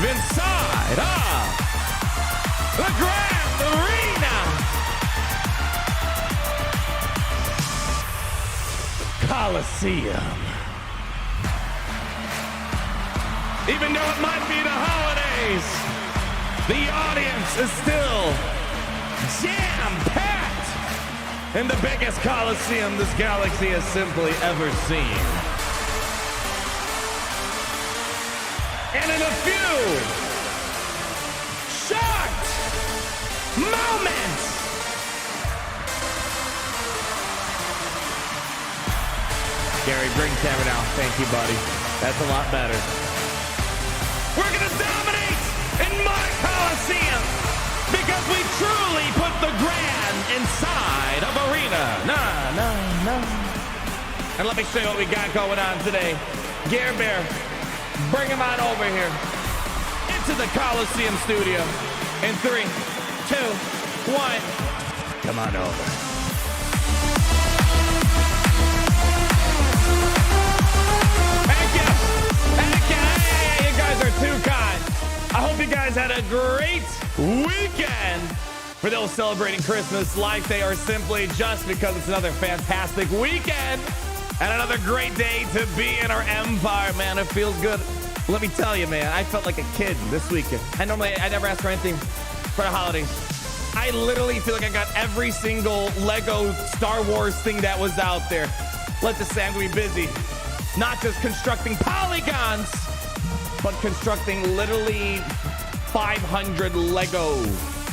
inside of the Grand Arena. Coliseum. Even though it might be the holidays, the audience is still jam-packed in the biggest Coliseum this galaxy has simply ever seen. And in a few shocked moments, Gary, bring camera down. Thank you, buddy. That's a lot better. We're gonna dominate in my Coliseum because we truly put the grand inside of Arena. Nah. And let me show you what we got going on today. Gear Bear, bring him on over here into the Coliseum studio. In 3, 2, 1. Come on over. Hey, you guys are too kind. I hope you guys had a great weekend. For those celebrating Christmas like they are simply just because it's another fantastic weekend and another great day to be in our empire, man. It feels good. Let me tell you, man, I felt like a kid this weekend. I never ask for anything for the holidays. I literally feel like I got every single Lego Star Wars thing that was out there. Let's just say I'm gonna be busy. Not just constructing polygons, but constructing literally 500 Lego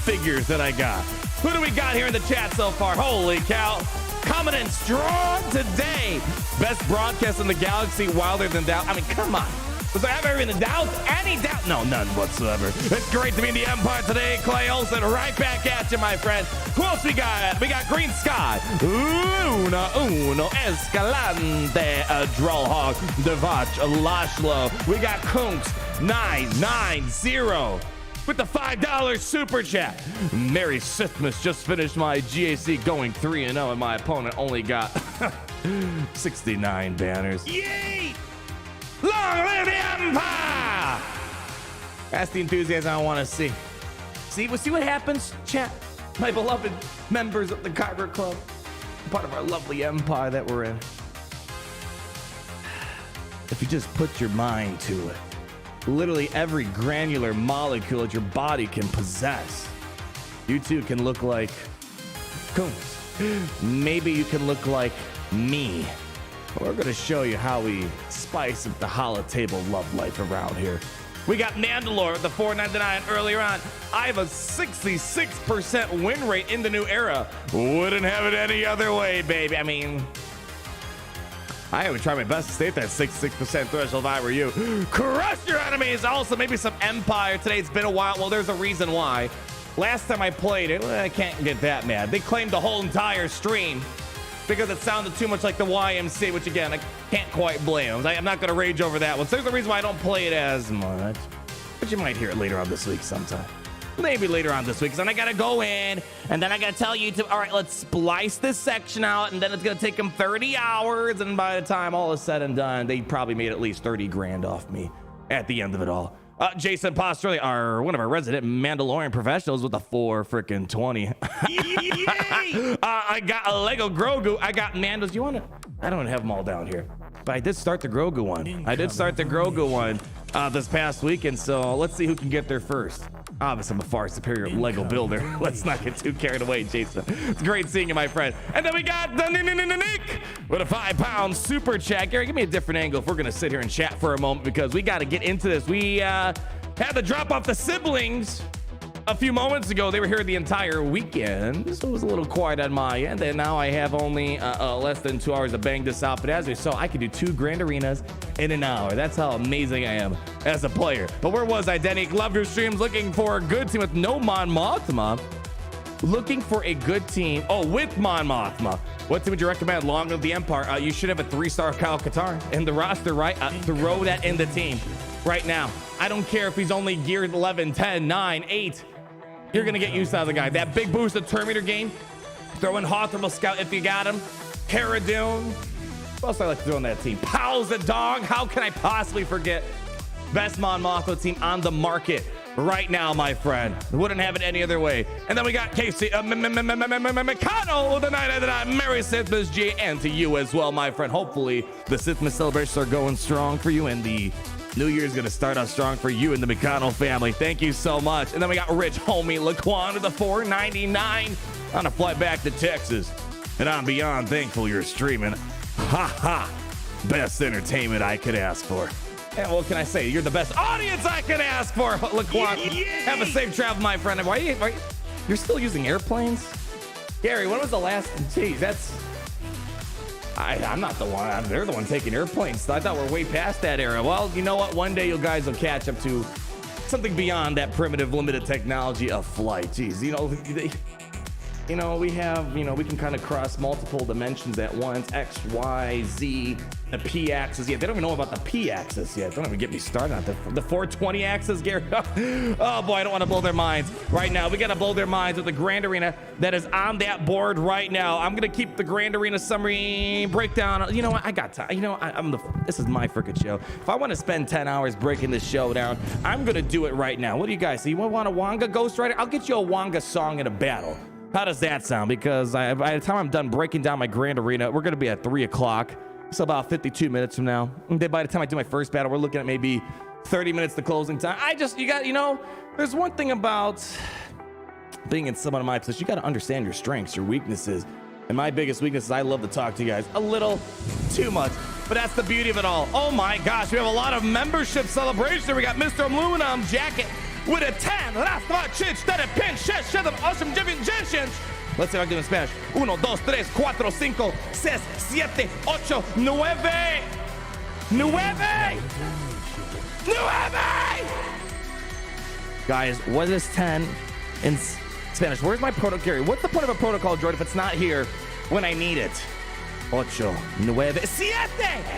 figures that I got. Who do we got here in the chat so far? Holy cow. Coming in strong today. Best broadcast in the galaxy, wilder than doubt. I mean, come on. Was there ever even a doubt? Any doubt? No, none whatsoever. It's great to be in the Empire today. Clay Olsen right back at you, my friend. Who else we got? We got Green Sky. Uno, Escalante, Drollhawk, Devach, Lashlo. We got Kunks, 990. With the $5 super chat. Mary Sithmas just finished my GAC going 3-0, and my opponent only got 69 banners. Yay! Long live the Empire! That's the enthusiasm I want to see. We'll see what happens, chat. My beloved members of the Kyber Club, part of our lovely empire that we're in. If you just put your mind to it, literally every granular molecule that your body can possess, you too can look like Kunz. Maybe you can look like me. We're going to show you how we spice up the holotable love life around here. We got Mandalore at the $4.99 earlier on. I have a 66% win rate in the new era. Wouldn't have it any other way, baby. I mean, I would try my best to stay at that 66% threshold if I were you. Crush your enemies. Also, maybe some Empire today. It's been a while. Well, there's a reason why. Last time I played it, I can't get that mad. They claimed the whole entire stream because it sounded too much like the YMC, which again, I can't quite blame. I'm not going to rage over that one. So there's a reason why I don't play it as much. But you might hear it later on this week sometime. Maybe later on this week, because then I got to go in, and then I got to tell YouTube, all right, let's splice this section out, and then it's going to take them 30 hours, and by the time all is said and done, they probably made at least 30 grand off me at the end of it all. Jason Postrelli, one of our resident Mandalorian professionals with a 4-20. I got a Lego Grogu. I got Mandos. You want to? I don't have them all down here, but I did start the Grogu one. This past weekend, so let's see who can get there first. Obviously, I'm a far superior Lego builder. Let's not get too carried away, Jason. It's great seeing you, my friend. And then we got the Nick with a £5 super chat. Gary, give me a different angle if we're going to sit here and chat for a moment, because we got to get into this. We had to drop off the siblings a few moments ago. They were here the entire weekend, so it was a little quiet on my end. And now I have only less than 2 hours to bang this out. But as we saw, I could do 2 Grand Arenas in an hour. That's how amazing I am as a player. But where was I, Denny? Love your streams. Looking for a good team with no Mon Mothma. Looking for a good team. Oh, with Mon Mothma. What team would you recommend? Long Live the Empire. You should have a 3-star Kyle Katarn in the roster, right? Throw that in the team right now. I don't care if he's only geared 11, 10, 9, 8. You're going to get used to the guy. That big boost of Terminator game. Throw in Hawthorne Scout if you got him. Cara Dune. What else I like to throw on that team? Powell's the dog. How can I possibly forget Best Mon Mothma team on the market right now, my friend. Wouldn't have it any other way. And then we got Casey McConnell with the 999. Merry Sithmas G, and to you as well, my friend. Hopefully the Sithmas celebrations are going strong for you, and the New Year's gonna start out strong for you and the McConnell family. Thank you so much. And then we got Rich Homie Laquan with the 499 on a flight back to Texas. And I'm beyond thankful you're streaming. Ha ha. Best entertainment I could ask for. And what can I say? You're the best audience I could ask for, Laquan. Have a safe travel, my friend. Why you're still using airplanes? Gary, when was the last? Geez, that's. I'm not the one. They're the one taking airplanes. I thought we're way past that era. Well, you know what? One day you guys will catch up to something beyond that primitive, limited technology of flight. Jeez, we have, we can kind of cross multiple dimensions at once. X, Y, Z, the P axis. Yeah, they don't even know about the P axis yet. Don't even get me started on the 420 axis, Gary. Oh boy, I don't want to blow their minds right now. We got to blow their minds with the Grand Arena that is on that board right now. I'm going to keep the Grand Arena summary breakdown. You know what? I got time. This is my freaking show. If I want to spend 10 hours breaking this show down, I'm going to do it right now. What do you guys see? You want a Wanga Ghostwriter? I'll get you a Wanga song in a battle. How does that sound? Because by the time I'm done breaking down my Grand Arena, we're going to be at 3 o'clock. So about 52 minutes from now. And then by the time I do my first battle, we're looking at maybe 30 minutes to closing time. There's one thing about being in someone in my position. You got to understand your strengths, your weaknesses. And my biggest weakness is I love to talk to you guys a little too much. But that's the beauty of it all. Oh my gosh, we have a lot of membership celebrations. We got Mr. Aluminum Jacket with a 10. Let's see if I can do it in Spanish. 1, 2, 3, 4, 5, 6, 7, 8, 9. 9! Guys, what is 10 in Spanish? Where's my protocol, Gary? What's the point of a protocol droid if it's not here when I need it? 8, 9,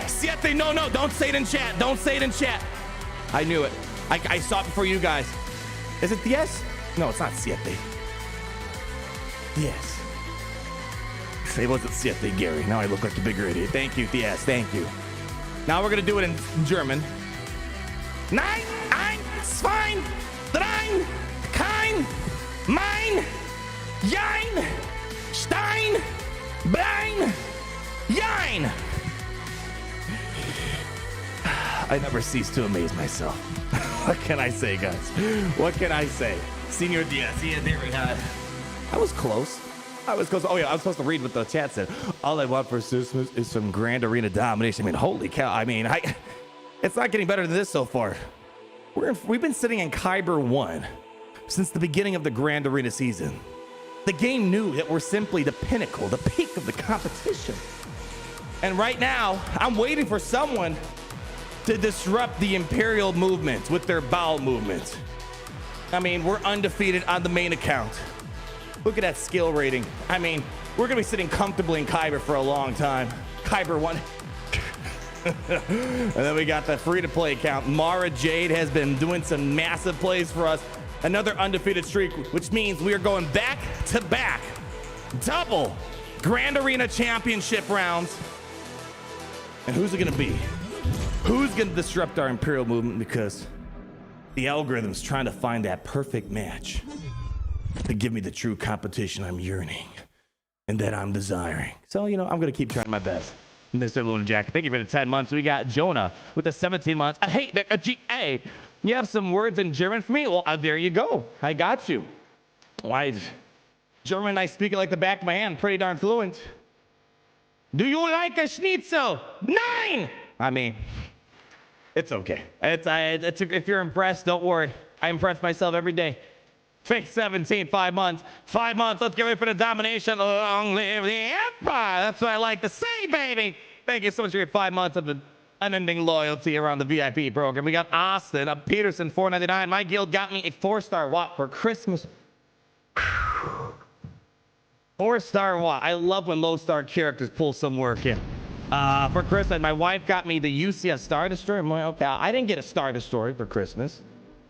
7. No, don't say it in chat. Don't say it in chat. I knew it. I saw it before you guys. Is it 10? No, it's not 7. Yes. It wasn't 7, Gary. Now I look like a bigger idiot. Thank you, Thies. Thank you. Now we're going to do it in German. 9, 1, 2, 3, kein, mein, jein, Stein, Bein, jein. I never cease to amaze myself. What can I say, guys? What can I say? Senior Diaz. Yeah, there we had. I was close. Oh yeah, I was supposed to read what the chat said. All I want for Christmas is some Grand Arena domination. I mean, holy cow. I mean, it's not getting better than this so far. We've been sitting in Kyber 1 since the beginning of the Grand Arena season. The game knew that we're simply the pinnacle, the peak of the competition. And right now, I'm waiting for someone to disrupt the Imperial movement with their bowel movement. I mean, we're undefeated on the main account. Look at that skill rating. I mean, we're gonna be sitting comfortably in Kyber for a long time. Kyber 1. And then we got the free-to-play account. Mara Jade has been doing some massive plays for us. Another undefeated streak, which means we are going back-to-back. Double Grand Arena Championship rounds. And who's it gonna be? Who's gonna disrupt our Imperial movement? Because the algorithm's trying to find that perfect match to give me the true competition I'm yearning and that I'm desiring. So, I'm going to keep trying my best. Mr. Luna Jack, thank you for the 10 months. We got Jonah with the 17 months. Hey, GA, you have some words in German for me? Well, there you go. I got you. Why? German, I speak it like the back of my hand. Pretty darn fluent. Do you like a schnitzel? 9! I mean, it's okay. If you're impressed, don't worry. I impress myself every day. Fake 17, 5 months. 5 months, let's get ready for the domination. Long live the Empire. That's what I like to say, baby. Thank you so much for your 5 months of unending loyalty around the VIP program. We got Austin, a Peterson, 499. My guild got me a 4-star Watt for Christmas. 4-star Watt. I love when low-star characters pull some work in. For Christmas, my wife got me the UCS Star Destroyer. I'm like, okay, I didn't get a Star Destroyer for Christmas.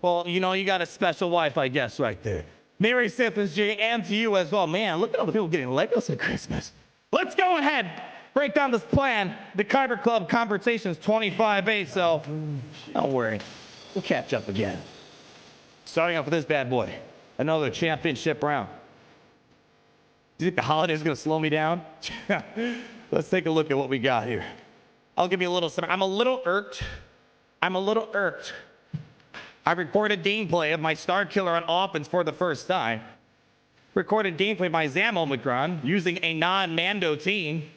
Well, you got a special wife, I guess, right there. Merry Sithmas G, and to you as well. Man, look at all the people getting Legos at Christmas. Let's go ahead, break down this plan. The Kyber Club conversation is 25A, so don't worry. We'll catch up again. Starting off with this bad boy. Another championship round. Do you think the holiday's gonna slow me down? Let's take a look at what we got here. I'll give you a little summary. I'm a little irked. I recorded gameplay of my Starkiller on offense for the first time. Recorded gameplay of my Zam Omicron using a non-Mando team.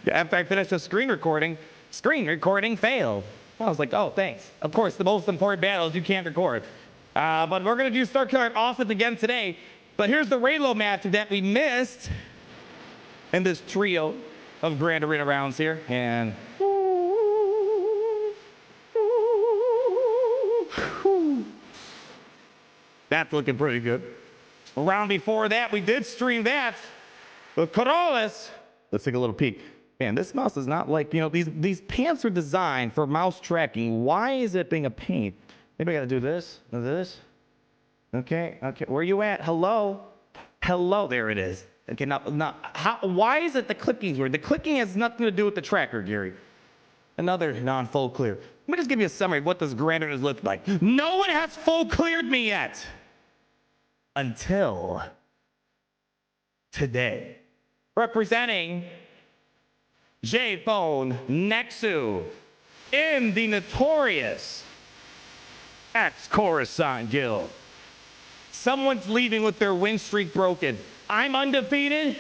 After I finished the screen recording failed. I was like, oh, thanks. Of course, the most important battles you can't record. But we're going to do Starkiller on offense again today. But here's the Raylo match that we missed in this trio of Grand Arena rounds here. And that's looking pretty good. A round before that, we did stream that with Corollas. Let's take a little peek. Man, this mouse is not like, you know, these pants are designed for mouse tracking. Why is it being a pain? Maybe I gotta do this, Okay, where you at? Hello, there it is. Okay, now, why is it the clicking's weird? The clicking has nothing to do with the tracker, Gary. Another non-full clear. Let me just give you a summary of what this Grand Arena looks like. No one has full cleared me yet. Until today. Representing J-Phone Nexu in the notorious X-Coruscant Guild. Someone's leaving with their win streak broken. I'm undefeated.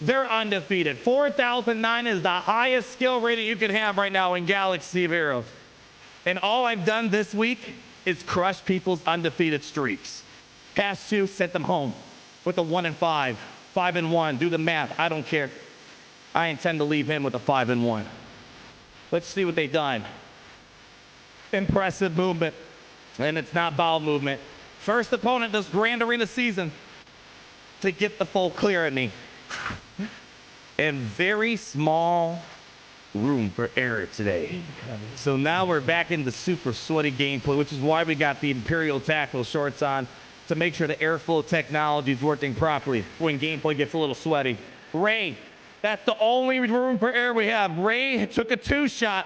They're undefeated. 4,009 is the highest skill rating you can have right now in Galaxy of Heroes. And all I've done this week is crush people's undefeated streaks. Past two, sent them home with a 1 and 5, 5 and 1. Do the math. I don't care. I intend to leave him with a 5 and 1. Let's see what they've done. Impressive movement. And it's not bowel movement. First opponent this Grand Arena season to get the full clear at me. And very small room for error today. So now we're back in the super sweaty gameplay, which is why we got the Imperial Tactical shorts on, to make sure the airflow technology is working properly when gameplay gets a little sweaty. Ray, that's the only room for error we have. Ray took a 2-shot.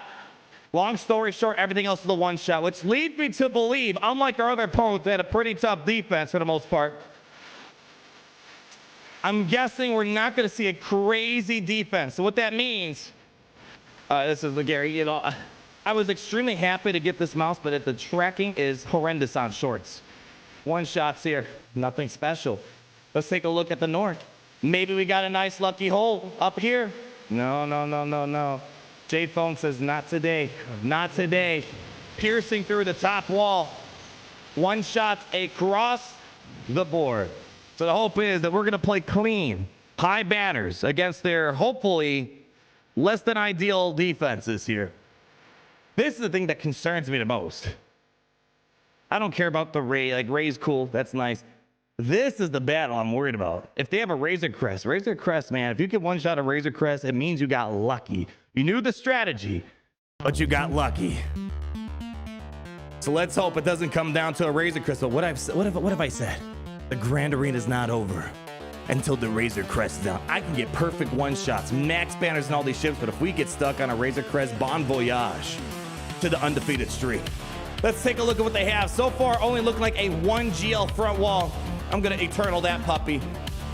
Long story short, everything else is a 1-shot, which leads me to believe, unlike our other opponents, they had a pretty tough defense for the most part. I'm guessing we're not going to see a crazy defense. So what that means, this is Gary, you know, I was extremely happy to get this mouse, but the tracking is horrendous on shorts. 1-shots here, nothing special. Let's take a look at the north. Maybe we got a nice lucky hole up here. No. J-Phone says not today, not today. Piercing through the top wall. 1-shots across the board. So the hope is that we're gonna play clean, high banners against their hopefully less than ideal defenses here. This is the thing that concerns me the most. I don't care about the Ray, like Ray's cool, that's nice. This is the battle I'm worried about. If they have a Razor Crest, man, if you get 1 shot of Razor Crest, it means you got lucky. You knew the strategy, but you got lucky. So let's hope it doesn't come down to a Razor Crest. But what have I said? The Grand Arena is not over until the Razor Crest is out. I can get perfect 1-shots, max banners and all these ships, but if we get stuck on a Razor Crest, bon voyage to the undefeated streak. Let's take a look at what they have. So far, only looking like a 1 GL front wall. I'm gonna Eternal that puppy.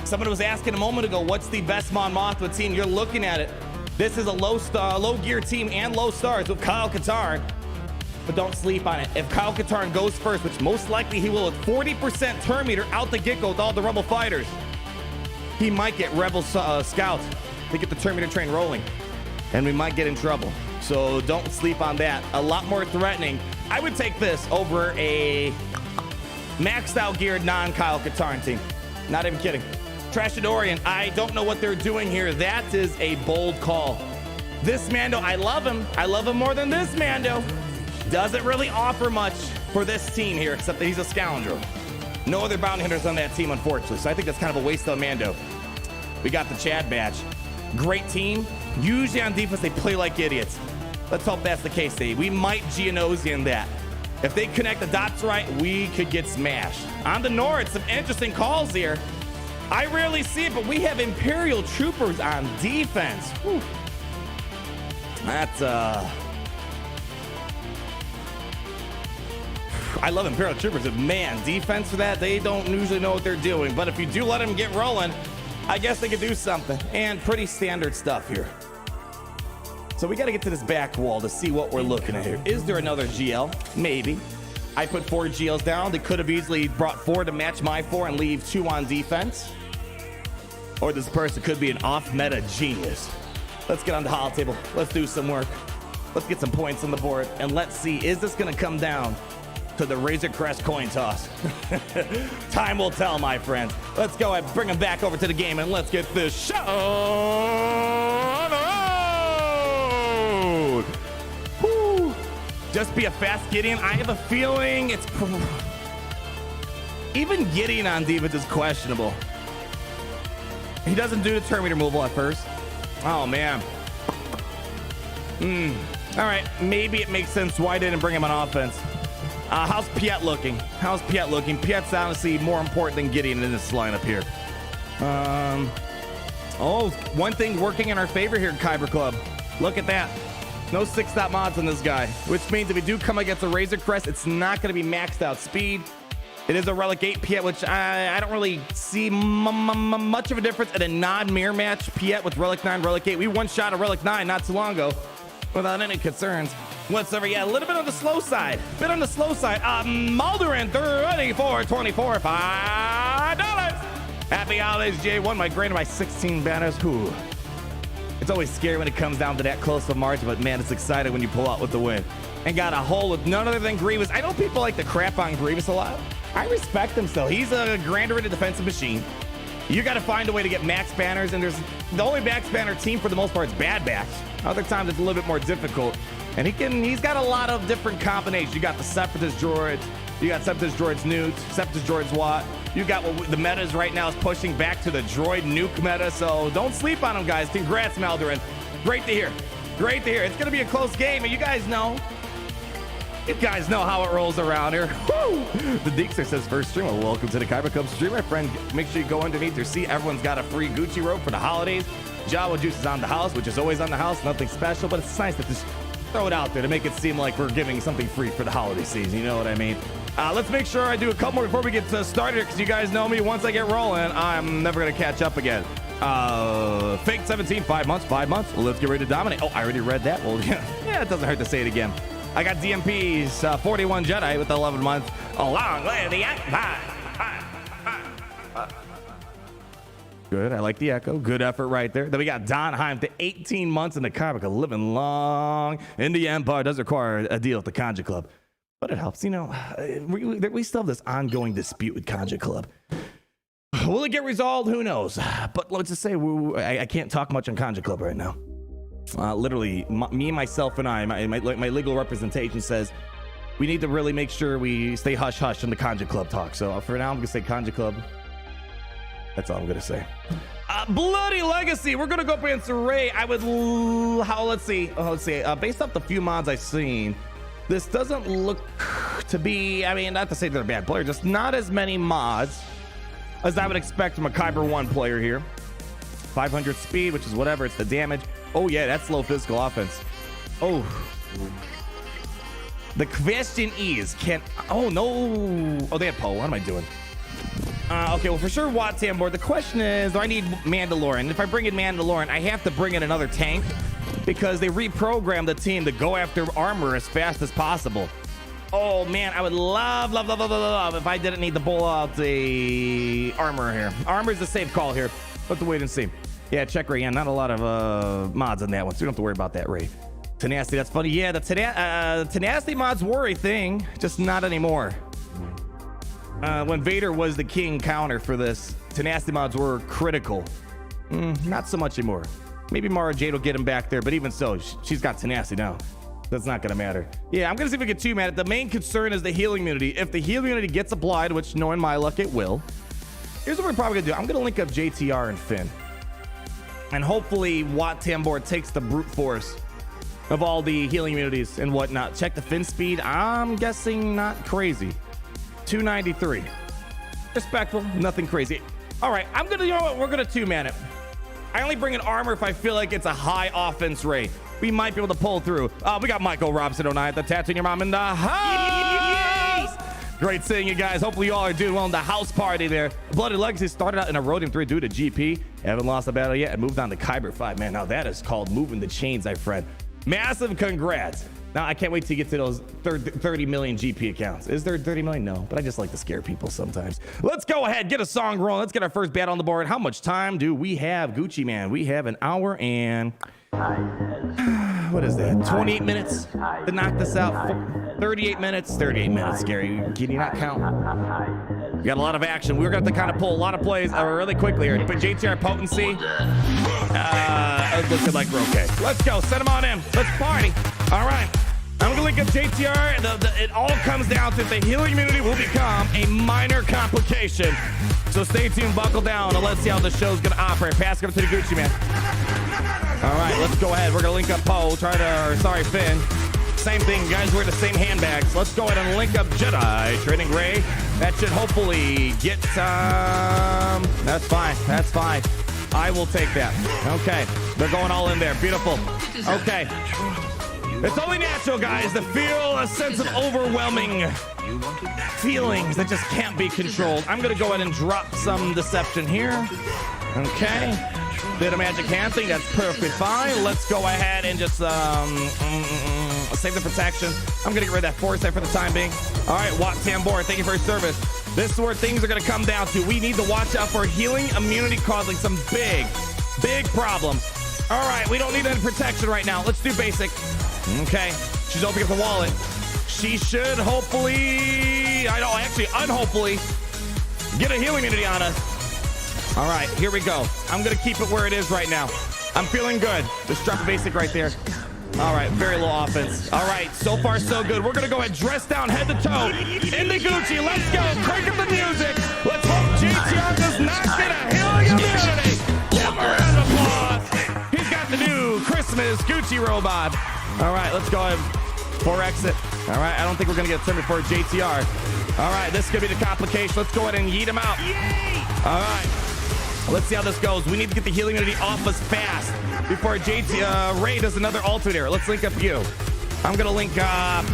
Someone was asking a moment ago, what's the best Mon Mothma team? You're looking at it. This is a low gear team and low stars with Kyle Katarn. But don't sleep on it. If Kyle Katarn goes first, which most likely he will, with 40% turn meter out the get-go with all the Rebel fighters, he might get Rebel Scout to get the turn meter train rolling. And we might get in trouble. So don't sleep on that. A lot more threatening. I would take this over a maxed out geared non-Kyle Katarn team. Not even kidding. Trashadorian, I don't know what they're doing here. That is a bold call. This Mando, I love him. I love him more than this Mando. Doesn't really offer much for this team here, except that he's a scoundrel. No other bounty hunters on that team, unfortunately. So I think that's kind of a waste on Mando. We got the Chad badge. Great team. Usually on defense, they play like idiots. Let's hope that's the case today. We might Geonosian that. If they connect the dots right, we could get smashed. On the north, some interesting calls here. I rarely see it, but we have Imperial troopers on defense. Whew. That's I love Imperial Troopers, but man, defense for that, they don't usually know what they're doing. But if you do let them get rolling, I guess they could do something. And pretty standard stuff here. So we got to get to this back wall to see what we're looking at here. Is there another GL? Maybe. I put 4 GLs down. They could have easily brought 4 to match my 4 and leave 2 on defense. Or this person could be an off-meta genius. Let's get on the holo table. Let's do some work. Let's get some points on the board. And let's see, is this going to come down to the Razor Crest coin toss? Time will tell, my friends. Let's go ahead, bring them back over to the game, and let's get this show on the road. Woo. Just be a fast Gideon. I have a feeling it's... Even Gideon on defense is questionable. He doesn't do the Terminator removal at first. Oh, man. All right, maybe it makes sense why I didn't bring him on offense. How's Piet looking? Piet's honestly more important than Gideon in this lineup here. Oh, one thing working in our favor here in Kyber Club. Look at that. No 6-stop mods on this guy, which means if we do come against a Razor Crest, it's not going to be maxed out speed. It is a Relic 8 Piet, which I don't really see much of a difference in a non-mirror match Piet with Relic 9, Relic 8. We one-shot a Relic 9 not too long ago without any concerns whatsoever. Yeah, a little bit on the slow side. Mulderin, 3424, $5. Happy holidays, J1. My graded by 16 banners. Whew. It's always scary when it comes down to that close of March, but man, it's exciting when you pull out with the win. And got a hole with none other than Grievous. I know people like to crap on Grievous a lot. I respect him still. He's a Grand Arena defensive machine. You got to find a way to get max banners, and there's the only max banner team for the most part is Bad Batch. Other times it's a little bit more difficult. And he's got a lot of different combinations. You got the Separatist droids, you got Separatist droids Nute, Separatist droids Watt. You got what the meta is right now is pushing back to the droid nuke meta. So don't sleep on them, guys. Congrats, Maldorin. Great to hear. Great to hear. It's going to be a close game, and you guys know. You guys know how it rolls around here. Woo! The Deekster says, first stream. Well, welcome to the Kyber Club stream, my friend. Make sure you go underneath your seat. Everyone's got a free Gucci robe for the holidays. Jawa Juice is on the house, which is always on the house. Nothing special, but it's nice to just throw it out there to make it seem like we're giving something free for the holiday season. You know what I mean? Let's make sure I do a couple more before we get started, because you guys know me. Once I get rolling, I'm never going to catch up again. Fake 17, 5 months. Let's get ready to dominate. Oh, I already read that. Well, yeah, it doesn't hurt to say it again. I got DMP's 41 Jedi with 11 months. Along with the Empire. Good. I like the echo. Good effort right there. Then we got Donheim to 18 months in the Kyber Club, living long in the Empire. Does require a deal with the Conja Club, but it helps. You know, we still have this ongoing dispute with Conja Club. Will it get resolved? Who knows? But let's just say I can't talk much on Conja Club right now. Literally, me, myself, and my legal representation says we need to really make sure we stay hush-hush in the Conja Club talk. So for now, I'm going to say Conja Club. That's all I'm going to say. Bloody Legacy. We're going to go up against Ray. Let's see. Based off the few mods I've seen, this doesn't look to be, I mean, not to say they're a bad player, just not as many mods as I would expect from a Kyber 1 player here. 500 speed, which is whatever, it's the damage. Oh yeah, that's low physical offense. Oh. The question is, oh no. Oh, they have Poe. What am I doing? Okay, well for sure Watt's on board. The question is, do I need Mandalorian? If I bring in Mandalorian, I have to bring in another tank because they reprogrammed the team to go after armor as fast as possible. Oh man, I would love if I didn't need to pull out the armor here. Armor is a safe call here. We'll have to wait and see. Yeah, check Ray. Yeah, not a lot of mods on that one, so you don't have to worry about that, Ray. Tenacity, that's funny. Yeah, the tenacity mods were a thing, just not anymore. When Vader was the king counter for this, tenacity mods were critical. Not so much anymore. Maybe Mara Jade will get him back there, but even so, she's got tenacity now. That's not going to matter. Yeah, I'm going to see if we get too mad. The main concern is the healing immunity. If the healing immunity gets applied, which knowing my luck, it will. Here's what we're probably going to do. I'm going to link up JTR and Finn. And hopefully Watt Tambor takes the brute force of all the healing immunities and whatnot. Check the Finn speed. I'm guessing not crazy. 293. Respectful, nothing crazy. All right, you know what? We're going to two-man it. I only bring in armor if I feel like it's a high offense rate. We might be able to pull through. We got Michael Robson 09 at the tattoo your mom in the house. Great seeing you guys. Hopefully you all are doing well in the house party there. Blooded Legacy started out in a Rhodium 3 due to GP. Haven't lost a battle yet and moved on to Kyber 5. Man, now that is called moving the chains, my friend. Massive congrats. Now, I can't wait to get to those 30 million GP accounts. Is there 30 million? No, but I just like to scare people sometimes. Let's go ahead, get a song rolling. Let's get our first battle on the board. How much time do we have, Gucci man? We have an hour and... what is that? 28 minutes to knock this out. 38 minutes. 38 minutes, Gary. Can you not count? We got a lot of action. We're going to have to kind of pull a lot of plays really quickly here. But JTR potency, it's looking like we're okay. Let's go. Send them on in. Let's party. All right. I'm going to link up JTR. It all comes down to the healing immunity will become a minor complication. So stay tuned, buckle down, and let's see how the show's going to operate. Pass it up to the Gucci man. All right, let's go ahead. We're going to link up Poe, Finn. Same thing, you guys wear the same handbags. Let's go ahead and link up Jedi, trading Ray. That should hopefully get that's fine. I will take that. Okay, they're going all in there. Beautiful. Okay. It's only natural, guys, to feel a sense of overwhelming feelings that just can't be controlled. I'm going to go ahead and drop some deception here. Okay. Bit of magic hand thing, that's perfectly fine. Let's go ahead and just save the protection. I'm gonna get rid of that force there for the time being. All right, Watt Tambor, thank you for your service. This is where things are gonna come down to. We need to watch out for healing immunity causing some big problems. All right, we don't need any protection right now. Let's do basic. Okay, she's opening up the wallet. She should hopefully, unhopefully, get a healing immunity on us. All right, here we go. I'm going to keep it where it is right now. I'm feeling good. Just drop a basic right there. All right, very low offense. All right, so far so good. We're going to go ahead, dress down head to toe in the Gucci. Let's go. Crank up the music. Let's hope JTR does not get a healing immunity. Give him a round of applause. He's got the new Christmas Gucci robot. All right, let's go ahead. 4 exit. All right, I don't think we're going to get a turn before JTR. All right, this could be the complication. Let's go ahead and yeet him out. All right. Let's see how this goes. We need to get the healing immunity off us fast before Ray does another alternator. Let's link up you. I'm gonna link up.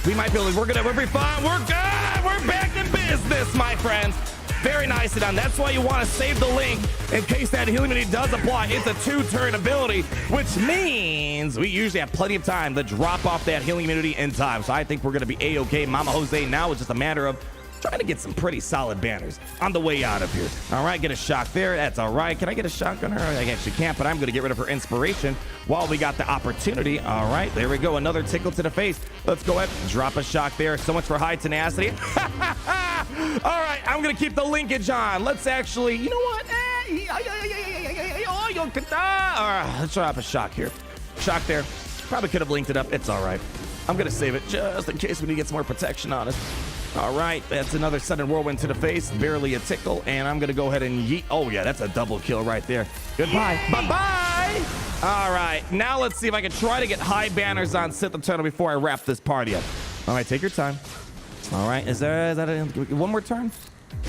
We might be able to. We'll be fine. We're good. We're back in business, my friends. Very nicely done. That's why you want to save the link in case that healing immunity does apply. It's a 2-turn ability, which means we usually have plenty of time to drop off that healing immunity in time. So I think we're gonna be a-okay. Mama Jose now. It's just a matter of trying to get some pretty solid banners on the way out of here. All right, get a Shaak there. That's all right. Can I get a Shaak on her? I actually can't, but I'm going to get rid of her inspiration while we got the opportunity. All right, there we go. Another tickle to the face. Let's go ahead and drop a Shaak there. So much for high tenacity. All right, I'm going to keep the linkage on. Let's actually, you know what? All right, let's drop a Shaak here. Shaak there. Probably could have linked it up. It's all right. I'm going to save it just in case we need to get some more protection on us. All right, that's another sudden whirlwind to the face, barely a tickle, and I'm gonna go ahead and yeet. Oh yeah, that's a double kill right there. Goodbye. Bye-bye. All right, now let's see if I can try to get high banners on Sith Eternal before I wrap this party up. All right, take your time. All right, is that one more turn?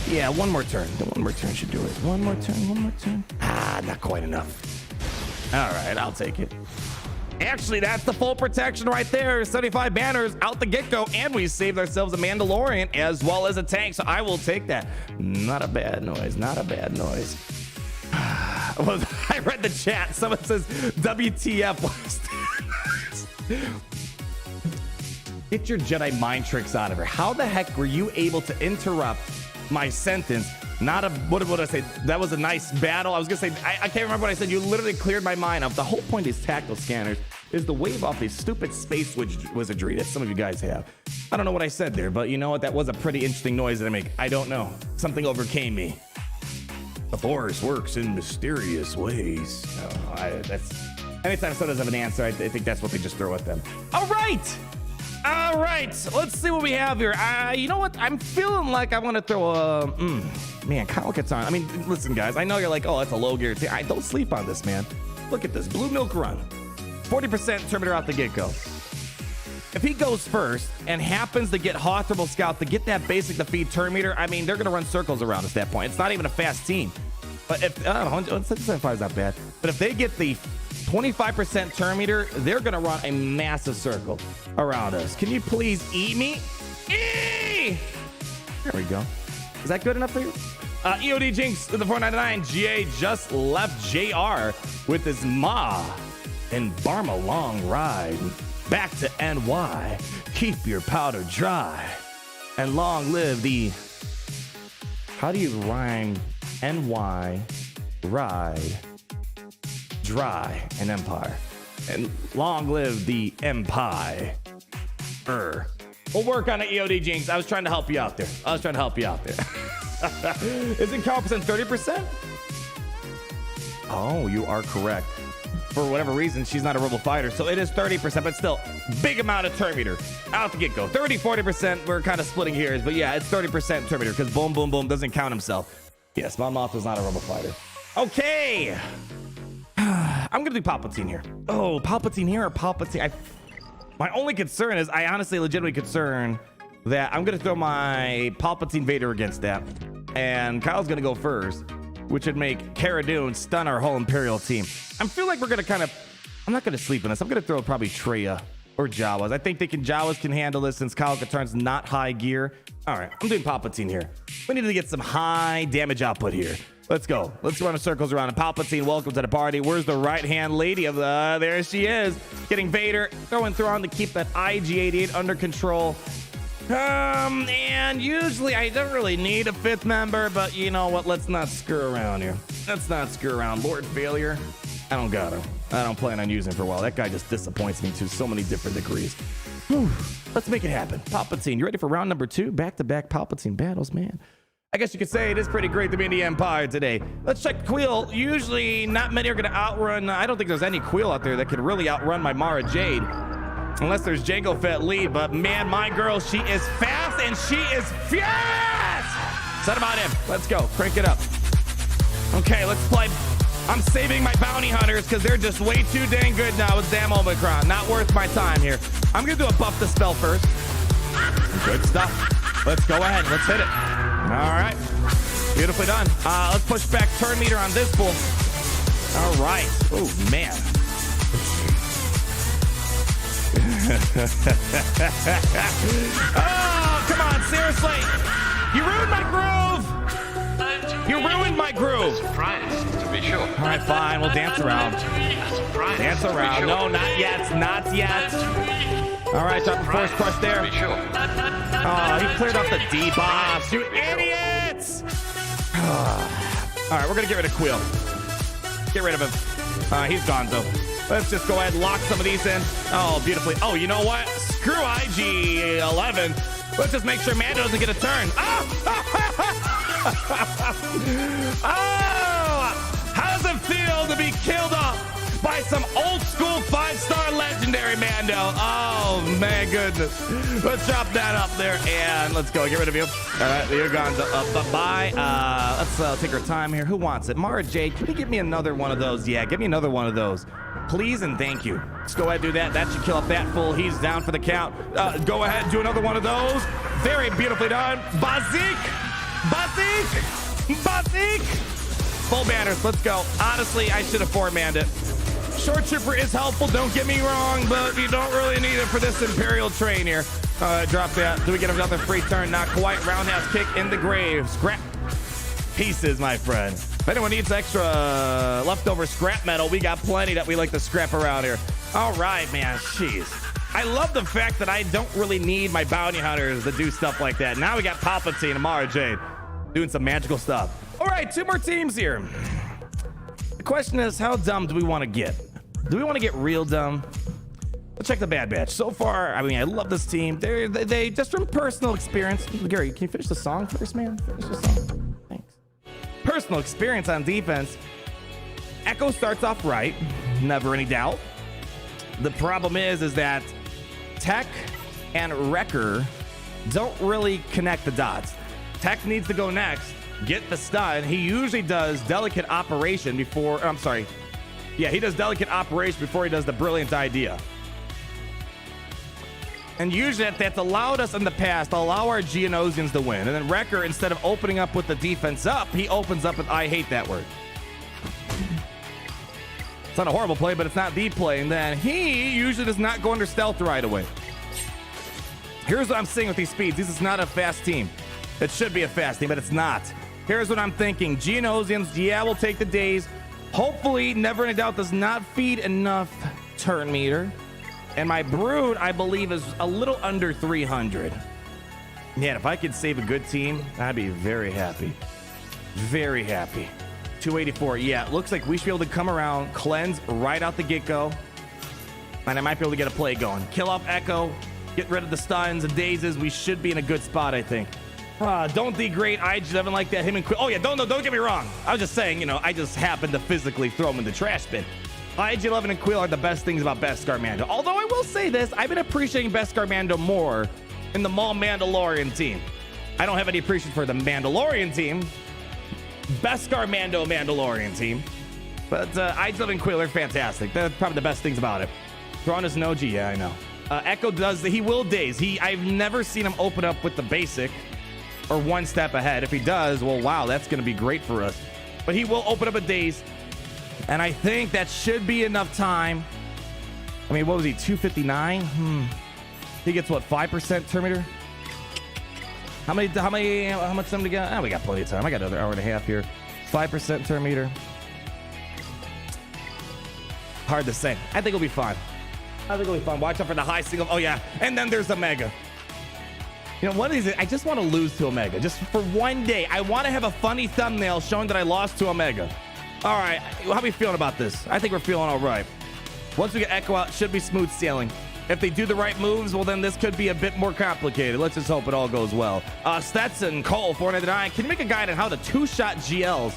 Yeah, one more turn. One more turn should do it. One more turn. Ah, not quite enough. All right, I'll take it. Actually, that's the full protection right there. 75 banners out the get-go, and we saved ourselves a Mandalorian as well as a tank, so I will take that. Not a bad noise. Well, I read the chat. Someone says, WTF. Get your Jedi mind tricks out of her. How the heck were you able to interrupt my sentence? Not a, what did I say? That was a nice battle. I was gonna say, I can't remember what I said. You literally cleared my mind off. The whole point of these tactical scanners is to wave off these stupid space wizardry that some of you guys have. I don't know what I said there, but you know what? That was a pretty interesting noise that I make. I don't know. Something overcame me. The Force works in mysterious ways. That's anytime someone doesn't have an answer, I think that's what they just throw at them. All right. Let's see what we have here. You know what? I'm feeling like I want to throw a man. Kyle Katarn. I mean, listen, guys. I know you're like, oh, that's a low gear. I don't sleep on this, man. Look at this blue milk run. 40% Terminator out the get-go. If he goes first and happens to get Hawthorne Scout to get that basic to feed Terminator, I mean, they're going to run circles around us at that point. It's not even a fast team. But if 175 is not bad. But if they get the 25% Terminator, they're going to run a massive circle around us. Can you please eat me? There we go. Is that good enough for you? EOD Jinx with the 499. GA just left JR with his Ma and Barma long ride back to NY. Keep your powder dry and long live the. How do you rhyme NY ride dry and empire? And long live the empire. We'll work on the EOD Jinx. I was trying to help you out there. Isn't Carth 30%? Oh, you are correct. For whatever reason, she's not a rebel fighter, so it is 30%, but still, big amount of turn meter out the get-go. 30, 40%, we're kind of splitting hairs, but yeah, it's 30% turn meter because boom, boom, boom doesn't count himself. Yes, Mon Mothma was not a rebel fighter. Okay. I'm going to do Palpatine here. Oh, Palpatine here or Palpatine? My only concern is I honestly legitimately concerned that I'm going to throw my Palpatine Vader against that. And Kyle's going to go first, which would make Cara Dune stun our whole Imperial team. I feel like we're going to kind of... I'm not going to sleep in this. I'm going to throw probably Traya or Jawas. I think Jawas can handle this since Kyle Katarn's not high gear. All right, I'm doing Palpatine here. We need to get some high damage output here. Let's go. Let's run circles around. And Palpatine, welcome to the party. Where's the right-hand lady of the... there she is. Getting Vader. Throwing Thrawn to keep that IG-88 under control. And usually I don't really need a fifth member, but you know what? Let's not screw around here. Let's not screw around. Lord Failure. I don't got him. I don't plan on using him for a while. That guy just disappoints me to so many different degrees. Whew. Let's make it happen. Palpatine, you ready for round number 2? Back-to-back Palpatine battles, man. I guess you could say it is pretty great to be in the Empire today. Let's check Quill. Usually not many are going to outrun. I don't think there's any Quill out there that can really outrun my Mara Jade. Unless there's Jango Fett lead, but man, my girl, she is fast and she is furious! Set him on in. Let's go. Crank it up. Okay, let's play. I'm saving my bounty hunters because they're just way too dang good now with Zam Omicron. Not worth my time here. I'm going to do a buff the spell first. Good stuff. Let's go ahead. Let's hit it. All right. Beautifully done. Let's push back turn meter on this fool. All right. Oh, man. Oh, come on, seriously. You ruined my groove. You ruined my groove. To be sure. All right, fine. We'll dance around. Dance around. No, not yet. Not yet. All right, drop the Force Crush there. Oh, he cleared off the debuffs. You idiots. All right, we're going to get rid of Quill. Get rid of him. He's gone, though. Let's just go ahead and lock some of these in. Oh, beautifully. Oh, you know what? Screw IG-11. Let's just make sure Mando doesn't get a turn. Oh! Oh! How does it feel to be killed off by some old school 5-star legendary Mando? Oh, man, goodness. Let's drop that up there and let's go. Get rid of you. All right, you're gone. Bye. Let's take our time here. Who wants it? Mara Jade, can you give me another one of those? Yeah, give me another one of those. Please and thank you. Let's go ahead and do that. That should kill up that fool. He's down for the count. Go ahead and do another one of those. Very beautifully done. Bazik! Full banners. Let's go. Honestly, I should have four-manned it. Short Trooper is helpful, don't get me wrong, but you don't really need it for this Imperial train here. Drop that. Do we get another free turn? Not quite. Roundhouse kick in the grave. Scrap pieces, my friend. If anyone needs extra leftover scrap metal, we got plenty that we like to scrap around here. All right, man. Jeez. I love the fact that I don't really need my bounty hunters to do stuff like that. Now we got Palpatine and Mara Jade doing some magical stuff. All right, 2 more teams here. The question is, how dumb do we want to get? Do we want to get real dumb? Let's check the Bad Batch. So far, I mean, I love this team. They just from personal experience. Gary, can you finish the song first, man? Finish the song. Thanks. Personal experience on defense. Echo starts off right. Never any doubt. The problem is that Tech and Wrecker don't really connect the dots. Tech needs to go next, get the stun. He usually does delicate operation before, I'm sorry. Yeah, he does delicate operation before he does the brilliant idea. And usually that's allowed us in the past, allow our Geonosians to win. And then Wrecker, instead of opening up with the defense up, he opens up with I hate that word. It's not a horrible play, but it's not the play. And then he usually does not go under stealth right away. Here's what I'm saying with these speeds. This is not a fast team. It should be a fasting, but it's not. Here's what I'm thinking. Geonosians, yeah, we'll take the days. Hopefully, never in doubt, does not feed enough turn meter. And my brood, I believe, is a little under 300. Man, if I could save a good team, I'd be very happy. Very happy. 284. Yeah, it looks like we should be able to come around, cleanse right out the get-go. And I might be able to get a play going. Kill off Echo, get rid of the stuns and dazes. We should be in a good spot, I think. Don't degrade IG11 like that. Him and Quill. Oh, yeah, don't get me wrong. I was just saying, you know, I just happened to physically throw him in the trash bin. IG11 and Quill are the best things about Beskar Mando. Although I will say this, I've been appreciating Beskar Mando more in the Maul Mandalorian team. I don't have any appreciation for the Mandalorian team. Beskar Mando Mandalorian team. But IG11 and Quill are fantastic. That's probably the best things about it. Thrawn is an OG, yeah, I know. Echo does, he will daze. I've never seen him open up with the basic or one step ahead. If he does, well, wow, that's going to be great for us. But he will open up a daze. And I think that should be enough time. I mean, what was he, 259? He gets what, 5% turn meter? How much time to get? We got plenty of time. I got another hour and a half here. 5% turn meter. Hard to say. I think it'll be fine. Watch out for the high single. Oh, yeah. And then there's Omega. You know, one of these, I just want to lose to Omega. Just for one day. I want to have a funny thumbnail showing that I lost to Omega. All right. How are we feeling about this? I think we're feeling all right. Once we get Echo out, should be smooth sailing. If they do the right moves, well, then this could be a bit more complicated. Let's just hope it all goes well. Stetson, Cole, 499. Can you make a guide on how to two-shot GLs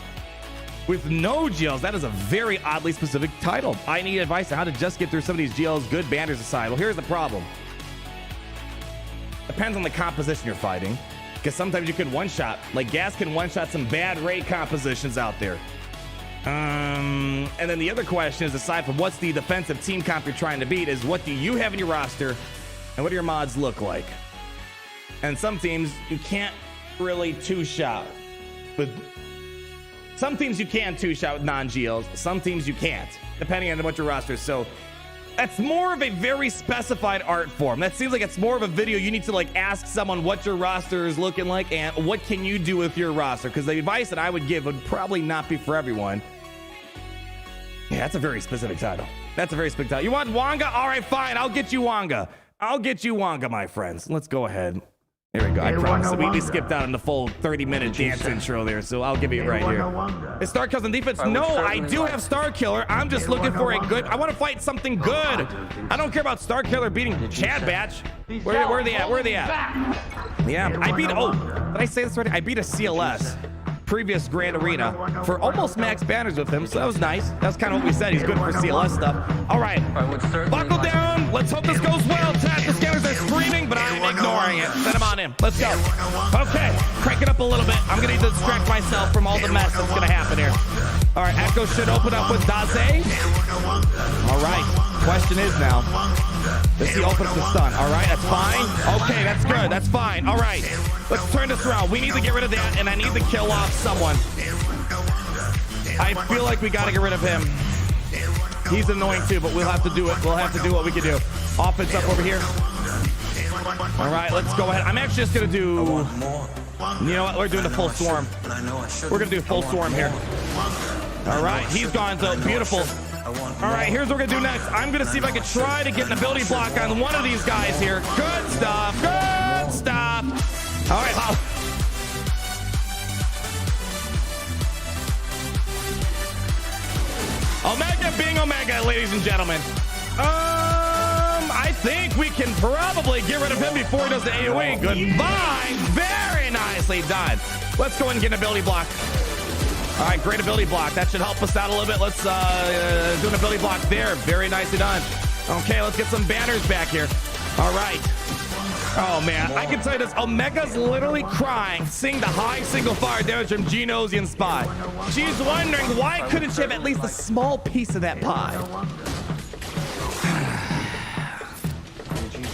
with no GLs? That is a very oddly specific title. I need advice on how to just get through some of these GLs, good banners aside. Well, here's the problem. Depends on the composition you're fighting, because sometimes you can one-shot. Like, Gas can one-shot some bad raid compositions out there. And then the other question is, aside from what's the defensive team comp you're trying to beat, is what do you have in your roster and what do your mods look like? And some teams you can't really two-shot with. Some teams you can two-shot with non-GLs. Some teams you can't, depending on what your roster is. So that's more of a very specified art form. That seems like it's more of a video you need to like ask someone what your roster is looking like and what can you do with your roster. Because the advice that I would give would probably not be for everyone. Yeah, that's a very specific title. You want Wanga? All right, fine. I'll get you Wanga, my friends. Let's go ahead. There we go. I promise. We skipped out on the full 30-minute dance intro there, so I'll give you it right here. Is Starkiller on defense? No, I do have Starkiller. I'm just looking for a good. I want to fight something good. I don't care about Starkiller beating Chad Batch. Where are they at? Yeah, I beat. Oh, did I say this already? I beat a CLS. Previous Grand Arena for almost max banners with him, so that was nice. That's kind of what we said. He's good for CLS stuff. All right, buckle down. Let's hope this goes well. The scanners are screaming, but I'm ignoring it. Send him on in. Let's go. Okay, crank it up a little bit. I'm gonna need to distract myself from all the mess that's gonna happen here. All right, Echo should open up with Daze. All right, question is now, does he open up the stun? All right, that's fine. Okay, that's good. That's fine. All right, let's turn this around. We need to get rid of that, and I need to kill off someone. I feel like we got to get rid of him. He's annoying too, but we'll have to do it. We'll have to do what we can do. Offense up over here. All right, let's go ahead. I'm actually just going to do, you know what? We're doing the full swarm. We're going to do full swarm here. All right, he's gone, so beautiful. All right, here's what we're going to do next. I'm going to see if I can try to get an ability block on one of these guys here. Good stuff. Good stuff. All right. Omega being Omega, ladies and gentlemen. I think we can probably get rid of him before he does the AoE. Goodbye. Very nicely done. Let's go and get an ability block. All right, great ability block. That should help us out a little bit. Let's do an ability block there. Very nicely done. Okay, let's get some banners back here. All right. Oh, man. I can tell you this. Omega's literally crying, seeing the high single fire damage from Geonosian Spy. She's wondering, why couldn't she have at least a small piece of that pie?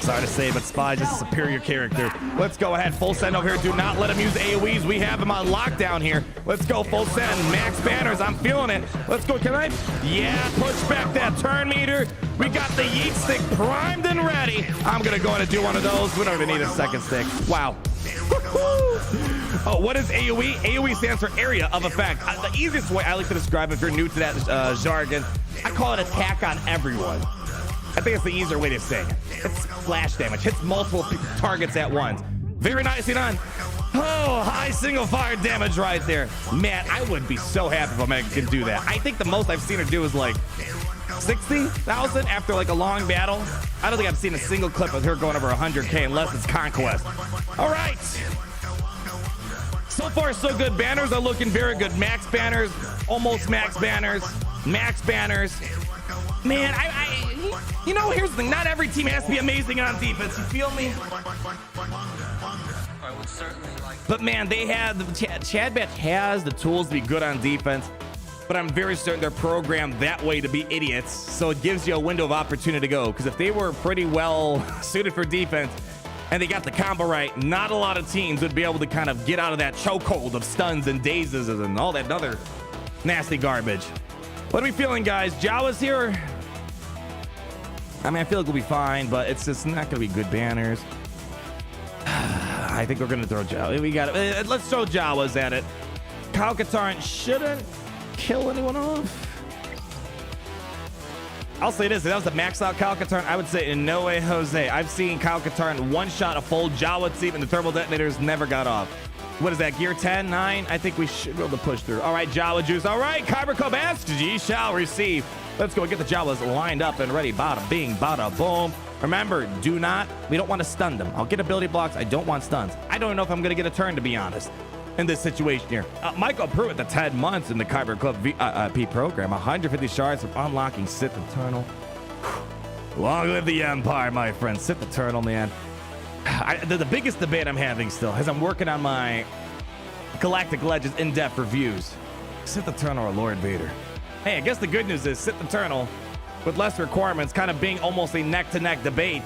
Sorry to say, but Spy is a superior character. Let's go ahead. Full send over here. Do not let him use AoEs. We have him on lockdown here. Let's go full send. Max banners. I'm feeling it. Let's go. Can I? Yeah, push back that turn meter. We got the yeet stick primed and ready. I'm going to go in and do one of those. We don't even need a second stick. Wow. Oh, what is AoE? AoE stands for area of effect. The easiest way I like to describe, if you're new to that jargon, I call it attack on everyone. I think it's the easier way to say it. It's splash damage, hits multiple targets at once. Very nicely done. Oh, high single fire damage right there. Man, I would be so happy if Omega could do that. I think the most I've seen her do is like 60,000 after like a long battle. I don't think I've seen a single clip of her going over 100K unless it's Conquest. All right. So far, so good. Banners are looking very good. Max banners, almost max banners, max banners. Man, you know, here's the thing. Not every team has to be amazing on defense. You feel me? But man, they have, Chad Batch has the tools to be good on defense, but I'm very certain they're programmed that way to be idiots. So it gives you a window of opportunity to go. Because if they were pretty well suited for defense and they got the combo right, not a lot of teams would be able to kind of get out of that chokehold of stuns and dazes and all that other nasty garbage. What are we feeling, guys? Jawas here? I mean, I feel like we'll be fine, but it's just not going to be good banners. I think we're going to throw Jawas. We got it. Let's throw Jawas at it. Kyle Katarn shouldn't kill anyone off. I'll say this. If that was the max out Kyle Katarn, I would say in no way, Jose. I've seen Kyle Katarn one-shot a full Jawa team and the thermal detonators never got off. What is that, gear 10, 9? I think we should be able to push through. All right, Jawa juice. All right, Kyber Kobask, ye shall receive. Let's go get the Jawas lined up and ready. Bada bing, bada boom. Remember, we don't want to stun them. I'll get ability blocks. I don't want stuns. I don't know if I'm going to get a turn, to be honest, in this situation here. Michael Pruitt, the 10 months in the Kyber Club P program. 150 shards from unlocking Sith Eternal. Long live the Empire, my friend. Sith Eternal, man. The biggest debate I'm having still, as I'm working on my Galactic Legends in-depth reviews, Sith Eternal or Lord Vader. Hey, I guess the good news is Sith Eternal, with less requirements, kind of being almost a neck-to-neck debate.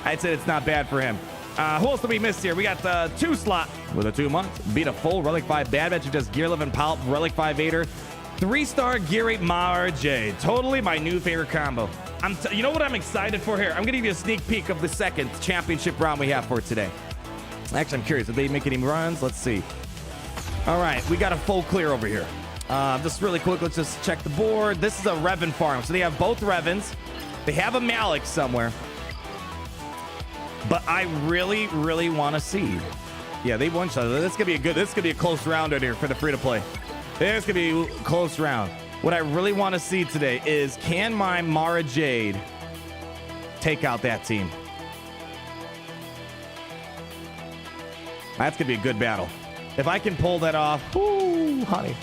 I'd say it's not bad for him. Who else do we miss here? We got the 2 slot with a 2 month. Beat a full Relic 5 Bad Batch who does Gear 11 Palp, Relic 5 Vader. 3-star Gear 8 Mara Jade. Totally my new favorite combo. You know what I'm excited for here? I'm going to give you a sneak peek of the second championship round we have for today. Actually, I'm curious. Did they make any runs? Let's see. All right. We got a full clear over here. Just really quick, let's just check the board. This is a Revan farm. So they have both Revans. They have a Malik somewhere. But I really, really want to see. Yeah, they one shot. This could be a close round right here for the free-to-play. This could be a close round. What I really want to see today is, can my Mara Jade take out that team? That's going to be a good battle. If I can pull that off, ooh, honey,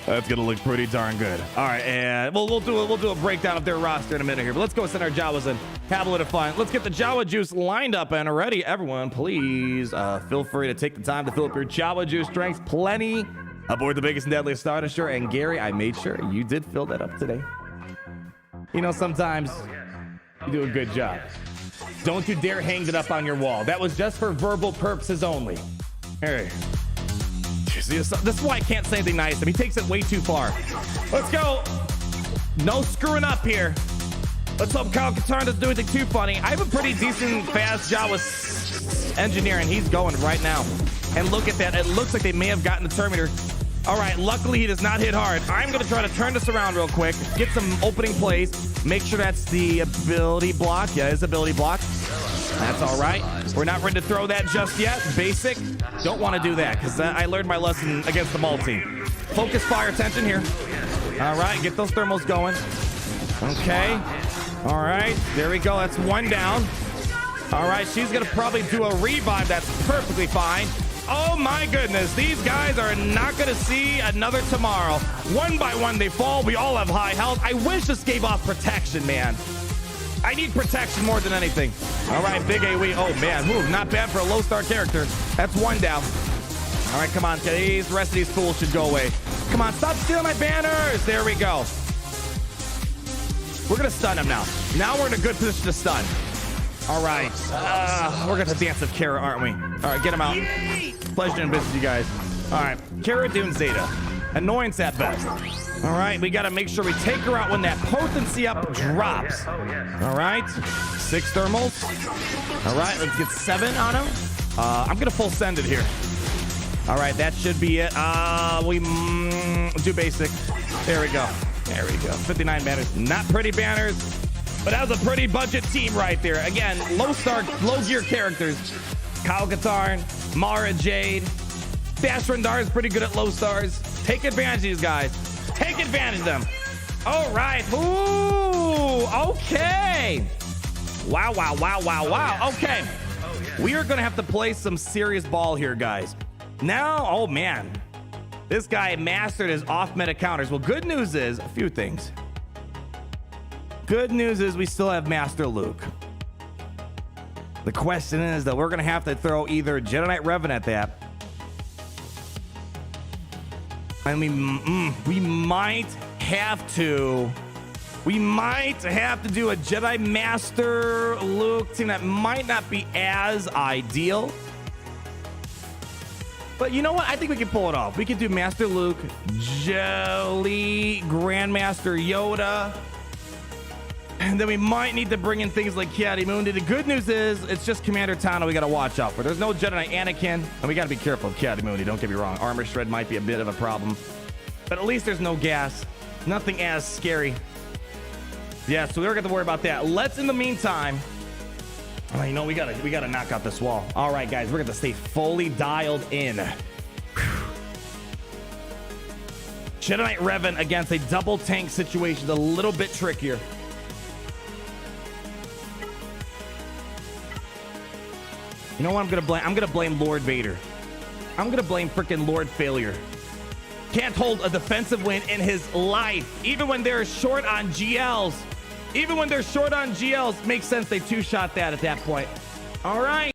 that's going to look pretty darn good. All right, and we'll do a breakdown of their roster in a minute here. But let's go send our Jawas and have a little fun. Let's get the Jawa juice lined up and ready. Everyone, please feel free to take the time to fill up your Jawa juice drinks. Plenty aboard the biggest and deadliest Star Destroyer. And Gary, I made sure you did fill that up today. You know, sometimes you do a good job. Don't you dare hang it up on your wall. That was just for verbal purposes only. Hey. This is why I can't say anything nice. I mean, he takes it way too far. Let's go. No screwing up here. Let's hope Kyle Katarn doesn't do anything too funny. I have a pretty decent fast Jawas engineer, and he's going right now. And look at that. It looks like they may have gotten the Terminator. All right, luckily he does not hit hard. I'm going to try to turn this around real quick, get some opening plays, make sure that's the ability block. Yeah, it's ability block. That's all right. We're not ready to throw that just yet. Basic. Don't want to do that because I learned my lesson against the Maul team. Focus fire attention here. All right, get those thermals going. Okay. All right, there we go. That's one down. All right, she's going to probably do a revive. That's perfectly fine. Oh my goodness, these guys are not going to see another tomorrow. One by one they fall. We all have high health. I wish this gave off protection, man. I need protection more than anything. All right, big AoE. Oh man, ooh, not bad for a low star character. That's one down. All right, come on, the rest of these fools should go away. Come on, stop stealing my banners. There we go. We're going to stun him now. Now we're in a good position to stun. All right, we're going to dance with Kara, aren't we? All right, get him out. Pleasure to visit you guys. All right, Kara Dune Zeta. Annoyance at best. All right, we got to make sure we take her out when that potency up drops. All right, 6 thermals. All right, let's get 7 on him. I'm gonna full send it here. All right, that should be it. We do basic. There we go. There we go. 59 banners. Not pretty banners, but that was a pretty budget team right there. Again, low gear characters. Kyle Katarn, Mara Jade. Dash Rendar is pretty good at low stars. Take advantage of these guys. Take advantage of them. All right. Ooh, okay. Wow, wow, wow, wow, wow. Okay. We are going to have to play some serious ball here, guys. Now, oh man, this guy mastered his off-meta counters. Well, good news is a few things. Good news is we still have Master Luke. The question is that we're going to have to throw either Jedi Knight Revan at that. I mean, we might have to do a Jedi Master Luke team. That might not be as ideal. But you know what? I think we can pull it off. We could do Master Luke, Jelly, Grandmaster Yoda. And then we might need to bring in things like Ki-Adi-Mundi. The good news is it's just Commander Tano we got to watch out for. There's no Jedi Knight Anakin. And we got to be careful of Ki-Adi-Mundi. Don't get me wrong. Armor Shred might be a bit of a problem. But at least there's no gas. Nothing as scary. Yeah, so we don't got to worry about that. Let's, in the meantime... you know, we gotta knock out this wall. All right, guys, we're gonna stay fully dialed in. Jedi Knight Revan against a double tank situation, a little bit trickier. You know what I'm gonna blame? I'm gonna blame Lord Vader. I'm gonna blame freaking Lord Failure. Can't hold a defensive win in his life, even when they're short on GLs. Even when they're short on GLs, makes sense they two-shot that at that point. All right.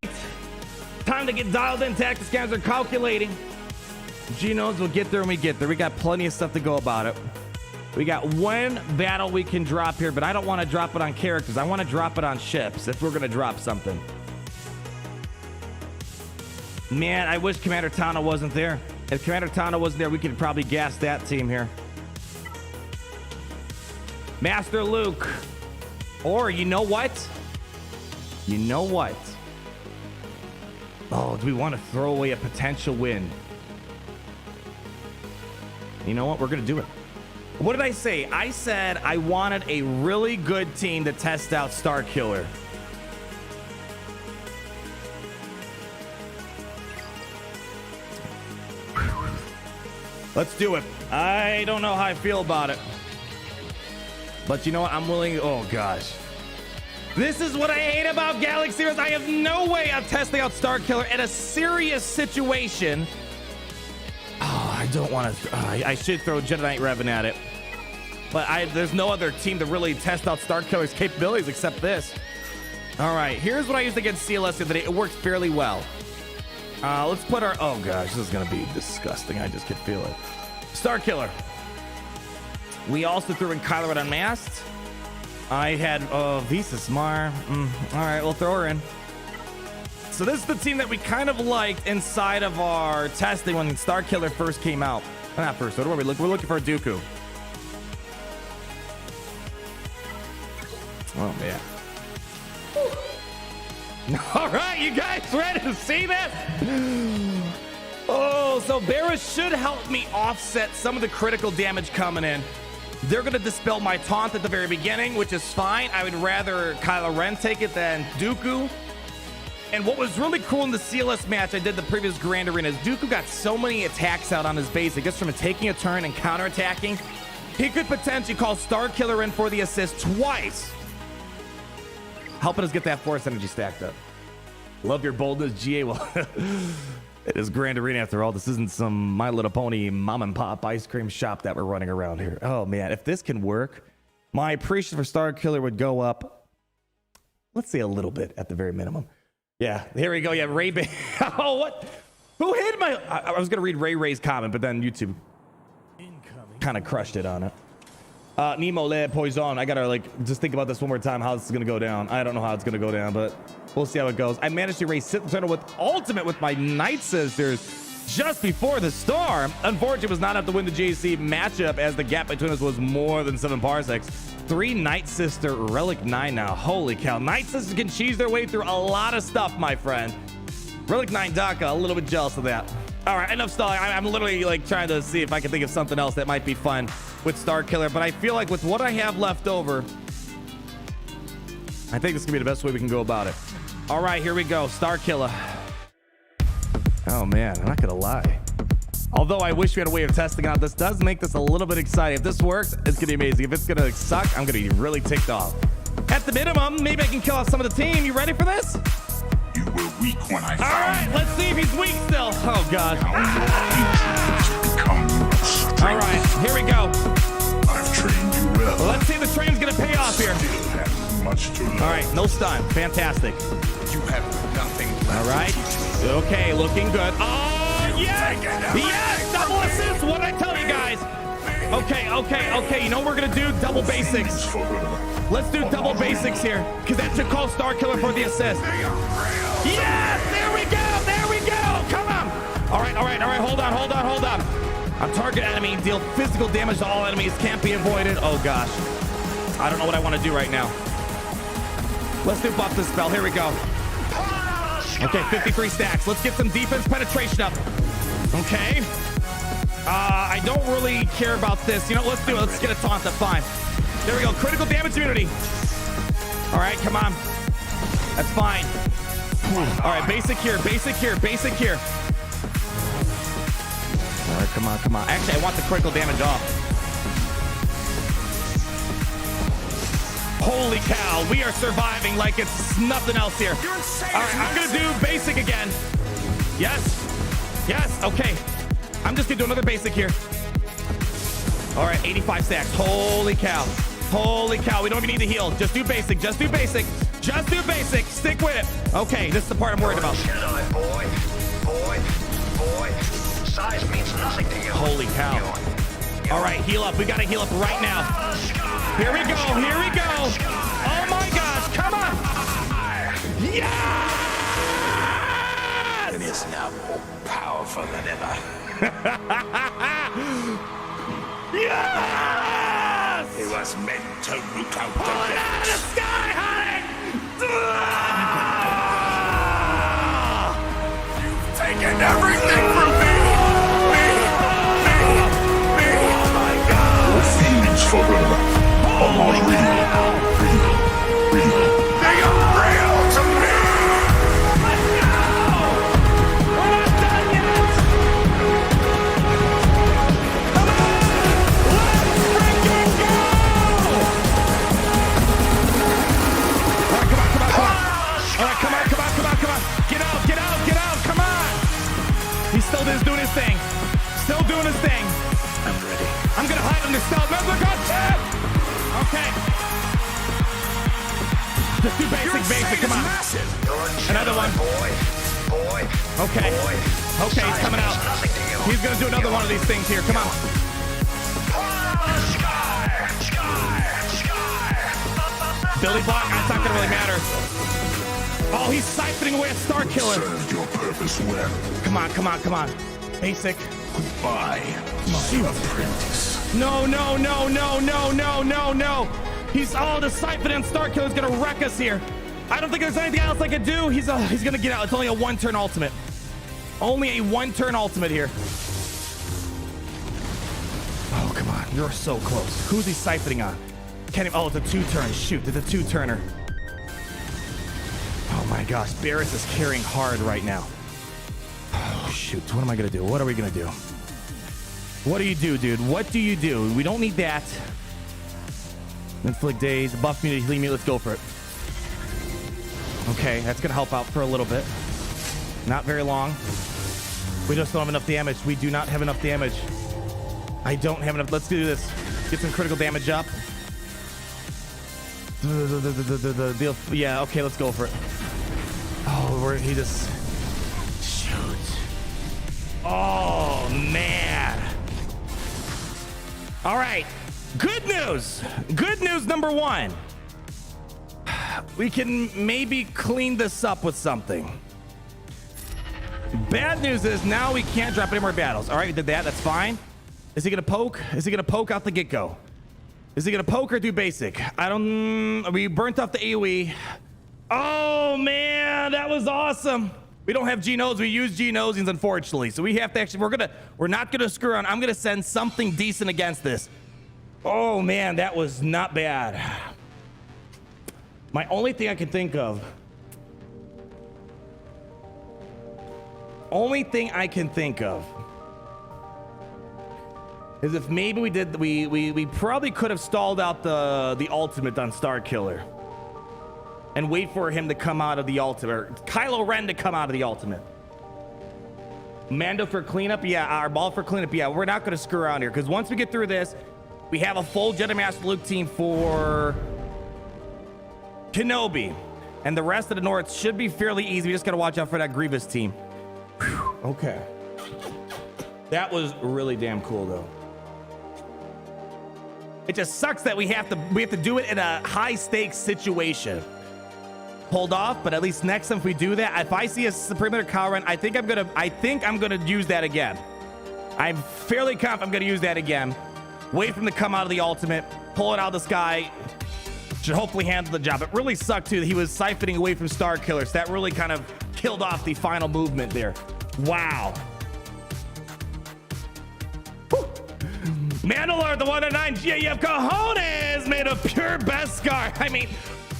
Time to get dialed in. Tactics scanners are calculating. Genos will get there when we get there. We got plenty of stuff to go about it. We got one battle we can drop here, but I don't want to drop it on characters. I want to drop it on ships if we're going to drop something. Man, I wish Commander Tano wasn't there. If Commander Tano wasn't there, we could probably gas that team here. Master Luke. Or you know what? You know what? Oh, do we want to throw away a potential win? You know what? We're going to do it. What did I say? I said I wanted a really good team to test out Starkiller. Let's do it. I don't know how I feel about it. But you know what? I'm willing. Oh, gosh. This is what I hate about Galaxy Heroes. I have no way of testing out Starkiller in a serious situation. Oh, I don't want to. I should throw Jedi Knight Revan at it. But there's no other team to really test out Starkiller's capabilities except this. All right. Here's what I used against CLS the other day. It worked fairly well. Let's put our. Oh, gosh. This is going to be disgusting. I just can feel it. Starkiller. We also threw in Kyber Unmasked. I had Visa Smar. All right, we'll throw her in. So this is the team that we kind of liked inside of our testing when Starkiller first came out. Not first. What are we looking? We're looking for a Dooku. Oh yeah. All right, you guys ready to see this? Oh, so Barra should help me offset some of the critical damage coming in. They're going to dispel my taunt at the very beginning, which is fine. I would rather Kylo Ren take it than Dooku. And what was really cool in the CLS match I did the previous Grand Arena is Dooku got so many attacks out on his base. It gets from taking a turn and counterattacking. He could potentially call Starkiller in for the assist twice, helping us get that force energy stacked up. Love your boldness, GA. Well, it is Grand Arena after all. This isn't some My Little Pony mom and pop ice cream shop that we're running around here. Oh man, if this can work, my appreciation for Starkiller would go up, let's say a little bit at the very minimum. Yeah, here we go. Yeah, Ray Bay. Oh, what? Who hit my? I was gonna read Ray's comment, but then YouTube kind of crushed it on it. Nemo Le Poison. I gotta just think about this one more time. How this is gonna go down? I don't know how it's gonna go down, but we'll see how it goes. I managed to raise Sith Eternal with Ultimate with my Night Sisters just before the storm. Unfortunately, it was not enough to win the JC matchup as the gap between us was more than 7 parsecs. 3 Night Sister Relic 9 now. Holy cow. Night Sisters can cheese their way through a lot of stuff, my friend. Relic 9 Daka, a little bit jealous of that. All right, enough stalling. I'm literally like trying to see if I can think of something else that might be fun with Starkiller, but I feel like with what I have left over, I think this can be the best way we can go about it. All right, here we go. Starkiller. Oh man, I'm not gonna lie. Although I wish we had a way of testing out, this does make this a little bit exciting. If this works, it's gonna be amazing. If it's gonna suck, I'm gonna be really ticked off. At the minimum, maybe I can kill off some of the team. You ready for this? You were weak when I found All right, let's see if he's weak still. Oh God. All right, here we go. I've trained you well. Let's see if the train's gonna pay off here. Still have much to learn. All right, no stun. Fantastic. You have nothing left. All right. Okay, looking good. Oh, yes! Yes! Double assist! What did I tell you guys? Okay. You know what we're gonna do? Double basics. Let's do double basics here, because that should call Starkiller for the assist. Yes! There we go! Come on! All right. Hold on. A target enemy, deal physical damage to all enemies, can't be avoided. Oh gosh. I don't know what I want to do right now. Let's do buff this spell. Here we go. Okay, 53 stacks. Let's get some defense penetration up. Okay. I don't really care about this. You know, let's do it. Let's get a taunt up. Fine. There we go. Critical damage immunity. All right, come on. That's fine. All right, basic here. All right, come on. Actually, I want the critical damage off. Holy cow, we are surviving like it's nothing else here. All right, I'm gonna do basic again. Yes, okay. I'm just gonna do another basic here. All right, 85 stacks. Holy cow, we don't even need to heal. Just do basic. Stick with it. Okay, this is the part I'm worried about. Jedi boy. Size means nothing to you. Holy cow. All right, heal up. We gotta heal up right now. Here we go. Oh my gosh, come on. Yes! It is now more powerful than ever. Yes! It was meant to root out the Pull it out of the sky, honey! You've taken everything from me! Oh my God! The fiends for her. Almost real. They are real to me! Let's go! We're not done yet! Come on! Let's freaking go! All right, come on. Get out, come on! He's still doing his thing. I'm ready. I'm gonna hide under stealth. Remember, got shit! Okay. Just do basic, come on. Another one. Boy. Okay, he's coming out. He's gonna do another one of these things here, come on. Sky. Billy block, that's not gonna really matter. Oh, he's siphoning away at Starkiller. Served your purpose well. Come on. Basic. Goodbye, my apprentice. No. He's the siphon and Starkiller's gonna wreck us here. I don't think there's anything else I can do. He's gonna get out. It's only a one-turn ultimate. Here. Oh, come on. You're so close. Who's he siphoning on? Oh, it's a two-turn. Shoot, it's a two-turner. Oh my gosh, Barris is carrying hard right now. Oh shoot, what am I gonna do? What are we gonna do? What do you do, dude? What do you do? We don't need that. Inflict daze, buff immunity, heal me. Let's go for it. Okay, that's gonna help out for a little bit. Not very long. We just don't have enough damage. We do not have enough damage. I don't have enough. Let's do this. Get some critical damage up. Yeah, okay, let's go for it. Oh, he just... Shoot. Oh, man. All right. Good news. Good news number one. We can maybe clean this up with something. Bad news is now we can't drop any more battles. All right, we did that. That's fine. Is he going to poke? Is he going to poke out the get-go? Is he gonna poke or do basic? I don't. We burnt off the AoE. Oh man, that was awesome. We don't have Genos. We use Geonosians, unfortunately. So we have to actually. We're not gonna screw around. I'm gonna send something decent against this. Oh man, that was not bad. My only thing I can think of. Only thing I can think of is if maybe we probably could have stalled out the ultimate on Starkiller and wait for him to come out of the ultimate, or Kylo Ren to come out of the ultimate. Mando for cleanup, yeah. Our Maul for cleanup, yeah. We're not going to screw around here, because once we get through this, we have a full Jedi Master Luke team for Kenobi, and the rest of the North should be fairly easy. We just got to watch out for that Grievous team. Whew. Okay, that was really damn cool, though. It just sucks that we have to do it in a high stakes situation. Pulled off, but at least next time if we do that, if I see a perimeter Kylo Ren, I think I'm gonna use that again. I'm fairly confident I'm gonna use that again. Wait for him to come out of the ultimate, pull it out of the sky. Should hopefully handle the job. It really sucked too that he was siphoning away from Starkiller, so that really kind of killed off the final movement there. Wow. Mandalore, the 109 GAF cojones made of pure Beskar. I mean,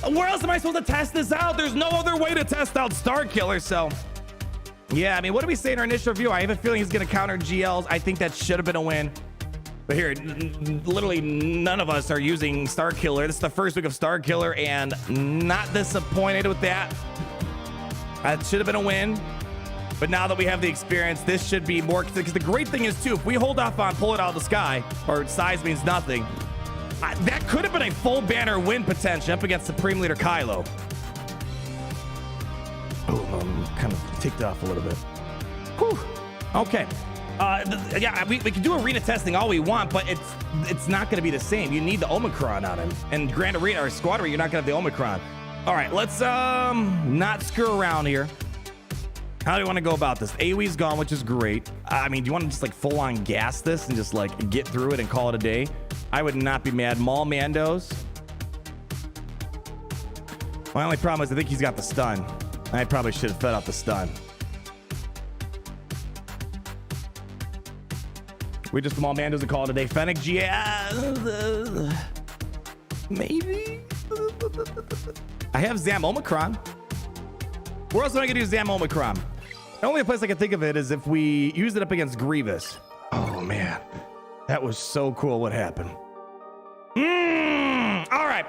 where else am I supposed to test this out? There's no other way to test out Starkiller, so. Yeah, I mean, what did we say in our initial review? I have a feeling he's going to counter GLs. I think that should have been a win. But here, literally none of us are using Starkiller. This is the first week of Starkiller, and not disappointed with that. That should have been a win. But now that we have the experience, this should be more, because the great thing is too, if we hold off on pull it out of the sky, or size means nothing, that could have been a full banner win potential up against Supreme Leader Kylo. Oh, I'm kind of ticked off a little bit. Whew. Okay. Yeah, we can do arena testing all we want, but it's not going to be the same. You need the Omicron on him. And Grand Arena or Squad Arena, you're not going to have the Omicron. All right, let's not screw around here. How do you want to go about this? AoE's gone, which is great. I mean, do you want to just like full on gas this and just like get through it and call it a day? I would not be mad. Maul Mandos. My only problem is I think he's got the stun. I probably should have fed out the stun. We just Maul Mandos and call it a day. Fennec GA. Maybe. I have Zam Omicron. Where else am I gonna use Zam Omicron? The only place I can think of it is if we use it up against Grievous. Oh man, that was so cool what happened. All right.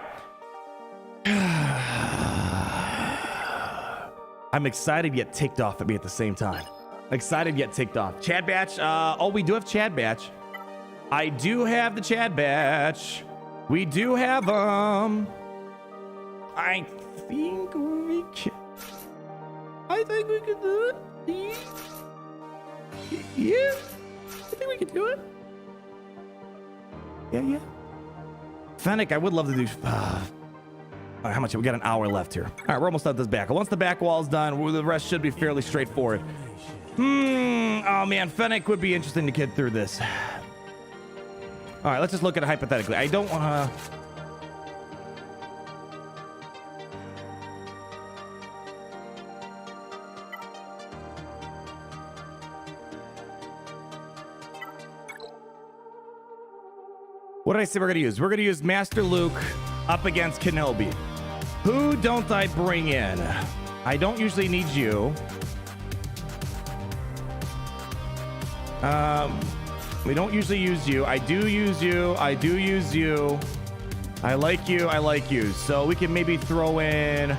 I'm excited yet ticked off at me at the same time. Excited yet ticked off. Chad Batch. Oh, we do have Chad Batch. I do have the Chad Batch. We do have I think we can. I think we can do it. Yeah. I think we can do it. Yeah. Fennec, I would love to do. All right, how much? We got an hour left here. All right, we're almost done with this back. Once the back wall is done, the rest should be fairly straightforward. Oh man, Fennec would be interesting to get through this. All right, let's just look at it hypothetically. I don't want to. What did I say we're going to use? We're going to use Master Luke up against Kenobi. Who don't I bring in? I don't usually need you. We don't usually use you. I do use you. I do use you. I like you. I like you. So we can maybe throw in.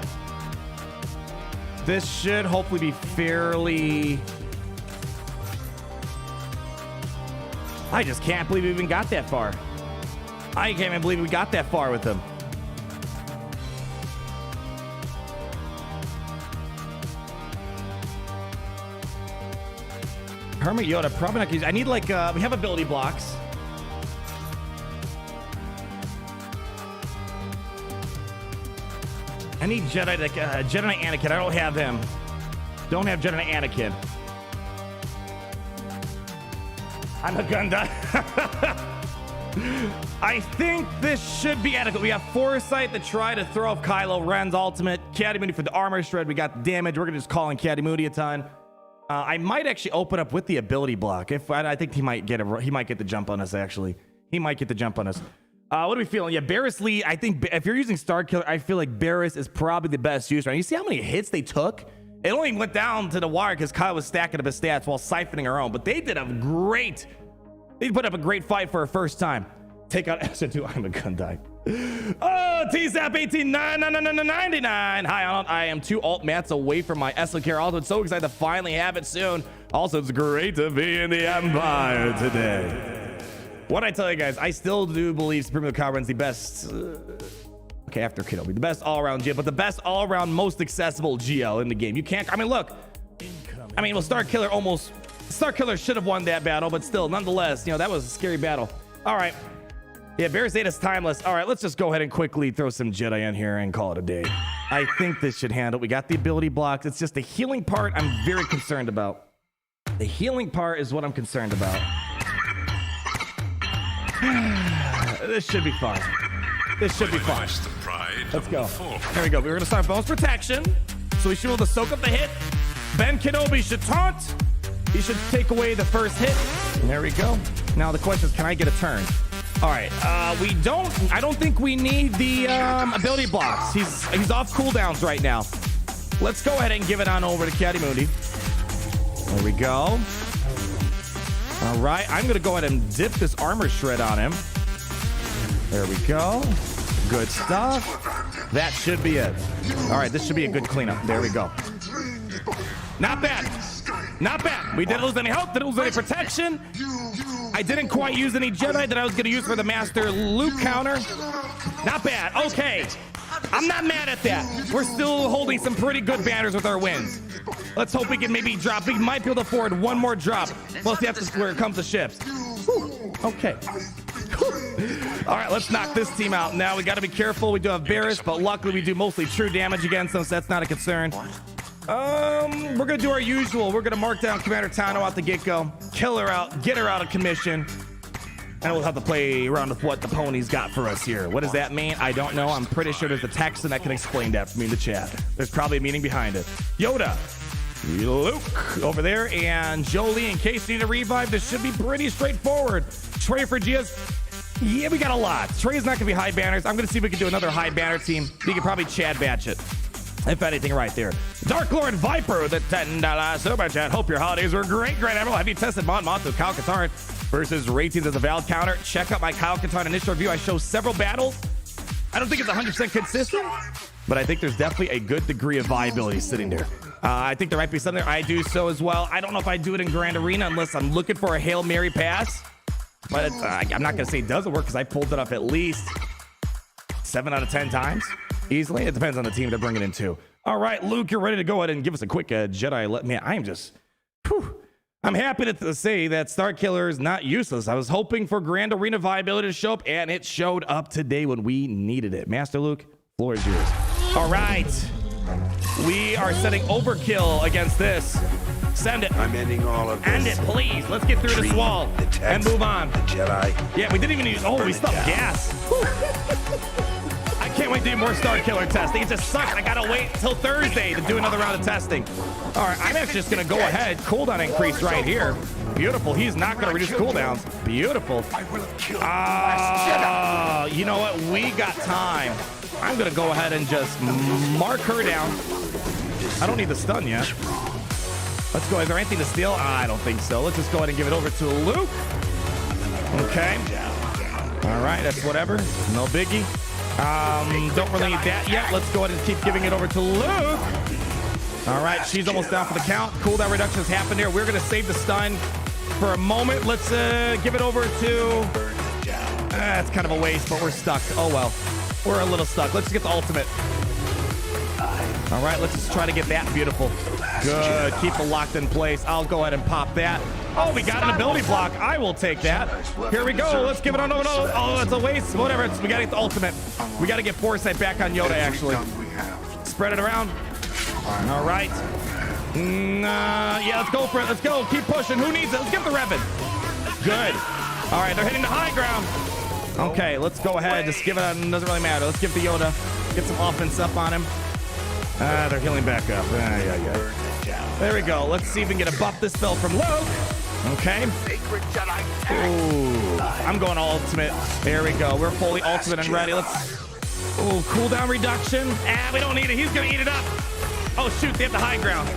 This should hopefully be fairly. I just can't believe we even got that far. I can't even believe we got that far with him. Hermit Yoda, probably not use. I need like, we have ability blocks. I need Jedi, like, Jedi Anakin. I don't have him. Don't have Jedi Anakin. I'm a Gunda. I think this should be adequate. We have Foresight to try to throw off Kylo Ren's ultimate. Caddy for the armor shred. We got the damage. We're going to just call in Caddy a ton. I might actually open up with the ability block. If I think he might get the jump on us, actually. He might get the jump on us. What are we feeling? Yeah, Barriss Lee, I think if you're using Starkiller, I feel like Barriss is probably the best use right now. You see how many hits they took? It only went down to the wire because Kyle was stacking up his stats while siphoning her own. But they did they put up a great fight for a first time. Take out SO2. I'm a gun die. Oh, TSAP 1899. Hi, I am 2 alt mats away from my SLKR ultimate. So excited to finally have it soon. Also, it's great to be in the Empire today. What I tell you guys, I still do believe Supreme Kyber is the best. Okay, after Kenobi, the best all-around GL, but the best all-around, most accessible GL in the game. You can't. I mean, look. I mean, well, Starkiller should have won that battle, but still, nonetheless, that was a scary battle. All right. Yeah, Barriss Lee is timeless. All right, let's just go ahead and quickly throw some Jedi in here and call it a day. I think this should handle. We got the ability blocks. It's just the healing part I'm very concerned about. The healing part is what I'm concerned about. This should be fun. This should be fun. Let's go. There we go. We're going to start bonus protection. So we should be able to soak up the hit. Ben Kenobi should taunt. He should take away the first hit. And there we go. Now the question is, can I get a turn? All right. I don't think we need the ability blocks. He's off cooldowns right now. Let's go ahead and give it on over to Caddy Moody. There we go. All right, I'm going to go ahead and dip this armor shred on him. There we go. Good stuff. That should be it. All right, this should be a good cleanup. There we go. Not bad. Not bad. We didn't lose any health, didn't lose any protection. I didn't quite use any Jedi that I was going to use for the Master Luke counter. Not bad. Okay. I'm not mad at that. We're still holding some pretty good banners with our wins. Let's hope we can maybe drop. We might be able to afford one more drop. Mostly after where it comes to ships. Whew. Okay. All right, let's knock this team out. Now we got to be careful. We do have Barriss, but luckily we do mostly true damage against them, so that's not a concern. We're gonna do our usual. We're gonna mark down Commander Tano out the get-go, kill her out, get her out of commission, and we'll have to play around with what the ponies got for us here. What does that mean? I don't know. I'm pretty sure there's a text that can explain that for me in the chat. There's probably a meaning behind it. Yoda, Luke over there, and Jolie. In case you need a revive, this should be pretty straightforward. Traya for Gia's. Yeah, we got a lot. Traya's not gonna be high banners. I'm gonna see if we can do another high banner team. We can probably Chad batch it. If anything, right there. Dark Lord Viper, the $10 super chat. Hope your holidays were great, Grand Admiral. Have you tested Mon Mothma Kyle Katarn versus ratings as a valid counter? Check out my Kyle Katarn initial review. I show several battles. I don't think it's 100% consistent, but I think there's definitely a good degree of viability sitting there. I think there might be something there. I do so as well. I don't know if I do it in Grand Arena unless I'm looking for a Hail Mary pass, but I'm not going to say it doesn't work because I pulled it up at least 7 out of 10 times. Easily. It depends on the team they're bringing in too. All right, Luke, you're ready to go ahead and give us a quick Jedi. Man, I am just, I'm happy to say that Starkiller is not useless. I was hoping for Grand Arena viability to show up, and it showed up today when we needed it. Master Luke, floor is yours. All right, we are setting overkill against this. Send it. I'm ending all of this. End it, please. Let's get through this wall and move on. The Jedi. Yeah, we didn't even use. Oh, we stuffed gas. I can't wait to do more Starkiller testing. It just sucks. I gotta wait till Thursday to do another round of testing. All right, I'm actually just gonna go ahead. Cooldown increase right here. Beautiful. He's not gonna reduce cooldowns. Beautiful. You know what? We got time. I'm gonna go ahead and just mark her down. I don't need the stun yet. Let's go. Is there anything to steal? I don't think so. Let's just go ahead and give it over to Luke. Okay. All right, that's whatever. No biggie. Don't really need that yet. Let's go ahead and keep giving it over to Luke. All right, she's almost down for the count. Cooldown reductions happened here. We're going to save the stun for a moment. Let's give it over to... it's kind of a waste, but we're stuck. Oh, well. We're a little stuck. Let's get the ultimate. All right, let's just try to get that beautiful. Good. Keep it locked in place. I'll go ahead and pop that. Oh, we got an ability block. I will take that. Here we go. Let's give it on over. Oh, that's a waste. Whatever. We got to get the ultimate. We got to get Foresight back on Yoda, actually. Spread it around. All right. Yeah, let's go for it. Let's go. Keep pushing. Who needs it? Let's get the revving. Good. All right, they're hitting the high ground. Okay, let's go ahead. Just give it on. Doesn't really matter. Let's give the Yoda. Get some offense up on him. They're healing back up. Yeah. There we go. Let's see if we can get a buff this spell from Luke. Okay. Ooh, I'm going ultimate. There we go. We're fully ultimate and ready. Let's. Ooh, cooldown reduction. We don't need it. He's gonna eat it up. Oh shoot, they have the high ground.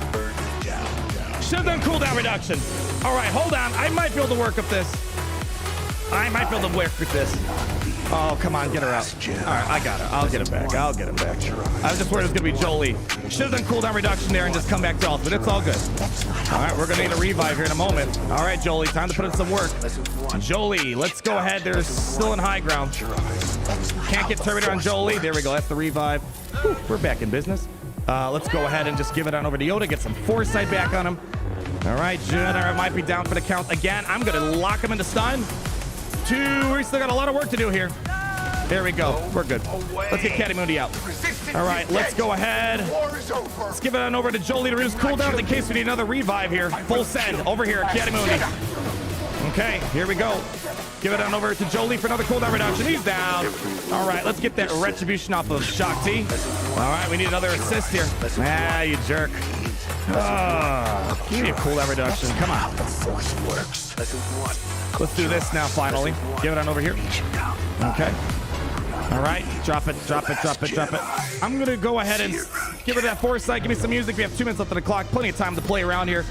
Should have done cooldown reduction. All right, hold on. I might be able to work with this. Oh, come on, get her out. All right, I got her. I'll get him back. I was just worried it was gonna be Jolie. Should have done cooldown reduction there and just come back to ultimate. It's all good. All right, we're gonna need a revive here in a moment. All right, Jolie, time to put in some work. Jolie, let's go ahead. They're still in high ground. Can't get Terminator on Jolie. There we go. That's the revive. Whew, we're back in business. Let's go ahead and just give it on over to Yoda. Get some foresight back on him. All right, Jedi might be down for the count again. I'm gonna lock him into stun. 2. We still got a lot of work to do here. There we go. We're good. Let's get Kenobi out. All right, let's go ahead. Let's give it on over to Jolie to reduce cooldown in case we need another revive here. Full send over here, Kenobi. Okay, here we go. Give it on over to Jolie for another cooldown reduction. He's down. All right, let's get that retribution off of Shaak T. All right, we need another assist here. You jerk. You need a cooldown reduction. Come on. Let's do this now, finally. Give it on over here. Okay. All right, drop it. I'm gonna go ahead and give it that foresight. Give me some music. We have 2 minutes left on the clock. Plenty of time to play around here.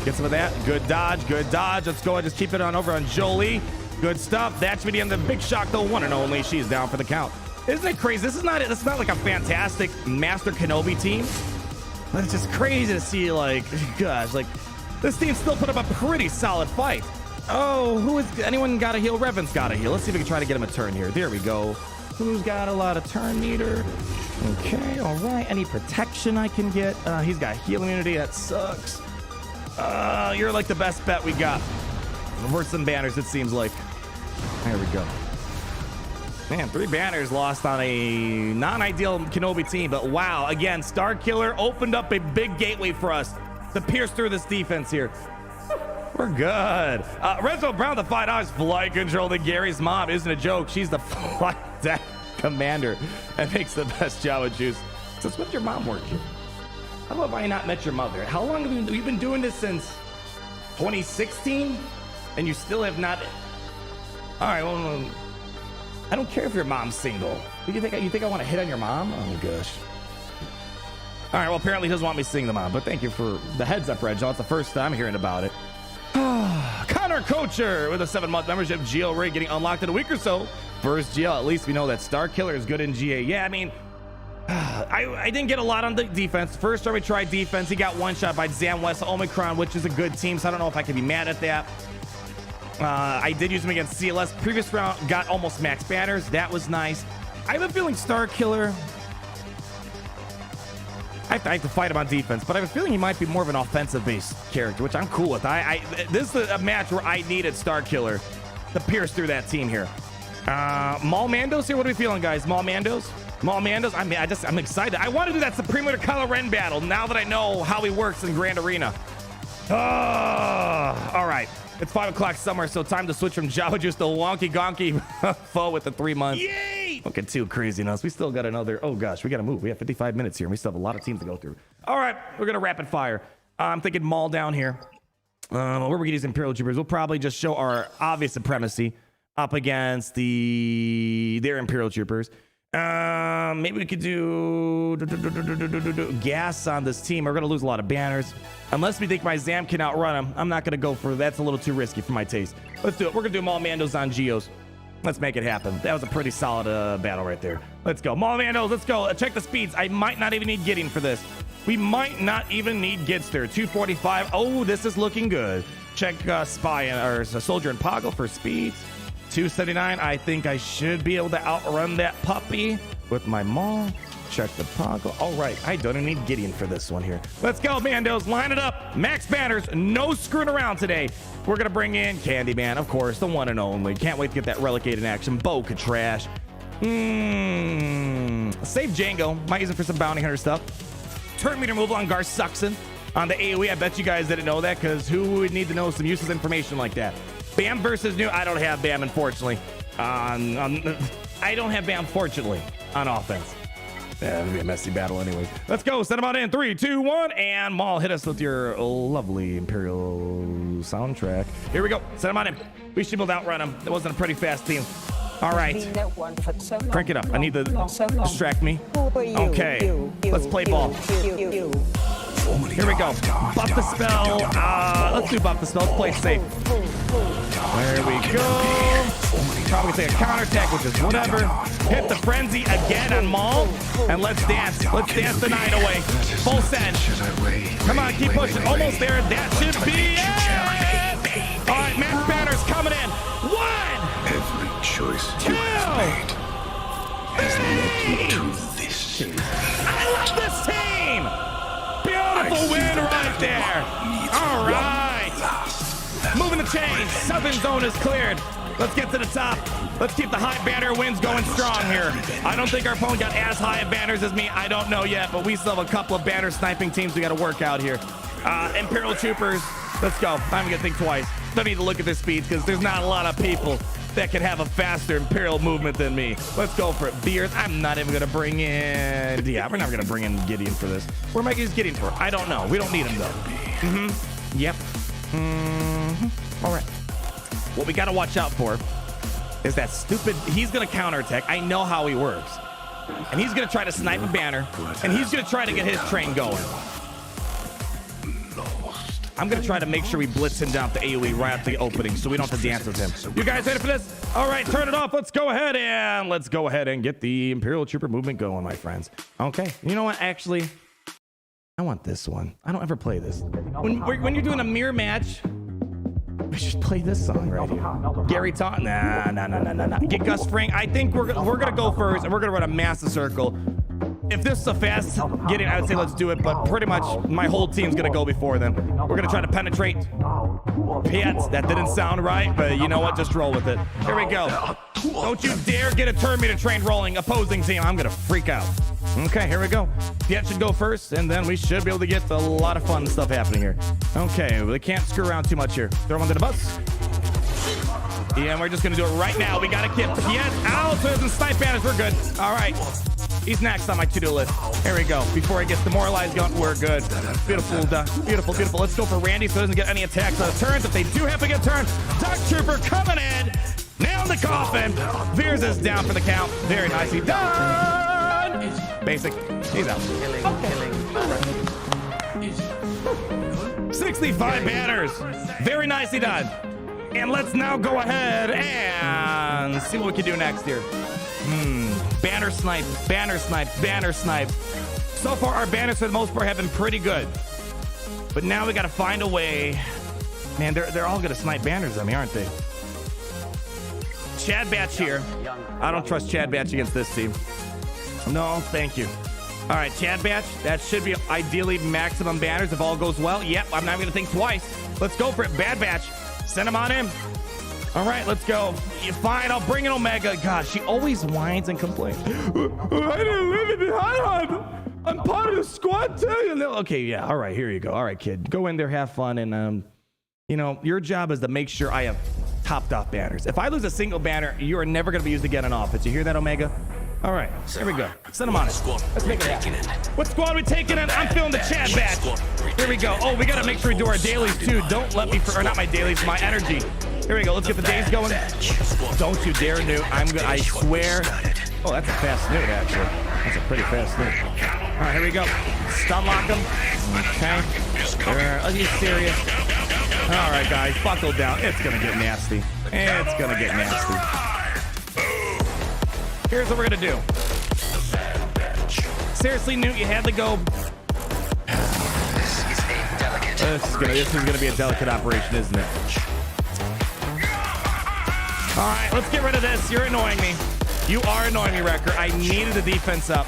Get some of that. Good dodge. Let's go ahead and just keep it on over on Jolie. Good stuff. That should be the end of the big shock, though. One and only. She's down for the count. Isn't it crazy? This is not like a fantastic Master Kenobi team. But it's just crazy to see, like, gosh, like, this team still put up a pretty solid fight. Oh, anyone got a heal? Revan's got a heal. Let's see if we can try to get him a turn here. There we go. Who's got a lot of turn meter? Okay, all right. Any protection I can get? He's got heal immunity. That sucks. You're like the best bet we got. Reverse some banners, it seems like. There we go. Man, 3 banners lost on a non-ideal Kenobi team, but wow, again, Starkiller opened up a big gateway for us to pierce through this defense here. We're good. Renzo Brown, the $5 flight control that Gary's mom isn't a joke. She's the flight deck commander and makes the best Jawa juice. Since when did your mom work here? How have I not met your mother? How long have you been doing this since 2016? And you still have not. All right, well, I don't care if your mom's single. You think I want to hit on your mom? Oh gosh. All right, well, apparently he doesn't want me seeing the mom, but thank you for the heads up, Reg. It's the first time hearing about it. Connor Kocher with a 7-month membership. GL rate getting unlocked in a week or so. First GL, at least we know that Starkiller is good in GA. Yeah, I mean, I didn't get a lot on the defense. First time we tried defense, he got one shot by Zam Omicron, which is a good team, so I don't know if I can be mad at that. I did use him against CLS. Previous round, got almost max banners. That was nice. I have a feeling Starkiller, I have to fight him on defense, but I have a feeling he might be more of an offensive-based character, which I'm cool with. This is a match where I needed Starkiller to pierce through that team here. Maul Mandos here. What are we feeling, guys? Maul Mandos? I'm excited. I want to do that Supreme Leader Kylo Ren battle now that I know how he works in Grand Arena. All right. It's 5 o'clock somewhere, so time to switch from Jawa Juice to Wonky Gonky foe with the 3 months. Yay! Don't get too crazy on us. We still got another. Oh gosh, we got to move. We have 55 minutes here, and we still have a lot of teams to go through. All right, we're gonna rapid fire. I'm thinking Maul down here. Where we're gonna use Imperial Troopers. We'll probably just show our obvious supremacy up against their Imperial Troopers. Maybe we could do gas on this team. We're gonna lose a lot of banners unless we think my Zam can outrun him. I'm not gonna go for that's a little too risky for my taste. Let's do it. We're gonna do Maul Mandos on Geos. Let's make it happen. That was a pretty solid battle right there. Let's go. Maul Mandos, let's go. Check the speeds. I might not even need Gideon for this. We might not even need Gidster. 245. Oh, this is looking good. Check Spy or Soldier and Poggle for speeds. 279. I think I should be able to outrun that puppy with my Maul. Check the Poggle. All right. I don't even need Gideon for this one here. Let's go, Mandos. Line it up. Max banners. No screwing around today. We're going to bring in Candyman, of course, the one and only. Can't wait to get that Relicate in action. Boca Trash. Save Django. Might use it for some bounty hunter stuff. Turn meter removal on Gar Suxon on the AoE. I bet you guys didn't know that, because who would need to know some useless information like that? Bam versus Nute. I don't have Bam, unfortunately. I don't have ban, fortunately, on offense. Yeah, it'll be a messy battle anyways. Let's go. Send them out in 3, 2, 1. And Maul, hit us with your lovely Imperial soundtrack. Here we go. Send them out in. We should be able to outrun them. It wasn't a pretty fast team. All right. Crank it up. I need to distract me. Okay. Let's play ball. Here we go. Buff the spell. Let's do buff the spell. Let's play it safe. There we go. Probably take a counterattack, which is whatever. Hit the frenzy again on Maul. And let's dance. Let's dance the night away. Full send. Come on, keep pushing. Almost there. That should be it. All right, match banners coming in. 1. Every choice you have made has led you to this. I love this team. Beautiful win right there. All right. Moving the chain. Southern zone is cleared. Let's get to the top. Let's keep the high banner wins going strong here. I don't think our opponent got as high of banners as me. I don't know yet, but we still have a couple of banner sniping teams we got to work out here. Imperial Troopers. Let's go. I'm going to think twice. Don't need to look at their speeds because there's not a lot of people that can have a faster Imperial movement than me. Let's go for it. Beers. I'm not even going to bring in... Yeah, we're not going to bring in Gideon for this. Where am I using Gideon for? I don't know. We don't need him, though. Yep. All right. What we got to watch out for is that stupid... He's going to counterattack. I know how he works. And he's going to try to snipe a banner. And he's going to try to get his train going. I'm going to try to make sure we blitz him down at the AoE right at the opening so we don't have to dance with him. You guys ready for this? All right, turn it off. Let's go ahead and get the Imperial Trooper movement going, my friends. Okay. You know what? Actually, I want this one. I don't ever play this. When you're doing a mirror match, we should play this song right here. Gary Taunton. Nah. Get Gus Fring. I think we're going to go first, and we're going to run a massive circle. If this is a fast getting, I would say let's do it, but pretty much my whole team's going to go before them. We're going to try to penetrate. Pits, that didn't sound right, but you know what? Just roll with it. Here we go. Don't you dare get a turn meter train rolling. Opposing team. I'm going to freak out. Okay, here we go. Piet should go first, and then we should be able to get a lot of fun stuff happening here. Okay, we can't screw around too much here. Throw him under the bus. Yeah, and we're just going to do it right now. We got to get Piet out so he doesn't snipe banners. We're good. All right. He's next on my to-do list. Here we go. Before he gets demoralized, going, we're good. Beautiful, beautiful. Let's go for Randy so he doesn't get any attacks on the turns. If they do have to get turned, Dark Trooper coming in. Nailed the coffin. Veers is down for the count. Very nicely done. Basic. He's out. Okay. 65 banners. Very nicely done. And let's now go ahead and see what we can do next here. Banner snipe. So far, our banners for the most part have been pretty good. But now we got to find a way. Man, they're all going to snipe banners on me, aren't they? Chad Batch here. I don't trust Chad Batch against this team. No, thank you. All right, Chad Batch. That should be ideally maximum banners if all goes well. Yep, I'm not going to think twice. Let's go for it. Bad Batch. Send him on in. All right, let's go. Fine, I'll bring in Omega. God, she always whines and complains. I didn't live in Highland. I'm part of the squad too. Okay, yeah. All right, here you go. All right, kid. Go in there, have fun, and you know, your job is to make sure I have topped off banners. If I lose a single banner, you are never going to be used again in offense. You hear that, Omega? All right, here we go. Send them on it. Let's make it happen. What squad are we taking in? I'm feeling the Chad Batch. Here we go. Oh, we got to make sure we do our dailies too. Don't let me, or not my dailies, my energy. Here we go. Let's get the days going. Don't you dare, Nute. I swear. Oh, that's a fast Nute, actually. That's a pretty fast Nute. All right, here we go. Stun lock him. Okay. Are you serious? All right, guys. Buckle down. It's going to get nasty. It's going to get nasty. Here's what we're going to do. Seriously, Nute, you had to go. This is gonna be a delicate operation, isn't it? All right, let's get rid of this. You're annoying me. You are annoying me, Wrecker. I needed the defense up.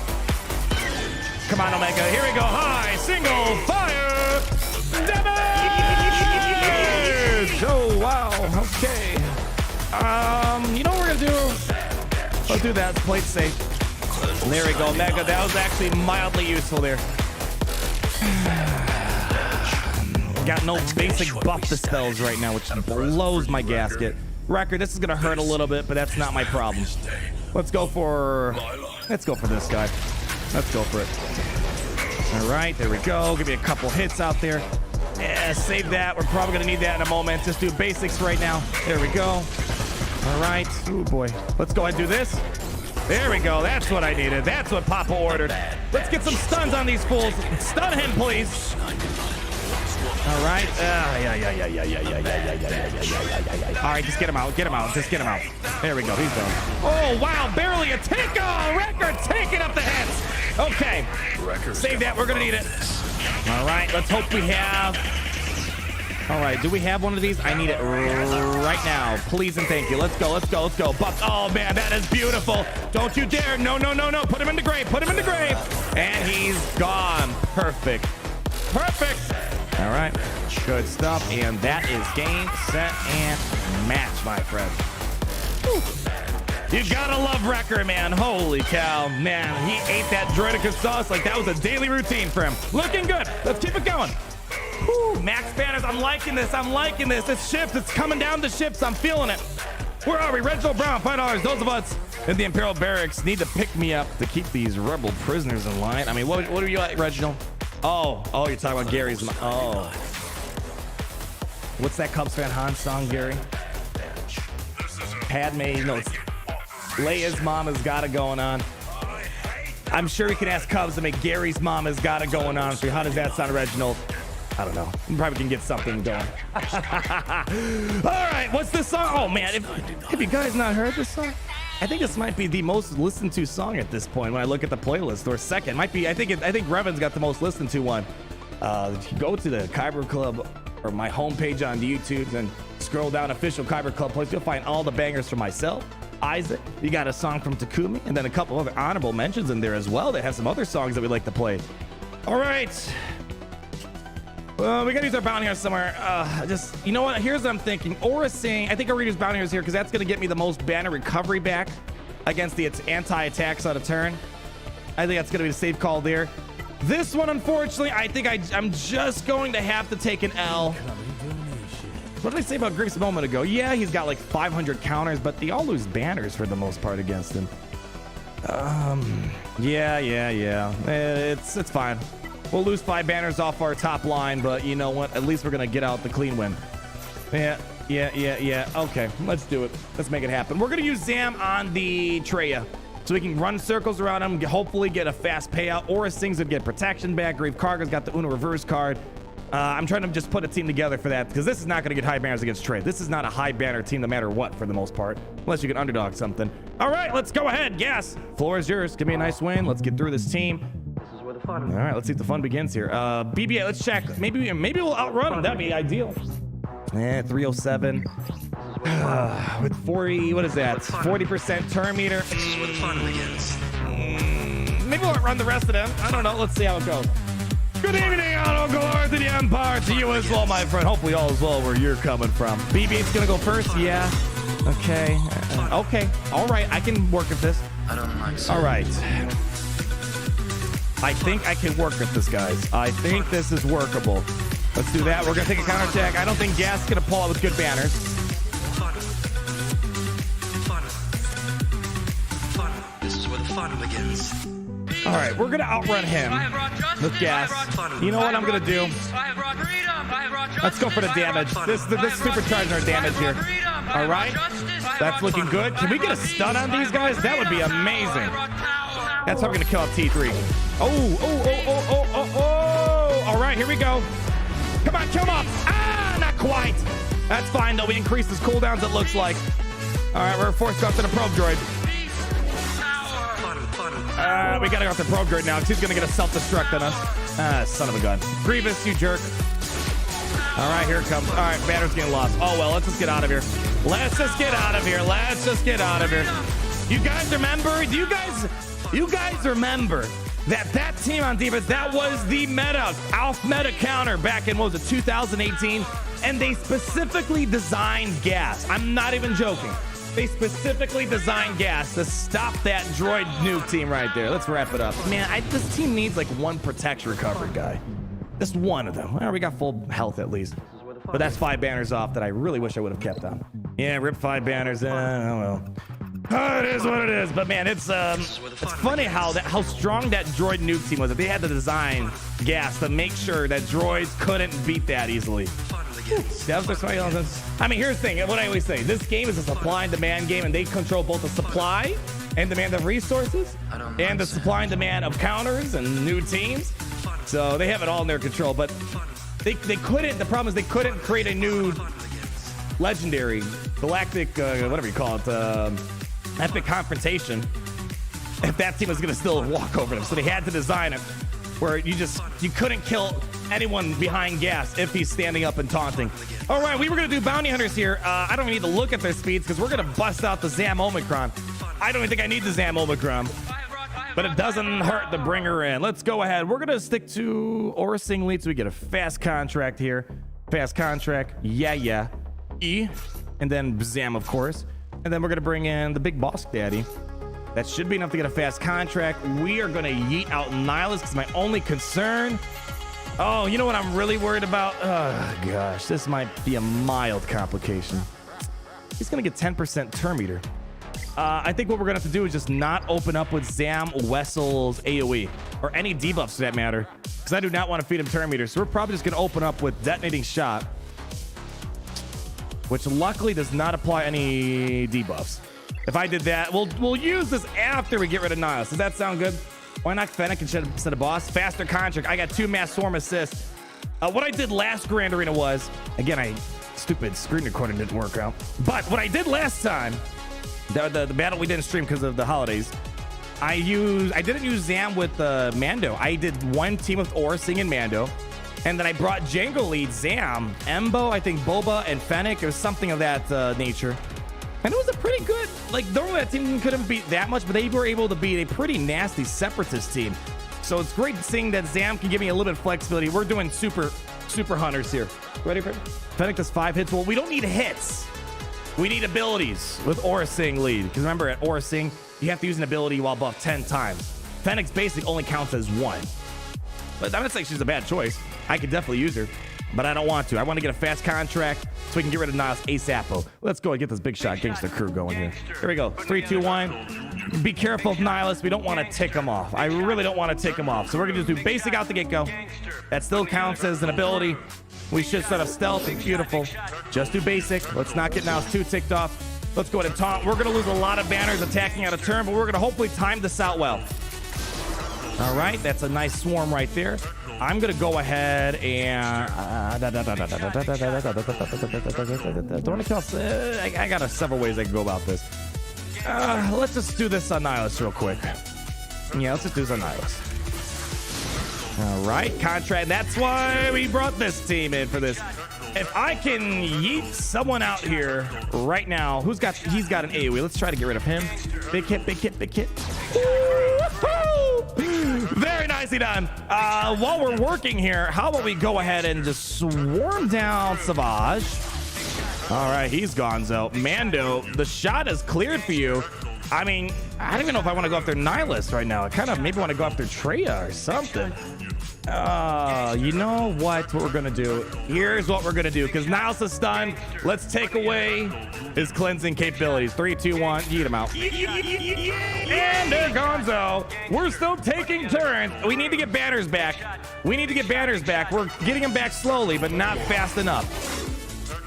Come on, Omega. Here we go. High single fire damage. Oh wow. Okay. You know what we're gonna do? Let's do that. Let's play it safe. There we go, Omega. That was actually mildly useful there. Got no basic buff dispels right now, which blows my gasket. Record, this is gonna hurt a little bit, but that's not my problem. Let's go for this guy. Let's go for it. All right, there we go. Give me a couple hits out there. Yeah, save that. We're probably gonna need that in a moment. Just do basics right now. There we go. All right. Oh boy. Let's go ahead and do this. There we go. That's what I needed. That's what Papa ordered. Let's get some stuns on these fools. Stun him, please. All right. All right, just get him out. Get him out. Just get him out. There we go. He's done. Oh, wow. Barely a take. Oh, Record taking up the hits. Okay. Save that. We're going to need it. All right. Let's hope we have. All right. Do we have one of these? I need it right now. Please and thank you. Let's go. Let's go. Let's go. Buck. Oh, man. That is beautiful. Don't you dare. No, no, no, no. Put him in the grave. Put him in the grave. And he's gone. Perfect. Perfect. All right, good stuff, and that is game, set, and match, my friend. Whew. You gotta love Wrecker, man. Holy cow, man. He ate that droidica sauce like that was a daily routine for him. Looking good. Let's keep it going. Whew. Max banners, I'm liking this. I'm liking this. It's ships. It's coming down the ships. I'm feeling it. Where are we? Reginald Brown, $5. Those of us in the Imperial Barracks need to pick me up to keep these rebel prisoners in line. I mean, what are you like, Reginald? Oh, you're talking about Gary's. Oh. What's that Cubs fan Han song, Gary? Padme, no, it's Leia's mom has got it going on. I'm sure we can ask Cubs to make Gary's mom has got it going on for you. How does that sound, Reginald? I don't know. We probably can get something going. All right, what's this song? Oh, man, have you guys not heard this song? I think this might be the most listened to song at this point when I look at the playlist, or second. Might be. I think Revan's got the most listened to one. Go to the Kyber Club or my homepage on YouTube and scroll down official Kyber Club playlist. You'll find all the bangers from myself, Isaac. You got a song from Takumi, and then a couple other honorable mentions in there as well that have some other songs that we like to play. All right. Well, we gotta use our bounty hunter somewhere. You know what? Here's what I'm thinking. Aura Sing. I think I'll use bounty hunters here because that's gonna get me the most banner recovery back against the anti-attacks on a turn. I think that's gonna be the safe call there. This one, unfortunately, I think I'm just going to have to take an L. What did I say about Grievous a moment ago? Yeah, he's got like 500 counters, but they all lose banners for the most part against him. Yeah. It's fine. We'll lose 5 banners off our top line, but you know what? At least we're gonna get out the clean win. Yeah. Okay, let's do it. Let's make it happen. We're gonna use Zam on the Traya, so we can run circles around him, hopefully get a fast payout. Aura Sings would get protection back. Grieve Karga's got the Uno reverse card. I'm trying to just put a team together for that because this is not gonna get high banners against Traya. This is not a high banner team no matter what for the most part, unless you can underdog something. All right, let's go ahead. Yes, floor is yours. Give me a nice win. Let's get through this team. All right, let's see if the fun begins here. BB-8, let's check. Maybe we'll outrun him. That'd be ideal. 307 with 40. What is that? 40% turn meter. This is where the fun begins. Maybe we'll outrun the rest of them. I don't know. Let's see how it goes. Good evening, all glory to the Empire, to you as well, my friend. Hopefully all is well where you're coming from. BB-8's gonna go first. Yeah. Okay. Okay. All right. I can work with this. I don't like all right. I think I can work with this, guys. I think this is workable. Let's do that. We're going to take a counterattack. I don't think Gas is going to pull out with good banners. This is where the fun begins. All right, we're going to outrun him with Gas. You know what I'm going to do? Let's go for the damage. This supercharging our damage here. All right, that's looking good. Can we get a stun on these guys? That would be amazing. That's how we're going to kill off T3. Oh. All right, here we go. Come on, kill him off. Ah, not quite. That's fine, though. We increased his cooldowns, it looks like. All right, we're forced off to the probe droid. We got to go off the probe droid now because he's going to get a self-destruct on us. Ah, son of a gun. Grievous, you jerk. All right, here it comes. All right, banner's getting lost. Oh, well, let's just get out of here. Let's just get out of here. You guys remember? Do you guys remember that team on defense, that was the Alf meta counter back in, what was it, 2018? And they specifically designed Gas. I'm not even joking. They specifically designed Gas to stop that droid nuke team right there. Let's wrap it up. Man, this team needs like one protection recovery guy. Just one of them. Well, we got full health at least. But that's 5 banners off that I really wish I would have kept on. Yeah, rip 5 banners. Oh well. Oh, it is what it is. But man, it's funny how strong that droid nuke team was. That they had to design gas to make sure that droids couldn't beat that easily. I mean, here's the thing. What I always say: this game is a supply and demand game, and they control both the supply and demand of resources, and the supply and demand of counters and new teams. So they have it all in their control. But they couldn't. The problem is they couldn't create a new legendary galactic, whatever you call it, epic confrontation if that team was going to still walk over them. So they had to design it where you couldn't kill anyone behind gas if he's standing up and taunting. All right, we were going to do bounty hunters here. I don't even need to look at their speeds because we're going to bust out the Zam Omicron. I don't even think I need the Zam Omicron, but it doesn't hurt to bring her in. Let's go ahead. We're going to stick to Orsing lead so we get a fast contract here. Fast contract. Yeah. E. And then Zam, of course. And then we're going to bring in the big boss daddy. That should be enough to get a fast contract. We are going to yeet out Nihilus because my only concern... Oh, you know what I'm really worried about? Oh, gosh. This might be a mild complication. He's going to get 10% turn meter. I think what we're going to have to do is just not open up with Zam Wessel's AoE. Or any debuffs, for that matter. Because I do not want to feed him turn meter. So we're probably just going to open up with Detonating Shot. Which luckily does not apply any debuffs. If I did that, we'll use this after we get rid of Nihilus. Does that sound good? Why not Fennec instead of boss? Faster contract. I got 2 mass swarm assists. What I did last Grand Arena was, again, stupid screen recording didn't work out. But what I did last time, the battle we didn't stream because of the holidays, I didn't use Zam with Mando. I did one team with Orsing and Mando. And then I brought Django lead, Zam, Embo, I think Boba, and Fennec. It was something of that nature. And it was a pretty good, like, normally that team couldn't beat that much, but they were able to beat a pretty nasty Separatist team. So it's great seeing that Zam can give me a little bit of flexibility. We're doing super hunters here. Ready for it? Fennec does 5 hits. Well, we don't need hits. We need abilities with Orsing lead. Because remember, at Orsing, you have to use an ability while above 10 times. Fennec's basic only counts as 1. But I'm not saying she's a bad choice. I could definitely use her, but I don't want to. I want to get a fast contract so we can get rid of Nihilus ASAP. Let's go and get this big shot gangster crew going here. Here we go. 3, 2, 1. Be careful of Nihilus. We don't want to tick him off. I really don't want to tick him off. So we're going to just do basic out the get-go. That still counts as an ability. We should set up stealth. Beautiful. Just do basic. Let's not get Nihilus too ticked off. Let's go ahead and taunt. We're going to lose a lot of banners attacking out of turn, but we're going to hopefully time this out well. All right, that's a nice swarm right there. I'm gonna go ahead and don't want to kill. I got several ways I can go about this. Let's just do this on Nihilus real quick. Yeah, let's just do this on Nihilus. All right, contract. That's why we brought this team in for this. If I can yeet someone out here right now, he's got an AoE. Let's try to get rid of him. Big hit, big hit, big hit. Very nicely done. While we're working here, how about we go ahead and just swarm down Savage? All right, he's gonzo. Mando, the shot is cleared for you. I mean, I don't even know if I want to go after Nihilus right now. I kind of maybe want to go after Traya or something. You know what we're gonna do? Here's what we're gonna do, because Nihilus is stunned. Let's take away his cleansing capabilities. 3, 2, 1, yeet him out. And there gonzo. We're still taking turns. We need to get banners back. We're getting them back slowly, but not fast enough.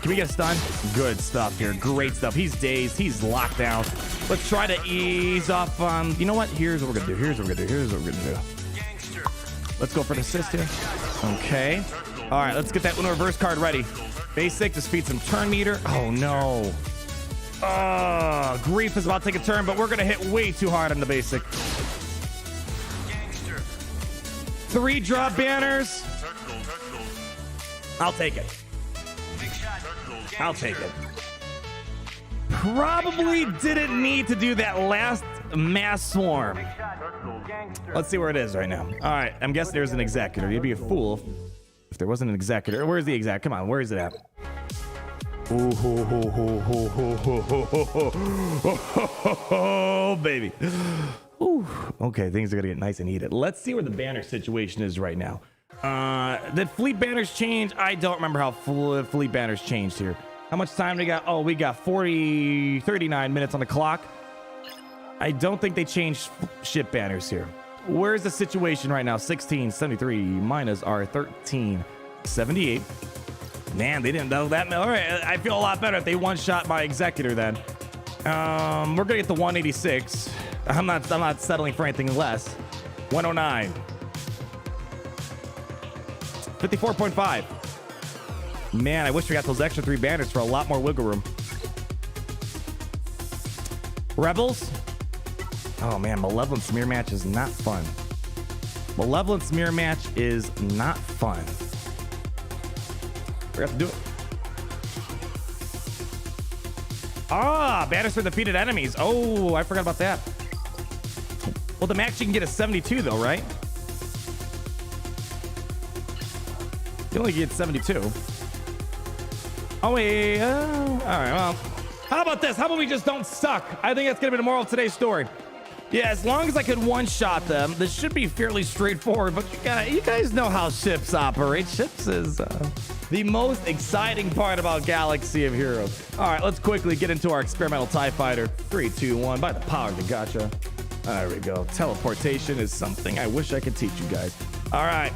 Can we get a stun? Good stuff here. Great stuff. He's dazed. He's locked down. Let's try to ease off on... You know what? Here's what we're gonna do. Let's go for an assist here. Okay. All right, let's get that Uno reverse card ready. Basic, just feed some turn meter. Oh, no. Grief is about to take a turn, but we're going to hit way too hard on the basic. 3 drop banners. I'll take it. Probably didn't need to do that last mass swarm. Let's see where it is right now. All right, I'm guessing there's an executor. You'd be a fool if there wasn't an executor. Where's the exec? Come on, where is it at? Oh, baby. Ooh. Okay, things are gonna get nice and heated. Let's see where the banner situation is right now. Did fleet banners change? I don't remember how fleet banners changed here. How much time we got? Oh, we got 39 minutes on the clock. I don't think they changed ship banners here. Where's the situation right now? 1673 minus our 1378. Man, they didn't know that. All right, I feel a lot better if they one-shot my executor then. We're gonna get the 186. I'm not settling for anything less. 109. 54.5. Man, I wish we got those extra 3 banners for a lot more wiggle room. Rebels. Oh man, Malevolence mirror match is not fun. Malevolence mirror match is not fun. We have to do it. Ah, banners for defeated enemies. Oh, I forgot about that. Well, the max you can get is 72 though, right? You only get 72. Oh wait, all right, well, how about this? How about we just don't suck? I think that's gonna be the moral of today's story. Yeah, as long as I could one-shot them, this should be fairly straightforward, but you guys know how ships operate. Ships is the most exciting part about Galaxy of Heroes. All right, let's quickly get into our experimental TIE Fighter. 3, 2, 1, by the power of the gotcha. There we go. Teleportation is something I wish I could teach you guys. All right.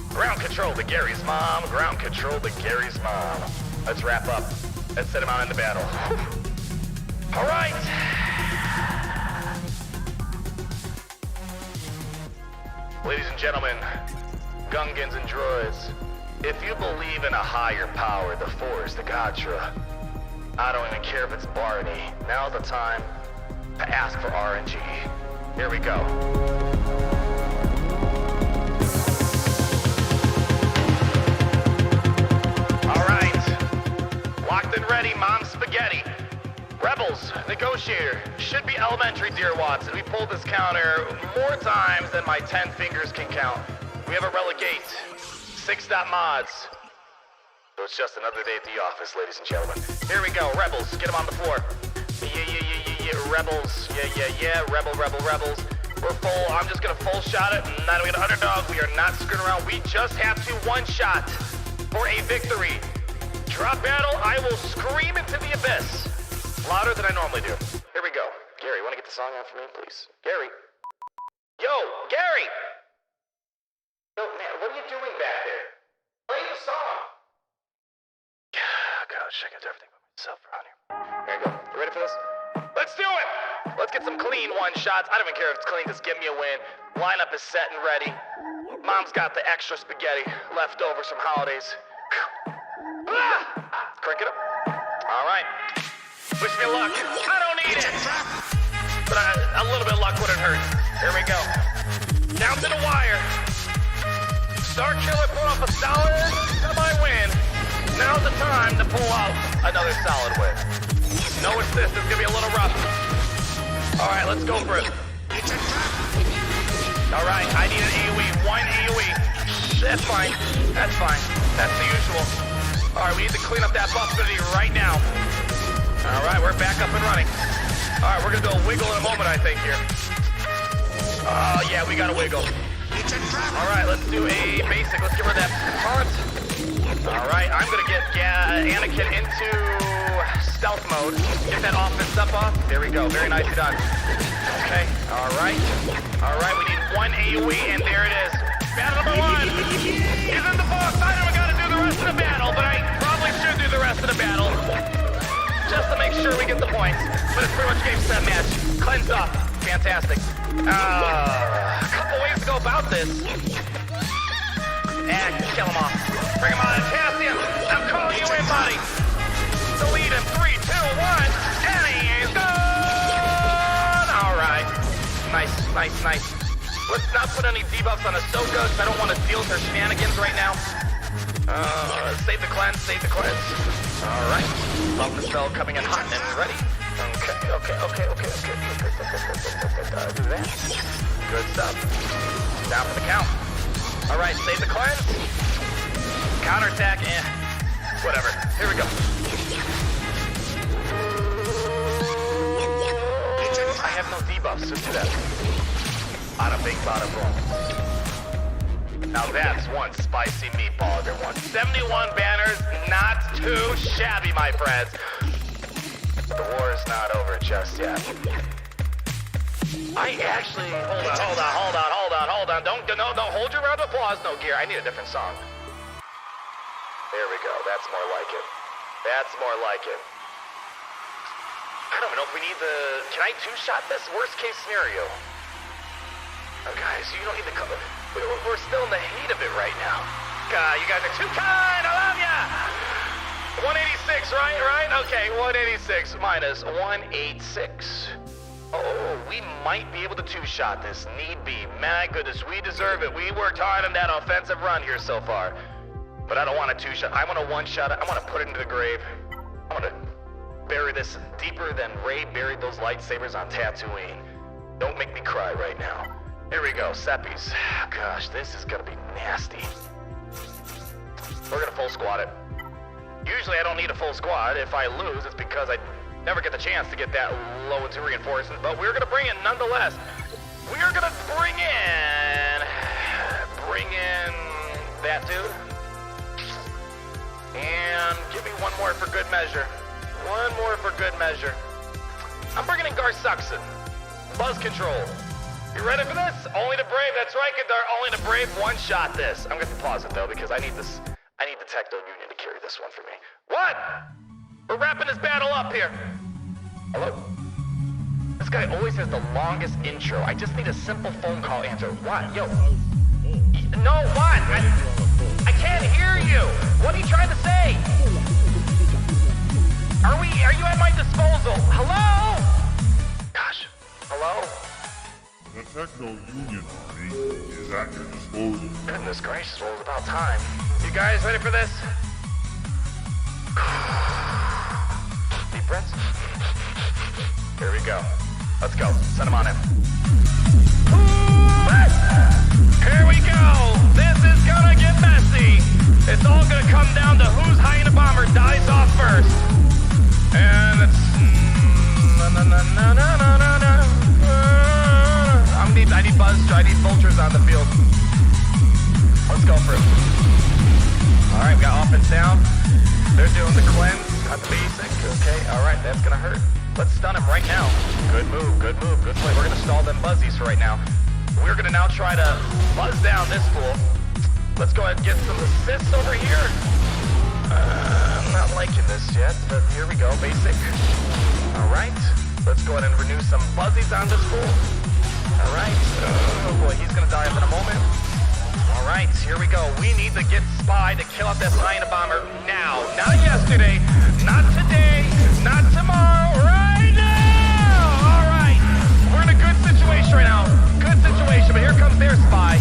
Ground control to Gary's mom. Ground control to Gary's mom. Let's wrap up. Let's set him out into battle. All right. Ladies and gentlemen, Gungans and droids, if you believe in a higher power, the Force, the Gatra, I don't even care if it's Barney. Now's the time to ask for RNG. Here we go. All right, locked and ready, Mom Spaghetti. Rebels, Negotiator, should be elementary, dear Watson. We pulled this counter more times than my 10 fingers can count. We have a relegate, 6.mods. So it's just another day at the office, ladies and gentlemen. Here we go, Rebels, get them on the floor. Yeah, Rebels, yeah, Rebels. We're full, I'm just gonna full shot it, not even an underdog, we are not screwing around. We just have to one-shot for a victory. Drop battle, I will scream into the abyss. Louder than I normally do. Here we go. Gary, wanna get the song out for me, please? Gary. Yo, Gary! Yo, man, what are you doing back there? Play the song. Gosh, I got everything by myself around here. Here you go. You ready for this? Let's do it! Let's get some clean one-shots. I don't even care if it's clean, just give me a win. Lineup is set and ready. Mom's got the extra spaghetti left over from holidays. Crank it up. All right. Wish me luck. I don't need it. But a little bit of luck wouldn't hurt. Here we go. Down to the wire. Starkiller pull off a solid semi-win. Now's the time to pull out another solid win. No assist. It's going to be a little rough. All right, let's go for it. All right, I need an AoE. 1 AoE. That's fine. That's fine. That's the usual. All right, we need to clean up that buff ability right now. All right, we're back up and running. All right, we're gonna go wiggle in a moment, I think, here. Oh, yeah, we gotta wiggle. All right, let's do a basic. Let's get rid of that Carth. All right, I'm gonna get Anakin into stealth mode. Get that offense up off. There we go, very nicely done. Okay, all right. All right, we need 1 AoE, and there it is. Battle number 1 is in the books. I don't gotta do the rest of the battle, but I probably should do the rest of the battle. Just to make sure we get the points. But it's pretty much game, set, match. Cleansed up. Fantastic. A couple ways to go about this. And kill him off. Bring him on. Cassian, I'm calling you in, buddy. Delete him. 3, 2, 1. And he's gone. All right. Nice. Let's not put any debuffs on Ahsoka because I don't want to deal with her shenanigans right now. Save the cleanse. All right. Love the spell coming in hot and ready. Okay. Do that. Good stuff. Down for the count. All right, save the cleanse. Counterattack, whatever. Here we go. I have no debuffs, just do that. Bada bing, bada boom. Now that's one spicy meatball, everyone. 71 banners, not too shabby, my friends. The war is not over just yet. I actually, hold on. Don't, hold your round of applause. No, Gear, I need a different song. There we go, that's more like it. That's more like it. I don't even know if we need the, can I two-shot this? Worst case scenario. Oh, guys, you don't need the color. We're still in the heat of it right now. God, you guys are too kind, I love ya! 186, right? Okay, 186 minus 186. Oh, we might be able to two-shot this, need be. My goodness, we deserve it. We worked hard on that offensive run here so far. But I don't want a two-shot. I want a one-shot. I want to put it into the grave. I want to bury this deeper than Rey buried those lightsabers on Tatooine. Don't make me cry right now. Here we go, Seppies. Gosh, this is gonna be nasty. We're gonna full squad it. Usually I don't need a full squad. If I lose, it's because I never get the chance to get that low into reinforcements, but we're gonna bring in nonetheless. We are gonna bring in that dude. And give me one more for good measure. One more for good measure. I'm bringing in Garsuxon. Buzz control. You ready for this? Only the brave, that's right, Kadar. Only the brave one-shot this. I'm gonna pause it though because I need this. I need the Techno Union to carry this one for me. What? We're wrapping this battle up here. Hello? This guy always has the longest intro. I just need a simple phone call answer. What? Yo. No, what? I can't hear you. What are you trying to say? Are you at my disposal? Hello? Gosh. Hello? The Techno Union Army is at your disposal. Goodness gracious, well, it's about time. You guys ready for this? Deep breaths. Here we go. Let's go. Send them on in. Here we go. This is gonna get messy. It's all gonna come down to whose hyena bomber dies off first. And it's I need buzz. I need vultures on the field. Let's go for it. All right, we got off and down. They're doing the cleanse. Got the basic. Okay. All right, that's gonna hurt. Let's stun him right now. Good move. Good move. Good play. We're gonna stall them buzzies for right now. We're gonna now try to buzz down this fool. Let's go ahead and get some assists over here. I'm not liking this yet, but here we go. Basic. All right. Let's go ahead and renew some buzzies on this fool. All right. Oh boy, he's gonna die up in a moment. All right, here we go. We need to get Spy to kill out this hyena bomber now. Not yesterday, not today, not tomorrow, right now! All right, we're in a good situation right now. Good situation, but here comes their Spy.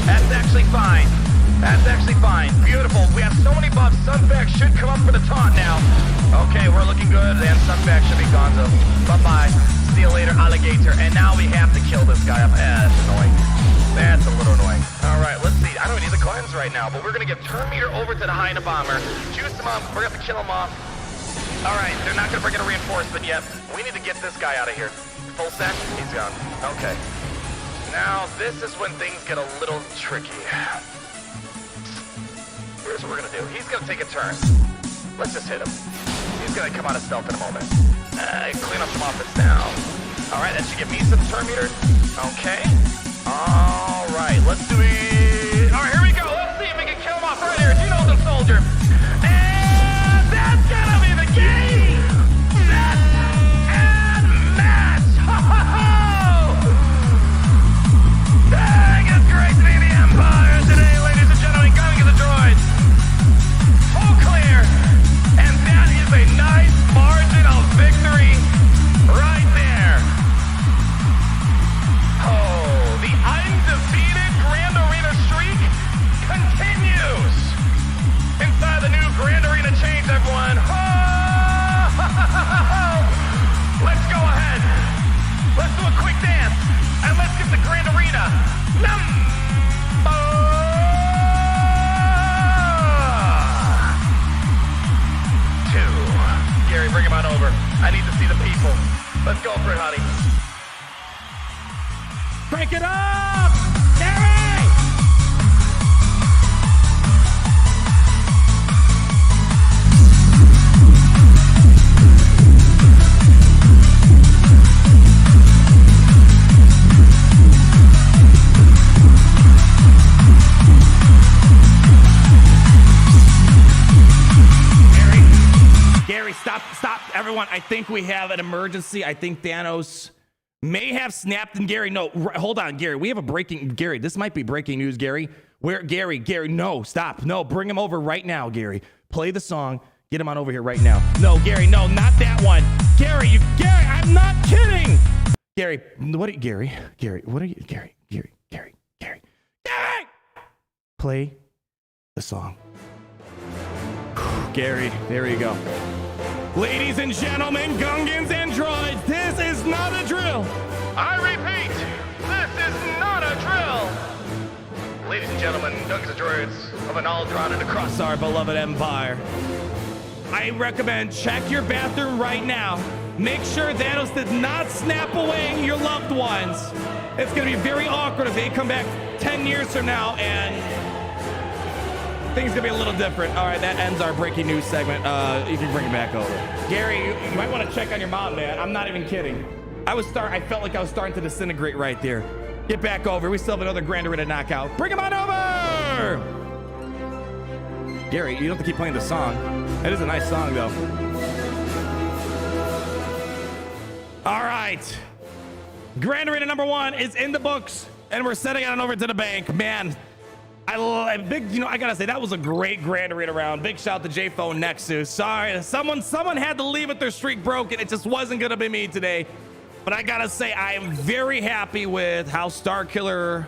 That's actually fine. That's actually fine. Beautiful. We have so many buffs. Sunfax should come up for the taunt now. Okay, we're looking good, and Sunfax should be gone, so bye-bye. See you later, alligator. And now we have to kill this guy up. That's annoying. That's a little annoying. All right, let's see. I don't need the cleanse right now, but we're going to get Turn Meter over to the hyena bomber. Juice him up. We're going to have to kill him off. All right, they're not going to bring in a reinforcement yet. We need to get this guy out of here. Full sec? He's gone. Okay. Now, this is when things get a little tricky. Here's what we're going to do. He's going to take a turn. Let's just hit him. He's going to come out of stealth in a moment. Clean up some offense now. All right, that should give me some turn meters. Okay. All right, let's do it. All right, here we go. Let's see if we can kill him off right here. You know the soldier. And that's going to be the game. Set and match. Ho, ho, ho. Dang, it's great to be the Empire today, ladies and gentlemen. Coming to the droids. Full clear. And that is a nice margin of victory right there. Oh, the undefeated Grand Arena streak continues. Inside the new Grand Arena change, everyone. Let's go ahead. Let's do a quick dance. And let's get the Grand Arena number 2. Gary, bring him on over. I need to see the people. Let's go for it, honey. Break it up! Gary! stop, everyone. I think we have an emergency. I think Thanos may have snapped. And Gary, no, hold on, Gary. We have a breaking. Gary, this might be breaking news, Gary. Where, Gary, no, stop. No, bring him over right now, Gary. Play the song. Get him on over here right now. No, Gary, no, not that one. Gary, I'm not kidding. Gary, what are you, Gary, what are you, Gary. Play the song. Gary, there you go. Ladies and gentlemen, Gungans and droids, this is not a drill. I repeat, this is not a drill. Ladies and gentlemen, Gungans and droids of an Aldron and across Our beloved empire. I recommend check your bathroom right now. Make sure Thanos did not snap away your loved ones. It's going to be very awkward if they come back 10 years from now and things going to be a little different. All right, that ends our breaking news segment. You can bring it back over. Gary, you might want to check on your mom, man. I'm not even kidding. I felt like I was starting to disintegrate right there. Get back over. We still have another Grand Arena knockout. Bring him on over! Gary, you don't have to keep playing the song. It is a nice song, though. All right. Grand Arena number 1 is in the books, and we're setting it on over to the bank. Man, I gotta say, that was a great Grand Arena round. Big shout to J-Phone Nexus. Sorry, someone had to leave with their streak broken. It just wasn't gonna be me today. But I gotta say, I am very happy with how Starkiller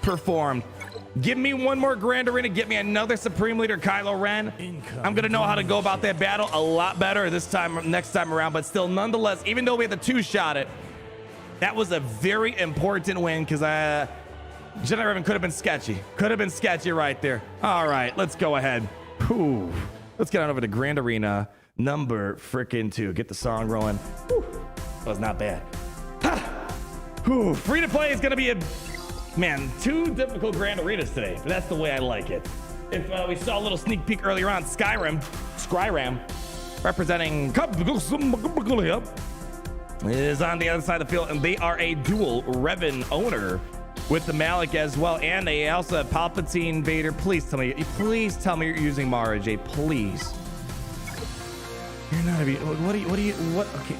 performed. Give me one more Grand Arena. Get me another Supreme Leader Kylo Ren. I'm gonna know how to go about that battle a lot better next time around. But still, nonetheless, even though we had the 2-shot it, that was a very important win because Jedi Revan could have been sketchy. Could have been sketchy right there. All right, let's go ahead. Whew. Let's get on over to Grand Arena number frickin' 2. Get the song rolling. Whew. That was not bad. Whew. Free to play is gonna be 2 difficult Grand Arenas today, but that's the way I like it. If we saw a little sneak peek earlier on, Skyrim, representing is on the other side of the field, and they are a dual Revan owner with the Malik as well, and they also have Palpatine, Vader. Please tell me you're using Mara J. Please. You're not. Okay.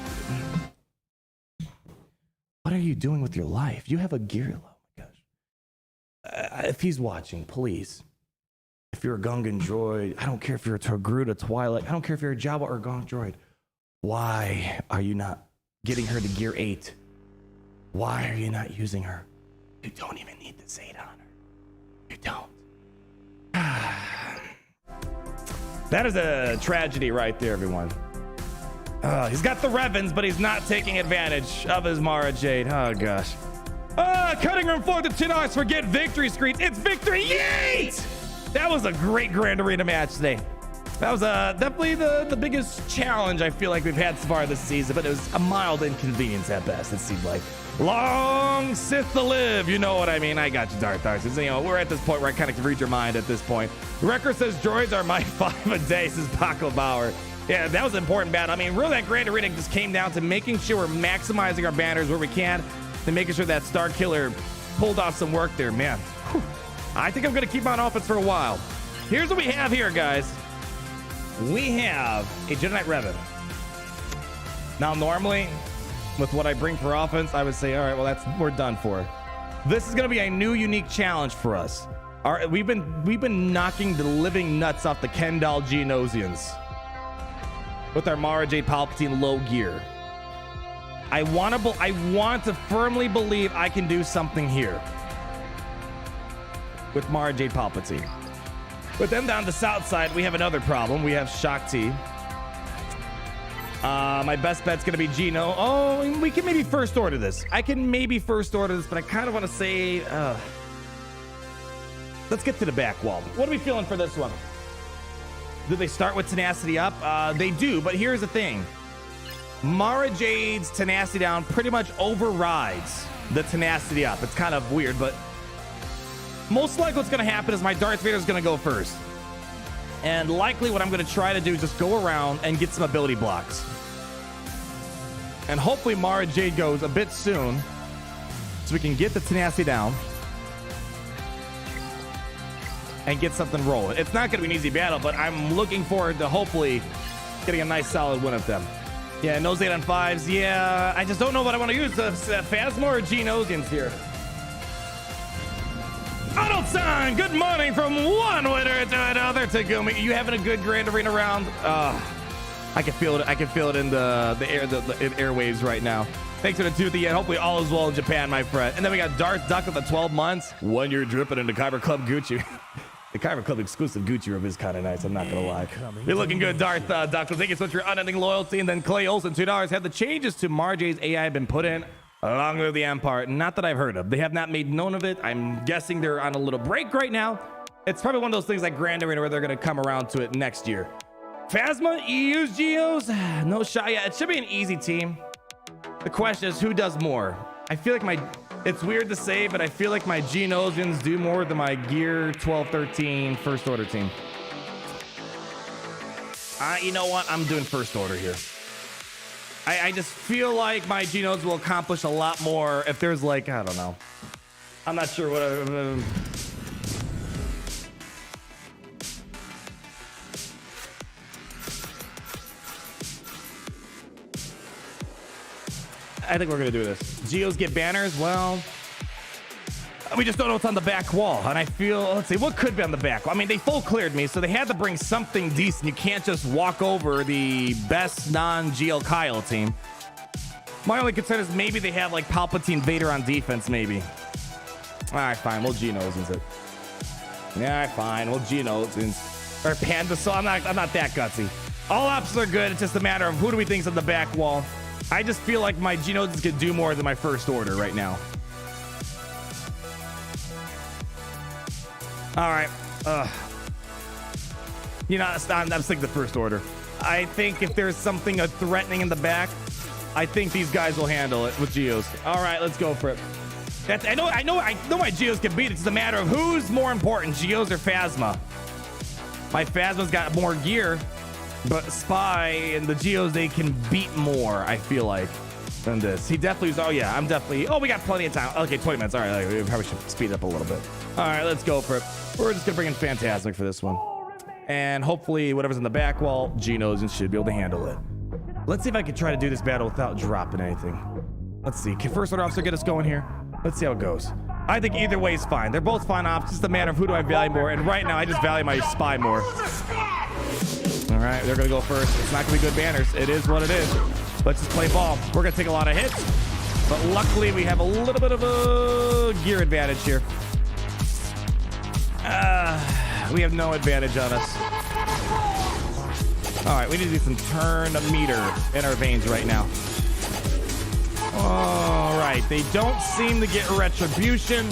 What are you doing with your life? You have a Gear. Oh my gosh. If he's watching, please. If you're a Gungan droid, I don't care if you're a Togruta, Twilight. I don't care if you're a Jawa or a Gonk droid. Why are you not getting her to Gear 8? Why are you not using her? You don't even need the Zeta on her. You don't. That is a tragedy right there, everyone. He's got the Revens, but he's not taking advantage of his Mara Jade. Oh, gosh. Cutting room floor to Chinos. Forget victory screens. It's victory. Yeet! That was a great Grand Arena match today. That was definitely the biggest challenge I feel like we've had so far this season, but it was a mild inconvenience at best, it seemed like. Long Sith to live, you know what I mean. I got you, Darth Tarsis. You know, we're at this point where I kind of can read your mind at this point. Record says droids are my 5 a day, says Paco Bauer. Yeah, that was an important battle. I mean, really, that Grand Arena just came down to making sure we're maximizing our banners where we can and making sure that Starkiller pulled off some work there, man. Whew. I think I'm going to keep on offense for a while. Here's what we have here, guys. We have a Jedi Knight Revan. Now, normally, with what I bring for offense, I would say, all right, well, we're done for. This is going to be a new, unique challenge for us. We've been knocking the living nuts off the Kendall Geonosians with our Mara J. Palpatine low gear. I want to firmly believe I can do something here with Mara J. Palpatine. But then down the south side, we have another problem. We have Shaak T. My best bet's going to be Gino. Oh, we can maybe first order this. I can maybe first order this, but I kind of want to say, let's get to the back wall. What are we feeling for this one? Do they start with tenacity up? They do, but here's the thing. Mara Jade's tenacity down pretty much overrides the tenacity up. It's kind of weird, but most likely what's going to happen is my Darth Vader's going to go first. And likely what I'm going to try to do is just go around and get some ability blocks. And hopefully Mara Jade goes a bit soon so we can get the tenacity down and get something rolling. It's not going to be an easy battle, but I'm looking forward to hopefully getting a nice solid win of them. Yeah, nose 8 on 5s. Yeah, I just don't know what I want to use. Phasma or Geonosians here. Arnold-san, good morning from one winner to another. Tagumi, you having a good Grand Arena round? I can feel it. I can feel it in the airwaves right now. Thanks for the 2 at the end. Hopefully all is well in Japan, my friend. And then we got Darth Duck with the 12 months. 1 year dripping into Kyber Club Gucci. The Kyber Club exclusive Gucci robe is kind of nice. I'm not going to lie. You're looking good, Darth Duck. Thank you so much for your unending loyalty. And then Clay Olsen, $2. Have the changes to Marjay's AI been put in along with the Empire? Not that I've heard of. They have not made known of it. I'm guessing they're on a little break right now. It's probably one of those things like Grand Arena where they're going to come around to it next year. Phasma, EU's Geos? No shot. Yeah, it should be an easy team. The question is, who does more? I feel like it's weird to say, but I feel like my Geonosians do more than my Gear 12-13 First Order team. You know what? I'm doing First Order here. I just feel like my Genos will accomplish a lot more if there's like, I don't know. I'm not sure what... I think we're gonna do this. Geos get banners. Well, we just don't know what's on the back wall. And I feel, let's see, what could be on the back wall? I mean, they full cleared me, so they had to bring something decent. You can't just walk over the best non-GL Kyle team. My only concern is maybe they have like Palpatine Vader on defense, maybe. All right, fine. We'll Geonosians it. Yeah, fine. We'll Geonosians. Or Panda, so I'm not that gutsy. All options are good. It's just a matter of who do we think's on the back wall. I just feel like my Geonosians could do more than my First Order right now. All right. You know, I'm sticking to First Order. I think if there's something threatening in the back, I think these guys will handle it with Geos. All right, let's go for it. I know my Geos can beat it. It's just a matter of who's more important, Geos or Phasma. My Phasma's got more gear. But Spy and the Geos, they can beat more, I feel like, than this. He definitely was, we got plenty of time. Okay, 20 minutes. All right, we probably should speed up a little bit. All right, let's go for it. We're just going to bring in Phantasmic for this one. And hopefully whatever's in the back wall, Geonosians should be able to handle it. Let's see if I can try to do this battle without dropping anything. Let's see. Can First Order Officer get us going here? Let's see how it goes. I think either way is fine. They're both fine options. It's just a matter of who do I value more. And right now, I just value my Spy more. All right, they're going to go first. It's not going to be good banners. It is what it is. Let's just play ball. We're going to take a lot of hits. But luckily, we have a little bit of a gear advantage here. We have no advantage on us. All right, we need to do some turn meter in our veins right now. All right, they don't seem to get retribution.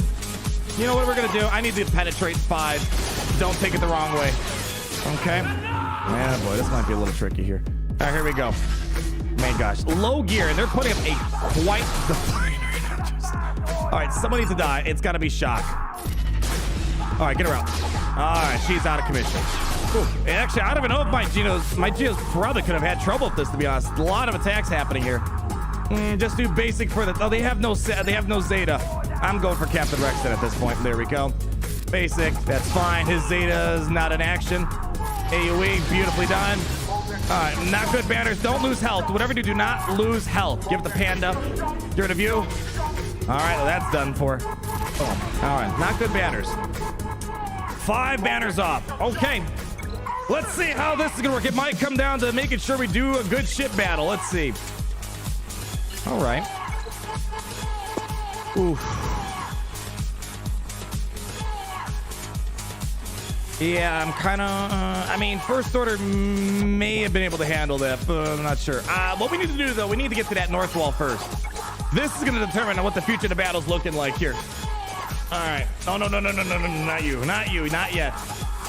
You know what we're going to do? I need to penetrate 5. Don't take it the wrong way. Okay. Yeah, boy, this might be a little tricky here. All right, here we go. Man, gosh, low gear, and they're putting up a quite defiant right now. All right, someone needs to die. It's got to be Shaak. All right, get her out. All right, she's out of commission. Ooh, and actually, I don't even know if my Geos probably could have had trouble with this, to be honest. A lot of attacks happening here. Just do basic for the. Oh, they have no Zeta. I'm going for Captain Rexton at this point. There we go. Basic. That's fine. His Zeta is not in action. AoE, beautifully done. All right, not good banners. Don't lose health. Whatever you do, not lose health. Give it the Panda. Get rid of you. All right, well, that's done for. Oh, all right, not good banners. 5 banners off. Okay. Let's see how this is going to work. It might come down to making sure we do a good ship battle. Let's see. All right. Oof. Yeah, I'm kind of, I mean, First Order may have been able to handle that, but I'm not sure. What we need to do, though, we need to get to that north wall first. This is going to determine what the future of the battle's looking like here. All right. Oh, no, not you, not yet.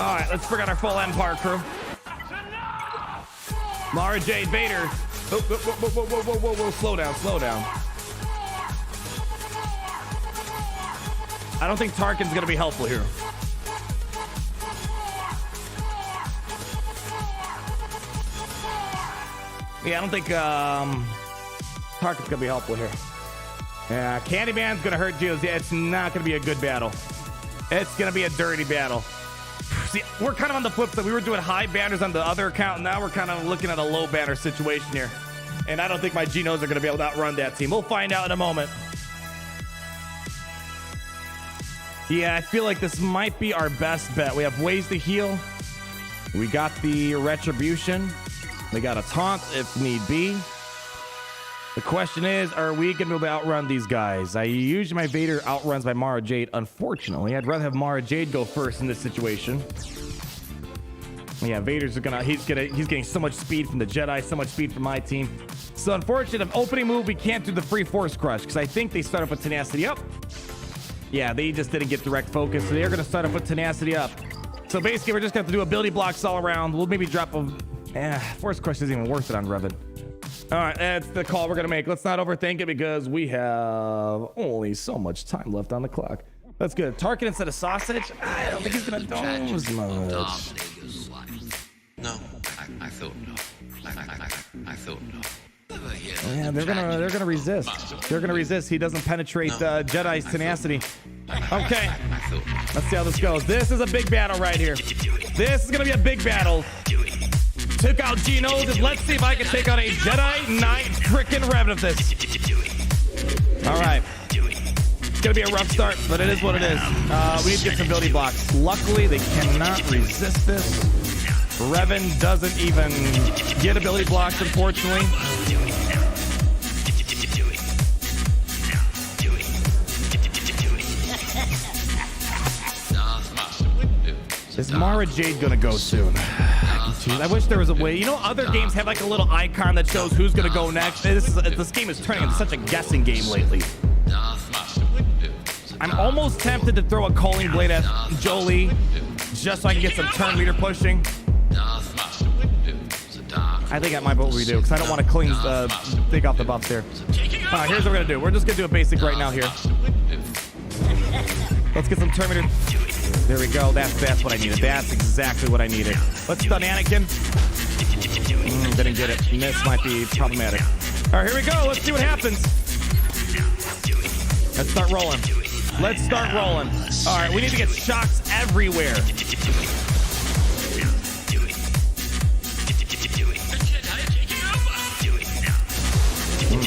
All right, let's bring out our full Empire crew. Mara Jade Vader. Whoa, slow down. I don't think Tarkin's going to be helpful here. Yeah, I don't think Tarkin's gonna be helpful here. Yeah, Candyman's gonna hurt Geos. Yeah, it's not gonna be a good battle. It's gonna be a dirty battle. See, we're kind of on the flip side. We were doing high banners on the other account, and now we're kind of looking at a low banner situation here. And I don't think my Genos are going to be able to outrun that team. We'll find out in a moment. Yeah, I feel like this might be our best bet. We have ways to heal. We got the retribution. We got a taunt if need be. The question is, are we going to be able to outrun these guys? Usually my Vader outruns by Mara Jade. Unfortunately, I'd rather have Mara Jade go first in this situation. Yeah, Vader's he's getting so much speed from the Jedi, so much speed from my team. So unfortunately, the opening move, we can't do the free force crush because I think they start off with tenacity up. Yeah, they just didn't get direct focus, so they're going to start off with tenacity up. So basically, we're just going to have to do ability blocks all around. We'll maybe drop a... force crush isn't even worth it on Revan. All right, that's the call we're going to make. Let's not overthink it because we have only so much time left on the clock. That's good. Tarkin instead of sausage? I don't think he's going to do as much. No, I thought no. I thought no. Yeah, they're gonna resist. They're gonna resist. He doesn't penetrate Jedi's tenacity. Okay, let's see how this goes. This is a big battle right here. This is gonna be a big battle. Took out Genos, and let's see if I can take out a Jedi Knight frickin' Revan of this. All right, it's gonna be a rough start, but it is what it is. We need to get some ability blocks. Luckily, they cannot resist this. Revan doesn't even get ability blocks, unfortunately. Is Mara Jade gonna go soon? I wish there was a way. You know, other games have like a little icon that shows who's gonna go next. This game is turning into such a guessing game lately. I'm almost tempted to throw a Calling Blade at Jolie just so I can get some turn meter pushing. I think that might be what we do because I don't want to clean take off the buffs there. All right, here's what we're gonna do. We're just gonna do a basic right now here. Let's get some turn meter. There we go. That's what I needed. That's exactly what I needed. Let's stun Anakin. Didn't get it. This might be problematic. All right, here we go. Let's see what happens. Let's start rolling. Let's start rolling. All right, we need to get shocks everywhere.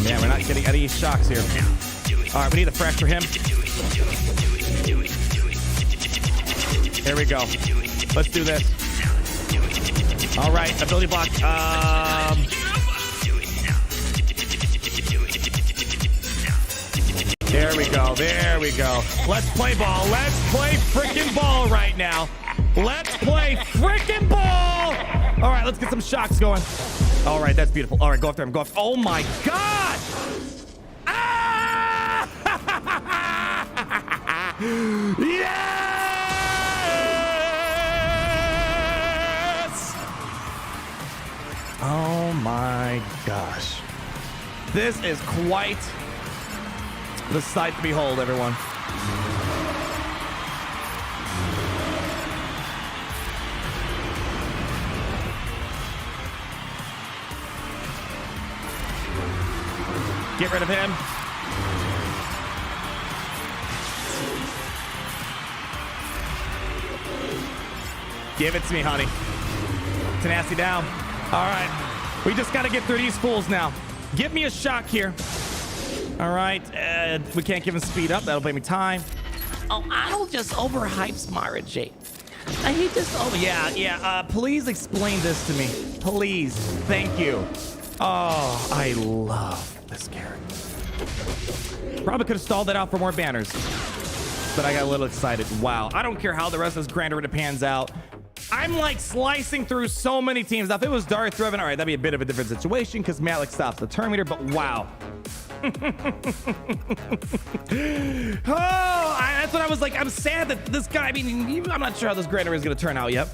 Yeah, we're not getting any shocks here. All right, we need to fracture him. Here we go. Let's do this. All right, ability block. There we go. There we go. Let's play ball. Let's play freaking ball right now. Let's play freaking ball. All right, let's get some shocks going. All right, that's beautiful. All right, go after him. Go after. Oh my God! Ah! Yes! Oh my gosh! This is quite the sight to behold, everyone. Get rid of him. Give it to me, honey. Tenacity down. All right. We just got to get through these fools now. Give me a shock here. All right. We can't give him speed up. That'll buy me time. Oh, I'll just overhype Mara Jade. He just... Oh, yeah. Please explain this to me. Please. Thank you. Oh, I love this character. Probably could have stalled that out for more banners, but I got a little excited. Wow. I don't care how the rest of this Grand Arena pans out. I'm like slicing through so many teams. Now, if it was Darth Revan, all right, that'd be a bit of a different situation because Malik stops the turn meter, but wow. That's what I was like. I'm sad that this guy, I mean, I'm not sure how this Grand Arena is going to turn out yet.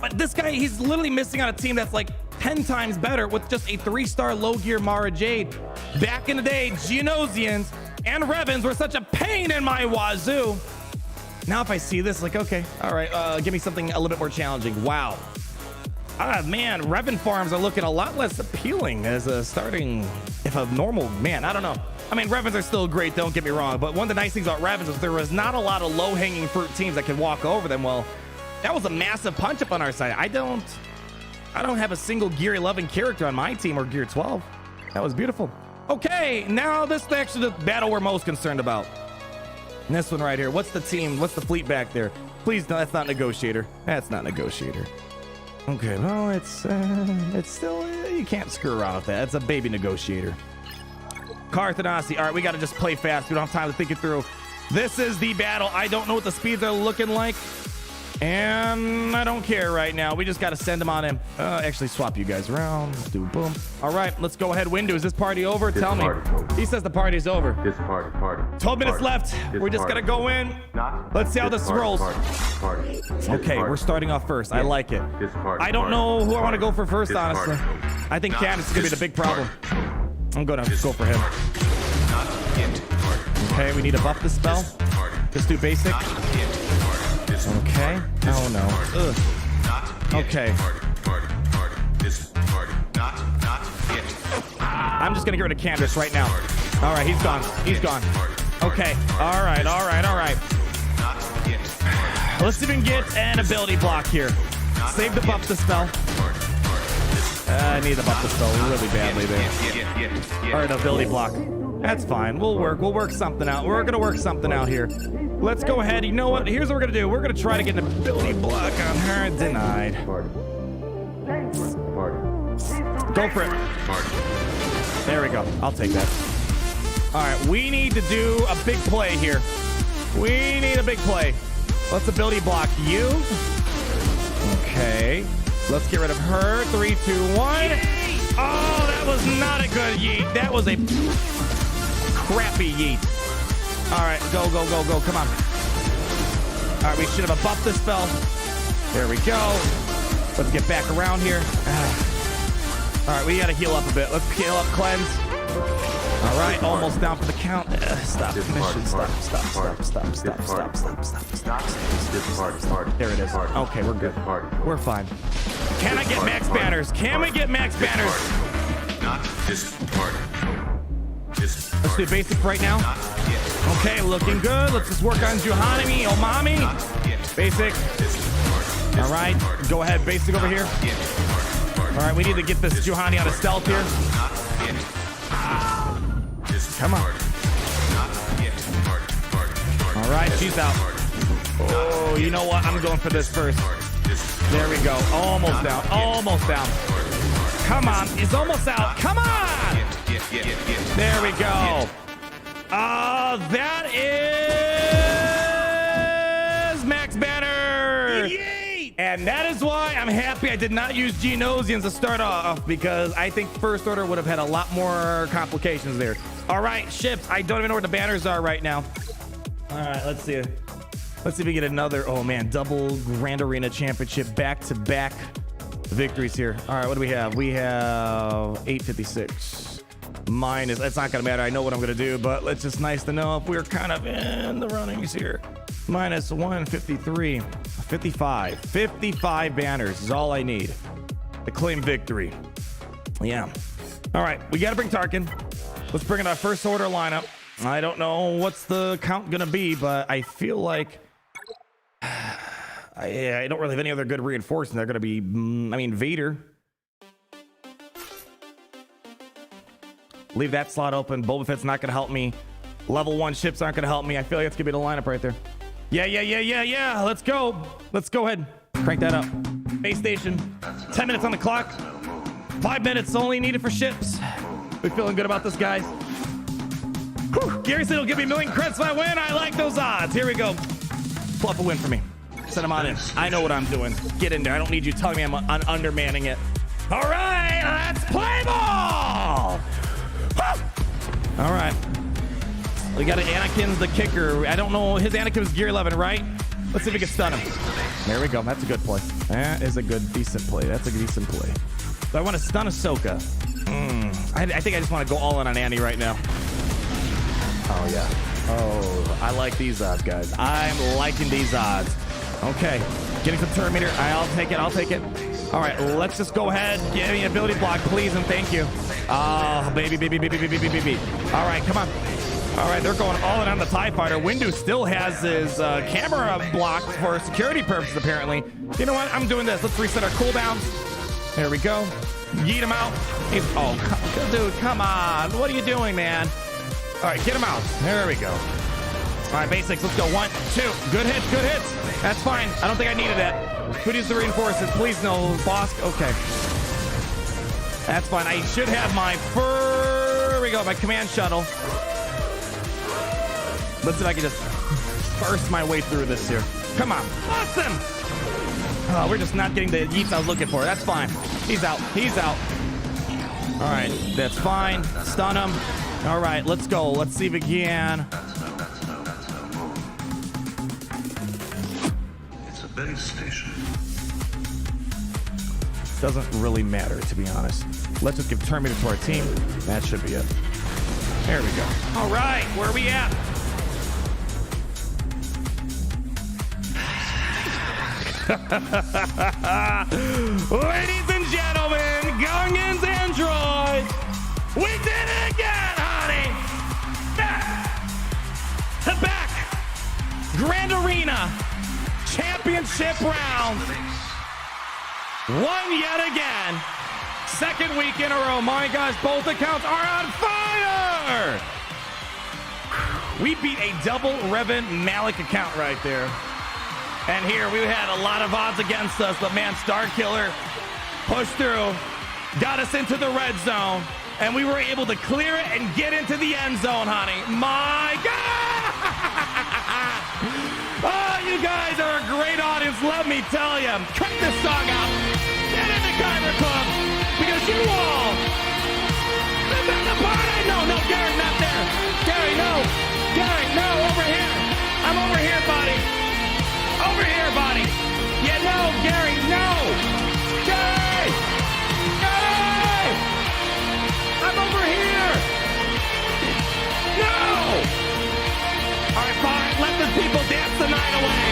But this guy, he's literally missing on a team that's like 10 times better with just a 3-star low gear Mara Jade. Back in the day, Geonosians and Revans were such a pain in my wazoo. Now if I see this, like, okay, all right, give me something a little bit more challenging. Wow. Man, Revan farms are looking a lot less appealing as a starting, if a normal, man, I don't know. I mean, Revans are still great, don't get me wrong, but one of the nice things about Revans is there was not a lot of low-hanging fruit teams that could walk over them. Well, That was a massive punch up on our side. I don't have a single Gear 11 character on my team or Gear 12. That was beautiful. Okay, now this is actually the battle we're most concerned about. And this one right here. What's the team? What's the fleet back there? Please, no, that's not Negotiator. That's not Negotiator. Okay, well, it's still, you can't screw around with that. It's a baby Negotiator. Carth and Aussie. All right, we got to just play fast. We don't have time to think it through. This is the battle. I don't know what the speeds are looking like. And I don't care right now. We just got to send them on in. Actually, swap you guys around. Let's do boom. All right, let's go ahead. Windu, is this party over? Tell me. He says the party's over. This party. 12 minutes left. We're just going to go in. Let's see how this rolls. Okay, we're starting off first. I like it. I don't know who I want to go for first, honestly. I think Candace is going to be the big problem. I'm going to go for him. Okay, we need to buff the spell. Just do basic. Okay. Oh no. Ugh. Okay. I'm just gonna get rid of Candace right now. All right, he's gone. He's gone. Okay. All right. Let's see if we can get an ability block here. Save the buff the spell. I need to buff the spell really badly there. All right, ability block. That's fine. We'll work something out. We're gonna work something out here. Let's go ahead. You know what? Here's what we're gonna do. We're gonna try to get an ability block on her. Denied. Go for it. There we go. I'll take that. All right, we need to do a big play here. We need a big play. Let's ability block you. Okay. Let's get rid of her. 3, 2, 1. Oh, that was not a good yeet. That was a crappy yeet. All right, go. Come on. All right, we should have buffed this spell. There we go. Let's get back around here. All right, we got to heal up a bit. Let's heal up, cleanse. All right, almost down for the count. Stop. Mission. Stop. There it is. Okay, we're good. We're fine. Can I get max banners? Can we get max banners? Not this party. Let's do basic right now. Okay, looking good. Let's just work on Juhanimi, Omami. Basic. All right, go ahead. Basic over here. All right, we need to get this Juhani out of stealth here. Come on. All right, she's out. Oh, you know what? I'm going for this first. There we go. Almost down. Almost down. Come on. It's almost out. Come on. There we go. That is Max Banner. And that is why I'm happy I did not use Geonosians to start off, because I think First Order would have had a lot more complications there. All right, ships. I don't even know where the banners are right now. All right, let's see. Let's see if we get another, oh man, double Grand Arena Championship back-to-back victories here. All right, what do we have? We have 856. Mine is, it's not going to matter. I know what I'm going to do, but it's just nice to know if we're kind of in the runnings here. Minus 153. 55 banners is all I need to claim victory. Yeah. All right, we got to bring Tarkin. Let's bring in our First Order lineup. I don't know what's the count gonna be, but I feel like I don't really have any other good reinforcements. They're gonna be, I mean, Vader. Leave that slot open. Boba Fett's not gonna help me. Level 1 ships aren't gonna help me. I feel like that's gonna be the lineup right there. Yeah. Let's go. Let's go ahead. Crank that up. Base station. 10 minutes on the clock. 5 minutes only needed for ships. We feeling good about this, guys. Whew. Gary said he'll give me a million credits if I win. I like those odds. Here we go. Fluff a win for me. Send them on in. I know what I'm doing. Get in there. I don't need you telling me I'm undermanning it. All right, let's play ball. Woo! All right. We got an Anakin's the kicker. I don't know. His Anakin was Gear 11, right? Let's see if we can stun him. There we go. That's a good play. That is a good, decent play. That's a decent play. So I want to stun Ahsoka. I think I just want to go all in on Annie right now. Oh, yeah. Oh, I like these odds, guys. I'm liking these odds. Okay. Getting some Terminator. I'll take it. All right, let's just go ahead. Give me an ability block, please, and thank you. Oh, baby. All right, come on. All right, they're going all in on the TIE Fighter. Windu still has his camera blocked for security purposes, apparently. You know what? I'm doing this. Let's reset our cooldowns. There we go. Yeet him out. Dude, come on. What are you doing, man? All right, get him out. There we go. All right, basics. Let's go. 1, 2. Good hits, good hits. That's fine. I don't think I needed that. Who needs the reinforcements? Please no, boss. Okay. That's fine. I should have my there we go, my command shuttle. Let's see if I can just burst my way through this here. Come on. Awesome. Oh, we're just not getting the yeets I was looking for. That's fine. He's out. He's out. All right. That's fine. Stun him. All right. Let's go. Let's see if we can. It's a base station. Doesn't really matter, to be honest. Let's just give Terminator to our team. That should be it. There we go. All right. Where are we at? Ladies and gentlemen, Gungans and droids, we did it again, honey! Back! Grand Arena Championship round. Won yet again. Second week in a row. My gosh, both accounts are on fire! We beat a double Revan Malik account right there. And here we had a lot of odds against us, but man, Starkiller pushed through, got us into the red zone, and we were able to clear it and get into the end zone, honey. My God! Oh, you guys are a great audience, let me tell you. Cut this song out. Get in the Kyber Club, because you all live in the party. No, Gary, not there. Gary, no. Gary, no, over here. I'm over here, buddy. Over here, buddy. Yeah, no, Gary, no. Gary! Gary! I'm over here. No! All right, fine. Let the people dance the night away.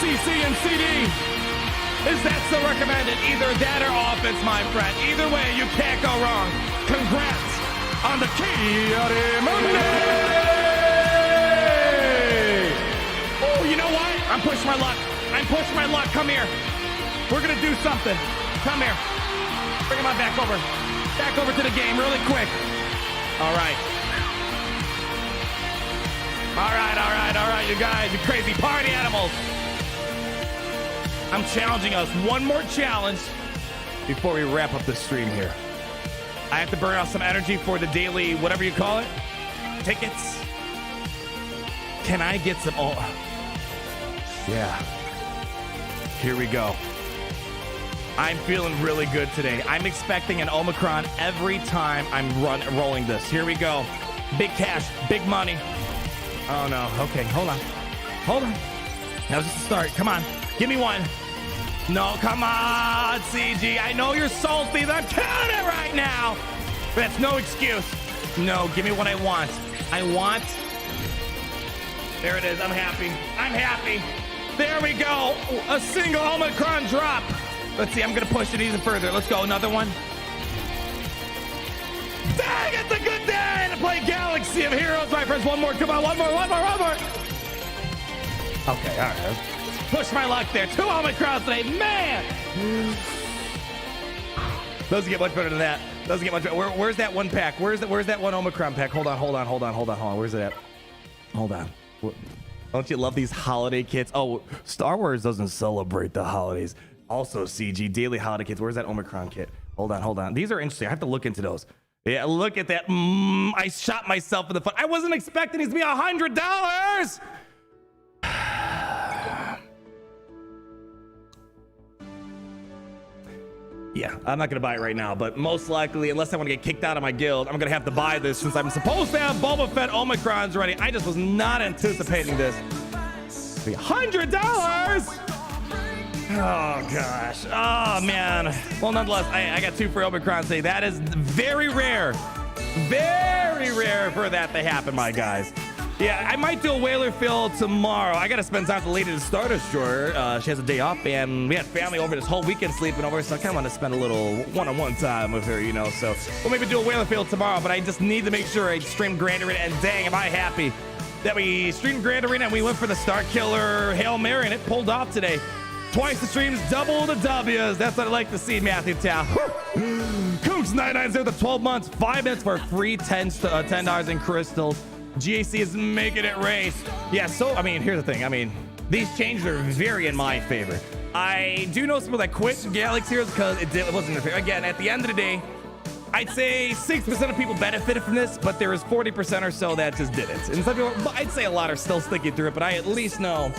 CC and CD. Is that still recommended? Either that or offense, my friend. Either way, you can't go wrong. Congrats on the Monday. Oh, you know what? I'm pushing my luck. Come here. We're going to do something. Come here. Bring him on back over. Back over to the game really quick. All right. All right, you guys, you crazy party animals. I'm challenging us. One more challenge before we wrap up the stream here. I have to burn off some energy for the daily, whatever you call it, tickets. Can I get some? Oh, yeah. Here we go. I'm feeling really good today. I'm expecting an Omicron every time I'm rolling this. Here we go. Big cash, big money. Oh no. Okay, hold on. That was just the start. Come on, give me one. No, come on, CG. I know you're salty. I'm killing it right now. But that's no excuse. No, give me what I want. There it is. I'm happy. There we go. A single Omicron drop. Let's see. I'm going to push it even further. Let's go. Another one. Dang, it's a good day to play Galaxy of Heroes, my friends. One more. Come on. One more. Okay, all right. Push my luck there. 2 Omicrons today. Man! Doesn't get much better than that. Doesn't get much better. Where's that one pack? Where's that one Omicron pack? Hold on. Where's it at? Hold on. Don't you love these holiday kits? Oh, Star Wars doesn't celebrate the holidays. Also, CG daily holiday kits. Where's that Omicron kit? Hold on. These are interesting. I have to look into those. Yeah, look at that. I shot myself in the foot. I wasn't expecting these to be $100. Yeah, I'm not gonna buy it right now, but most likely, unless I want to get kicked out of my guild, I'm gonna have to buy this since I'm supposed to have Boba Fett Omicrons ready. I just was not anticipating this. Be $100. Oh gosh. Oh man. Well, nonetheless, I got 2 for Omicron today. That is very rare for that to happen, my guys. Yeah, I might do a whaler fill tomorrow. I gotta spend time with the lady at the Star Destroyer. She has a day off, and we had family over this whole weekend sleeping over, so I kind of want to spend a little one-on-one time with her, you know. So we'll maybe do a whaler fill tomorrow, but I just need to make sure I stream Grand Arena, and dang, am I happy that we streamed Grand Arena and we went for the Starkiller Hail Mary, and it pulled off today. Twice the streams, double the W's. That's what I like to see, Matthew Tao. Kooks 990 the 12 months, 5 minutes for a free $10 in crystals. GAC is making it rain. Yeah, so, I mean, here's the thing. I mean, these changes are very in my favor. I do know some people that quit Galaxy Heroes because it wasn't their favor. Again, at the end of the day, I'd say 60% of people benefited from this, but there was 40% or so that just didn't. And some people, I'd say a lot are still sticking through it, but I at least know.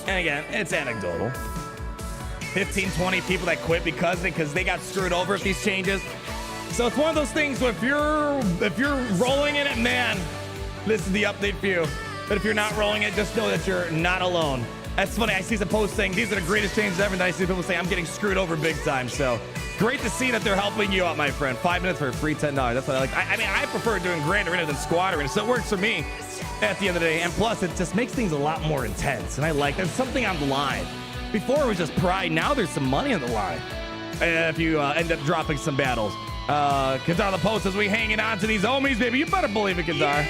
And again, it's anecdotal. 15, 20 people that quit because they got screwed over with these changes. So it's one of those things where if you're rolling in it, man, this is the update for you. But if you're not rolling it, just know that you're not alone. That's funny. I see some posts saying these are the greatest changes ever, and I see people say I'm getting screwed over big time. So great to see that they're helping you out, my friend. 5 minutes for a free $10. That's what I like. I mean, I prefer doing Grand Arena than Squad Arena, so it works for me at the end of the day. And plus, it just makes things a lot more intense, and I like there's something on the line. Before it was just pride. Now there's some money on the line. If you end up dropping some battles. Kadar the post says we hanging on to these homies, baby. You better believe it, Kadar.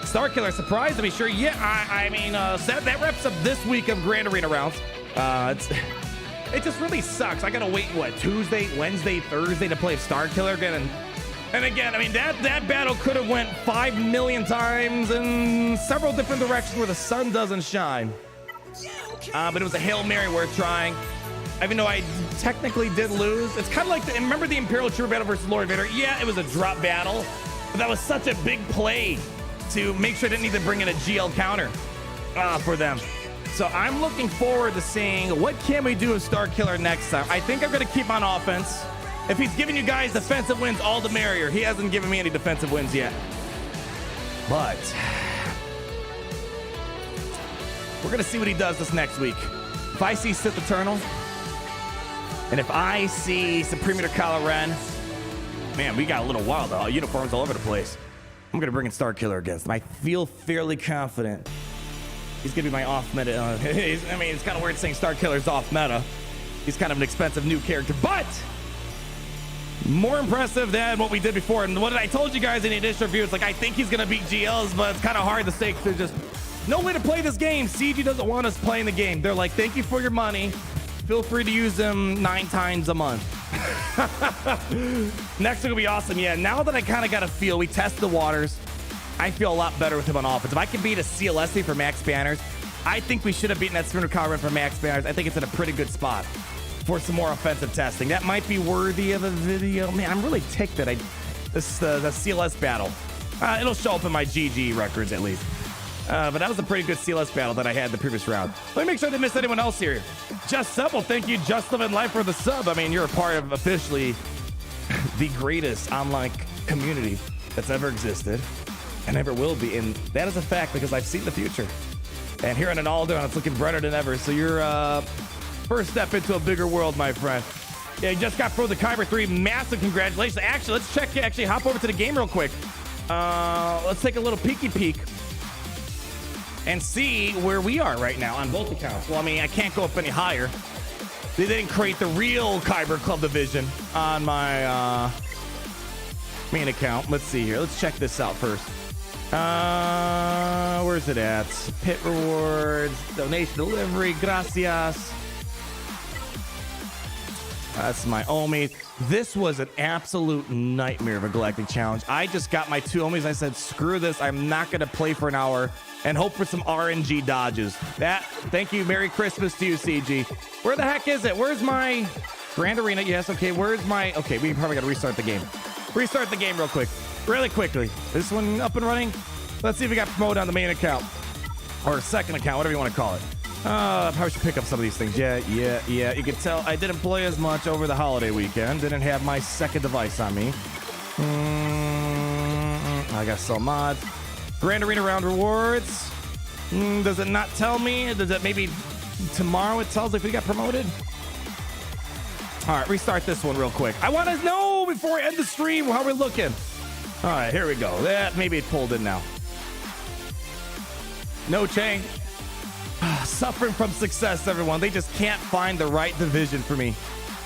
Starkiller surprised to be sure. Yeah, I mean, that wraps up this week of Grand Arena rounds. It just really sucks. I gotta wait, Tuesday, Wednesday, Thursday to play Starkiller again. And again, I mean, that battle could have went 5 million times in several different directions where the sun doesn't shine. But it was a Hail Mary worth trying. Even though I technically did lose. It's kind of like, remember the Imperial Trooper battle versus Lord Vader? Yeah, it was a drop battle, but that was such a big play to make sure I didn't need to bring in a GL counter for them. So I'm looking forward to seeing what can we do with Starkiller next time. I think I'm going to keep on offense. If he's giving you guys defensive wins, all the merrier. He hasn't given me any defensive wins yet. But we're going to see what he does this next week. If I see Sith Eternal, and if I see Supreme Leader Kylo Ren, man, we got a little wild, though. Uniforms all over the place. I'm going to bring in Starkiller against him. I feel fairly confident he's going to be my off-meta. I mean, it's kind of weird saying Starkiller's off-meta. He's kind of an expensive new character, but more impressive than what we did before. And what I told you guys in the initial review, it's like, I think he's going to beat GLs, but it's kind of hard to say because there's just no way to play this game. CG doesn't want us playing the game. They're like, thank you for your money. Feel free to use them 9 times a month. Next week will be awesome. Yeah, now that I kind of got a feel, we test the waters. I feel a lot better with him on offense. If I can beat a CLSC for max banners, I think we should have beaten that Spinner Colorado for max banners. I think it's in a pretty good spot for some more offensive testing. That might be worthy of a video. Man, I'm really ticked that the CLS battle. It'll show up in my GG records at least. But that was a pretty good CLS battle that I had the previous round. Let me make sure I didn't miss anyone else here. Just Sub, well, thank you, Just Living Life, for the sub. I mean, you're a part of officially the greatest online community that's ever existed and ever will be. And that is a fact because I've seen the future. And here in Analdo, it's looking brighter than ever. So you're first step into a bigger world, my friend. Yeah, you just got pro the Kyber 3. Massive congratulations. Actually, let's hop over to the game real quick. Let's take a little peeky peek and see where we are right now on both accounts. Well, I mean, I can't go up any higher. They didn't create the real Kyber Club division on my main account. Let's see here. Let's check this out first. Where's it at? Pit rewards, donation delivery, gracias. That's my Omi. This was an absolute nightmare of a Galactic challenge. I just got my 2 Omis. I said, screw this. I'm not going to play for an hour and hope for some RNG dodges. Thank you. Merry Christmas to you, CG. Where the heck is it? Where's my Grand Arena? Yes, okay. Where's my... Okay, we probably got to restart the game. Restart the game real quick. Really quickly. This one up and running? Let's see if we got promoted on the main account. Or second account, whatever you want to call it. Probably should pick up some of these things. Yeah. You can tell I didn't play as much over the holiday weekend. Didn't have my second device on me. I got some mods. Grand Arena round rewards. Does it not tell me? Does it maybe tomorrow it tells if we got promoted? All right, restart this one real quick. I want to know before I end the stream how we're looking. All right, here we go. Maybe it pulled in now. No change. Suffering from success, everyone. They just can't find the right division for me.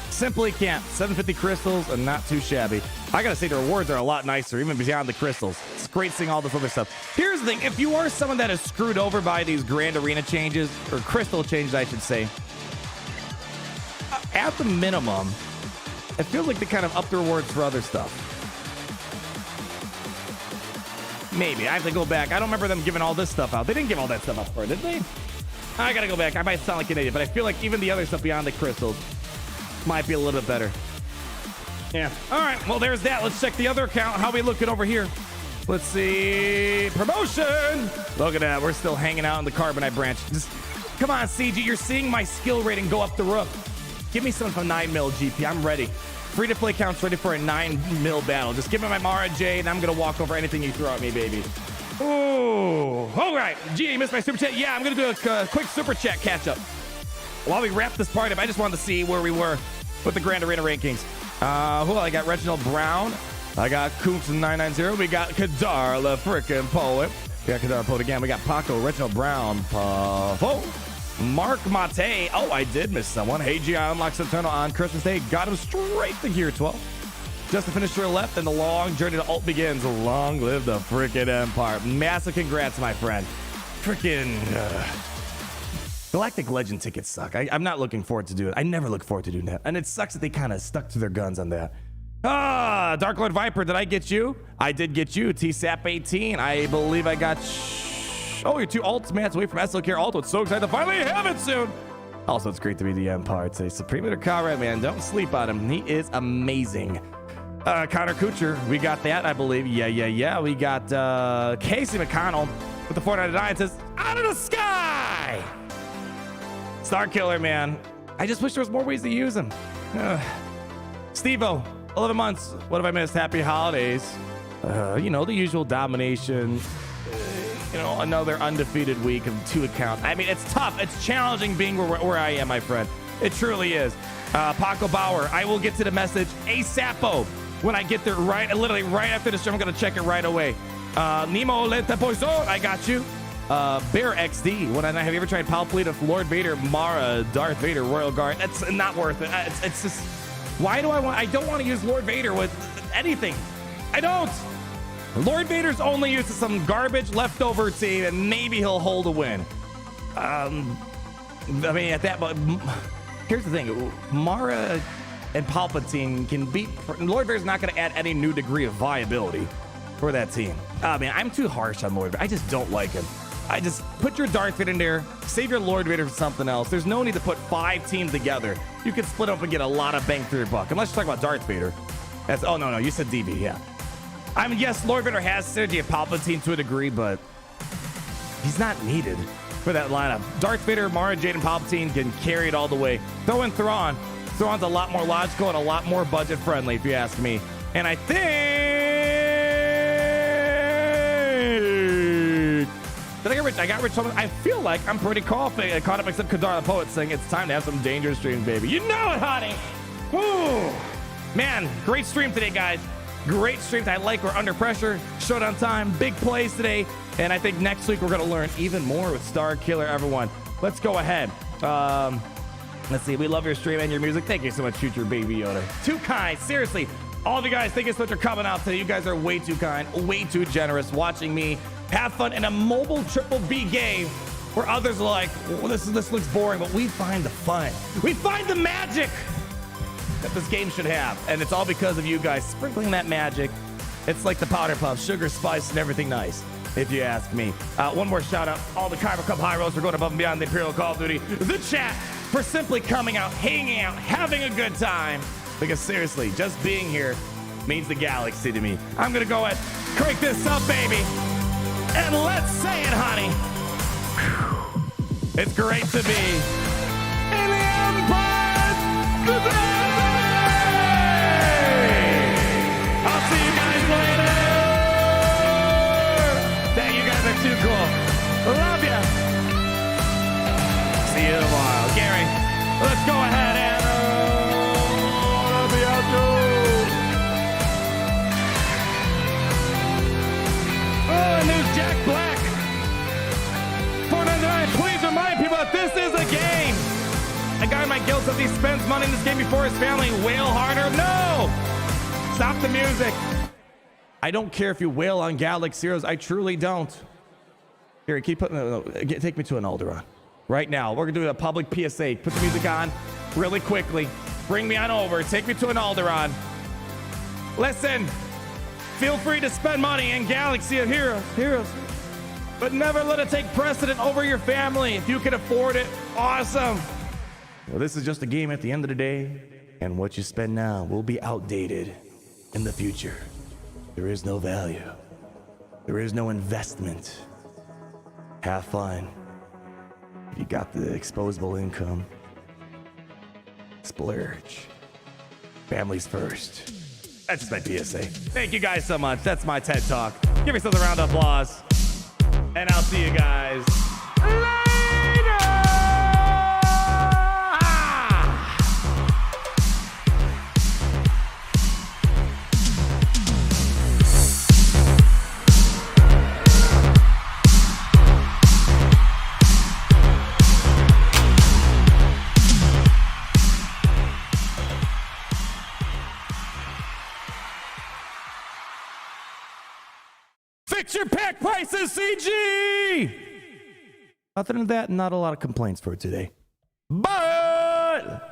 Simply can't. 750 crystals and not too shabby. I gotta say, the rewards are a lot nicer, even beyond the crystals. It's great seeing all this other stuff. Here's the thing. If you are someone that is screwed over by these Grand Arena changes, or crystal changes, I should say, at the minimum, it feels like they kind of up the rewards for other stuff. Maybe. I have to go back. I don't remember them giving all this stuff out. They didn't give all that stuff up for it, did they? I gotta go back. I might sound like an idiot, but I feel like even the other stuff beyond the crystals might be a little bit better. Yeah. All right. Well, there's that. Let's check the other account. How we looking over here? Let's see. Promotion. Look at that. We're still hanging out in the Carbonite branch. Just come on, CG. You're seeing my skill rating go up the roof. Give me some from 9 mil GP. I'm ready. Free to play counts ready for a 9 mil battle. Just give me my Mara Jade, and I'm gonna walk over anything you throw at me, baby. Ooh. All right. Gee, you missed my super chat. Yeah, I'm gonna do a quick super chat catch up. While we wrap this part up, I just wanted to see where we were with the Grand Arena rankings. I got Reginald Brown. I got Coops990. We got Kadar, the frickin' poet. We got Kadar Poet again. We got Paco, Reginald Brown, Pavo, Mark Mate. Oh, I did miss someone. Hey, G, I unlocked Sith Eternal on Christmas Day. Got him straight to Gear 12. Just to finish to your left, and the long journey to ult begins. Long live the frickin' Empire. Massive congrats, my friend. Frickin' Galactic Legend tickets suck. I'm not looking forward to do it. I never look forward to doing that. And it sucks that they kind of stuck to their guns on that. Dark Lord Viper, did I get you? I did get you. TSAP18. I believe I got... Oh, you're 2 ults mats away from SLKR ult. It's so excited to finally have it soon. Also, it's great to be the Empire today. Supreme Leader Conrad, man. Don't sleep on him. He is amazing. Connor Kucher, we got that, I believe. Yeah. We got Casey McConnell with the 499. It says, out of the sky! Starkiller, man. I just wish there was more ways to use him. Steve-O, 11 months. What have I missed? Happy holidays. The usual domination. Another undefeated week of 2 accounts. I mean, it's tough. It's challenging being where I am, my friend. It truly is. Paco Bauer, I will get to the message ASAPO when I get there literally right after the stream. I'm going to check it right away. Nemo Lente Poison, I got you. Bear XD, have you ever tried Palpatine of Lord Vader, Mara, Darth Vader, Royal Guard? That's not worth it. It's just, I don't want to use Lord Vader with anything. I don't. Lord Vader's only used to some garbage leftover team, and maybe he'll hold a win. Here's the thing. Mara and Palpatine can beat... Lord Vader's not going to add any new degree of viability for that team. I'm too harsh on Lord Vader. I just don't like him. I just put your Darth Vader in there, save your Lord Vader for something else. There's no need to put 5 teams together. You can split up and get a lot of bang for your buck. Unless you're talking about Darth Vader. Oh, no, you said DB, yeah. Yes, Lord Vader has synergy of Palpatine to a degree, but he's not needed for that lineup. Darth Vader, Mara Jade, and Palpatine can carry it all the way. Throw in Thrawn. Thrawn's a lot more logical and a lot more budget friendly, if you ask me. And I think... Did I get rich? I got rich. I feel like I'm pretty caught up, except Kadar the Poet saying it's time to have some dangerous streams, baby. You know it, honey. Woo! Man, great stream today, guys. Great stream. I like we're under pressure. Showdown time. Big plays today. And I think next week we're going to learn even more with Starkiller, everyone. Let's go ahead. Let's see. We love your stream and your music. Thank you so much, Future Baby Yoda. Too kind. Seriously. All of you guys, thank you so much for coming out today. You guys are way too kind, way too generous, watching me have fun in a mobile triple B game where others are like, well, this looks boring, but we find the fun. We find the magic. that this game should have. And it's all because of you guys sprinkling that magic. It's like the powder puff, sugar, spice, and everything nice, if you ask me. One more shout out, all the Kyber Cup High Rolls for going above and beyond the Imperial Call of Duty. The chat for simply coming out, hanging out, having a good time. Because seriously, just being here means the galaxy to me. I'm gonna go ahead, crank this up, baby. And let's say it, honey. It's great to be in the Empire today. I'll see you guys later. Dang, you guys are too cool. Love ya. See you tomorrow. Gary, let's go ahead and be out too. Oh, and there's Jack Black. 499, please remind people that this is a game. A guy might guilt if he spends money in this game before his family wail harder. No! Stop the music. I don't care if you wail on Galaxy Heroes. I truly don't. Here, keep putting. Take me to an Alderaan. Right now. We're going to do a public PSA. Put the music on really quickly. Bring me on over. Take me to an Alderaan. Listen. Feel free to spend money in Galaxy of Heroes. But never let it take precedent over your family. If you can afford it, awesome. Well, this is just a game at the end of the day, and what you spend now will be outdated in the future. There is no value. There is no investment. Have fun. If you got the disposable income, splurge. Families first. That's just my PSA. Thank you guys so much. That's my TED Talk. Give yourselves a round of applause. And I'll see you guys later. Fix your pack prices, CG! Other than that, not a lot of complaints for today. Bye!